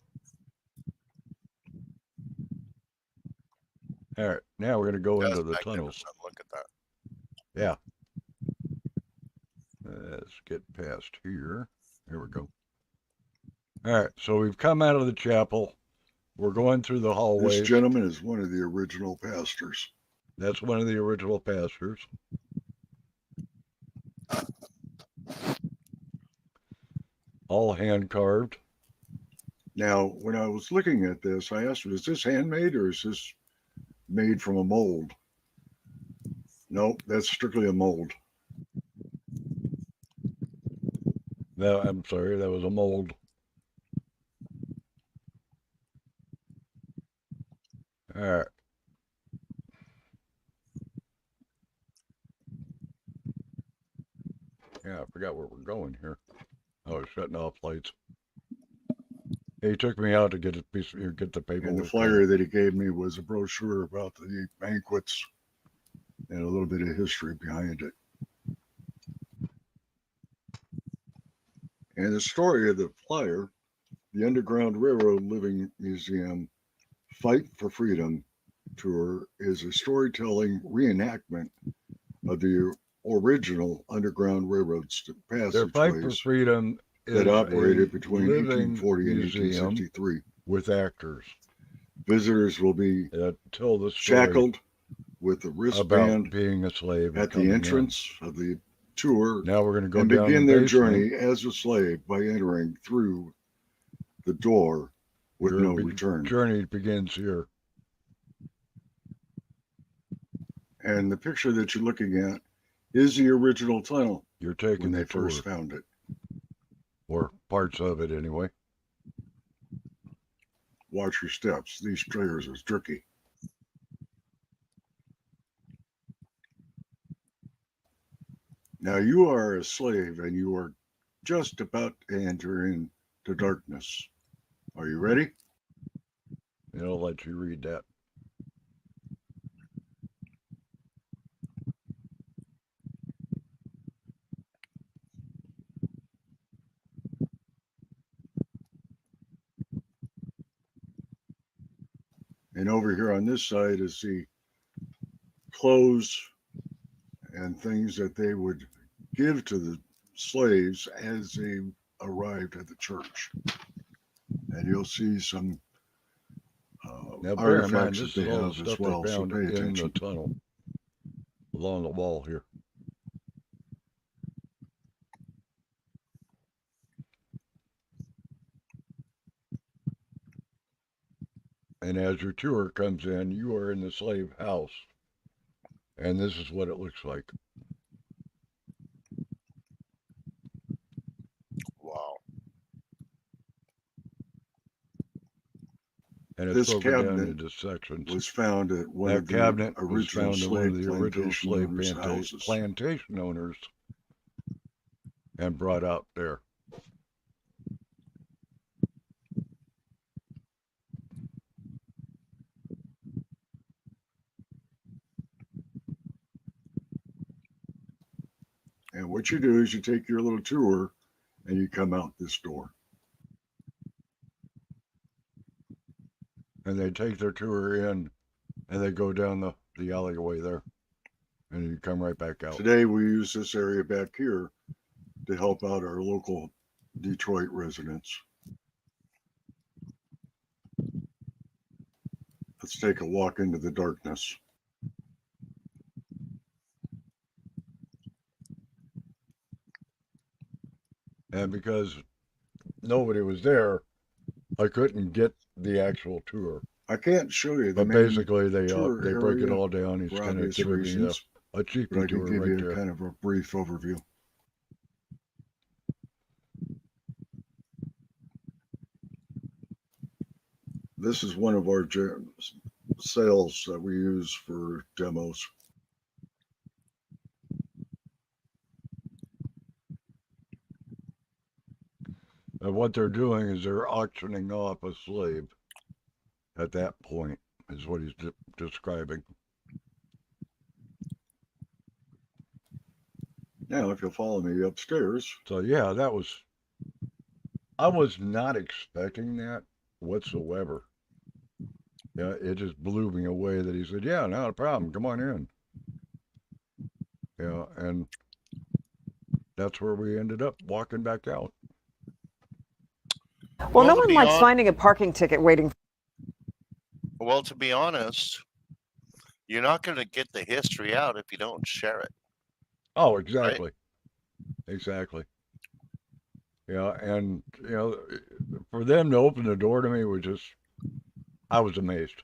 All right, now we're going to go That's into the tunnels. magnificent. Look at that. Yeah. Let's get past here. Here we go. All right, so we've come out of the chapel. We're going through the hallways. This gentleman is one of the original pastors. That's one of the original pastors. All hand carved. Now, when I was looking at this, I asked him, is this handmade or is this made from a mold? Nope, that's strictly a mold. No, I'm sorry, that was a mold. All right. Yeah, I forgot where we're going here. Oh, shutting off lights. He took me out to get a piece of, get the paperwork. And the flyer that he gave me was a brochure about the banquets and a little bit of history behind it. And the story of the flyer, the Underground Railroad Living Museum Fight for Freedom tour, is a storytelling reenactment of the original Underground Railroad Their Fight for passageways Freedom that is operated a between living 1840 and museum 1863. with actors. Visitors will be tell the story shackled with a about wristband being a slave at the entrance of the tour. Now we're going to go and down begin the their basement. journey as a slave by entering through the door with Your no return. Journey begins here. And the picture that you're looking at is the original tunnel. You're taking when they the tour, first found it. or parts of it anyway. Watch your steps. These stairs are tricky. Now you are a slave and you are just about to enter into darkness. Are you ready? It'll let you read that. And over here on this side is the clothes and things that they would give to the slaves as they arrived at the church. And you'll see some Now, bear in mind, artifacts this that they is all have the as stuff well, they so found pay in the attention. tunnel along the wall here. And as your tour comes in, you are in the slave house. And this is what it looks like. Wow. And it's this broken down cabinet into sections. was found at one That of the cabinet was original found in one of slave the original plantation slave owners' houses. plantation owners and brought out there. And what you do is you take your little tour and you come out this door. And they take their tour in and they go down the alleyway there. And you come right back out. Today we use this area back here to help out our local Detroit residents. Let's take a walk into the darkness. And because nobody was there, I couldn't get the actual tour. I can't show you the But main basically, they tour break it area all down. He's for kind of obvious giving me reasons, a cheapy but I tour can give right you there. kind of a brief overview. This is one of our sales that we use for demos. And what they're doing is they're auctioning off a slave at that point, is what he's describing. Now, if you'll follow me upstairs. So, yeah, I was not expecting that whatsoever. Yeah, it just blew me away that he said, yeah, not a problem. Come on in. Yeah, and that's where we ended up walking back out. Well, no one likes finding a parking ticket waiting. Well, to be honest, you're not going to get the history out if you don't share it. Oh, exactly. Right? Exactly. Yeah, and, for them to open the door to me was just, I was amazed.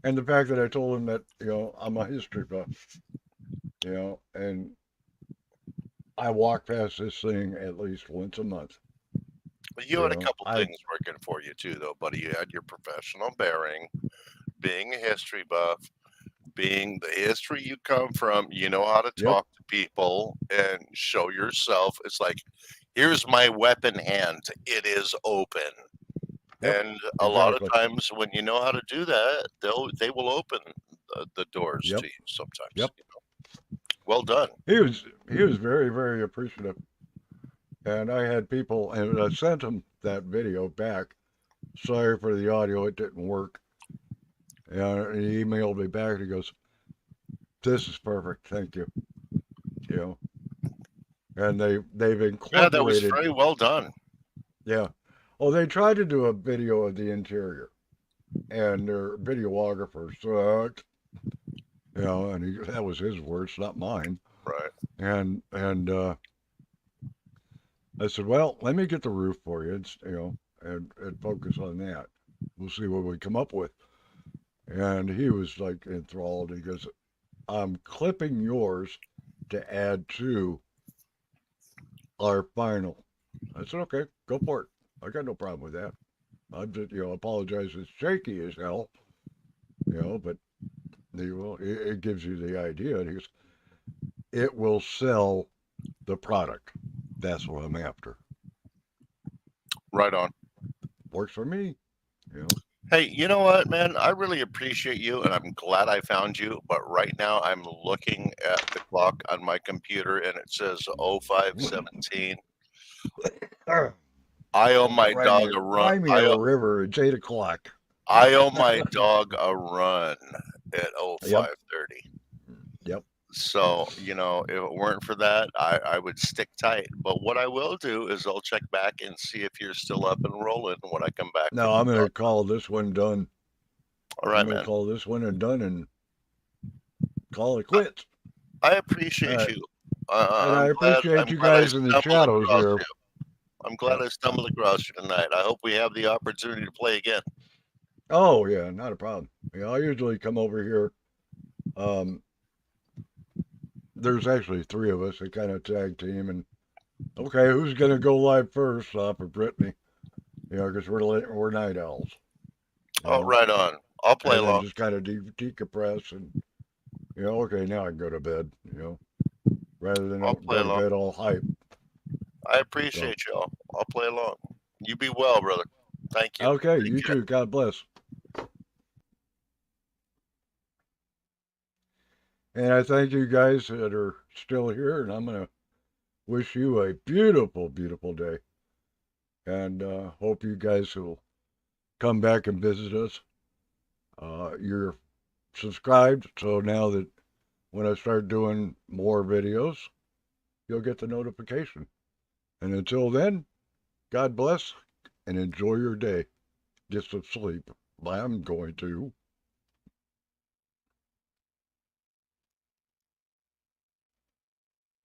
And the fact that I told them that, I'm a history buff, and I walk past this thing at least once a month. But you had a couple things working for you too, though, buddy. You had your professional bearing, being a history buff, being the history you come from, you know how to talk to people and show yourself. It's like, here's my weapon hand. It is open. And a lot of times when you know how to do that, they will open the doors to you sometimes. You know? Well done. He was very, very appreciative. And I had people, and I sent him that video back. Sorry for the audio, it didn't work. And he emailed me back and he goes, "This is perfect, thank you." You know. And they've incorporated. Yeah, that was very well done. Yeah. Oh, they tried to do a video of the interior, and their videographer sucked. You know, and that was his words, not mine. Right. And I said, well, let me get the roof for you, you know, and focus on that. We'll see what we come up with. And he was like enthralled. He goes, "I'm clipping yours to add to our final." I said, "Okay, go for it. I got no problem with that. I just, you know, apologize. It's shaky as hell, you know, but it gives you the idea." And he goes, "It will sell the product. That's what I'm after." Right on. Works for me, you know. Hey, you know what, man? I really appreciate you, and I'm glad I found you. But right now, I'm looking at the clock on my computer, and it says 05:17. I owe my dog a run. a river. It's 8 o'clock. I owe my dog a run at 05:30. Yep. So, you know, if it weren't for that, I would stick tight. But what I will do is I'll check back and see if you're still up and rolling when I come back. No, I'm going to call this one done. All right, I'm going to call this one and done and call it quits. I appreciate you. And I appreciate you guys in the shadows here. I'm glad I stumbled across you tonight. I hope we have the opportunity to play again. Oh, yeah, not a problem. Yeah, I usually come over here. There's actually 3 of us that kind of tag team, and okay, who's going to go live first? For Brittany, you know, because we're night owls. Oh, right on. I'll play and along. Just kind of decompress, and you know, okay, now I can go to bed. You know, rather than go to bed all hype. I appreciate y'all. I'll play along. You be well, brother. Thank you. Okay, you too. God bless. And I thank you guys that are still here, and I'm going to wish you a beautiful, beautiful day. And hope you guys will come back and visit us. You're subscribed, so now that when I start doing more videos, you'll get the notification. And until then, God bless and enjoy your day. Get some sleep. I'm going to.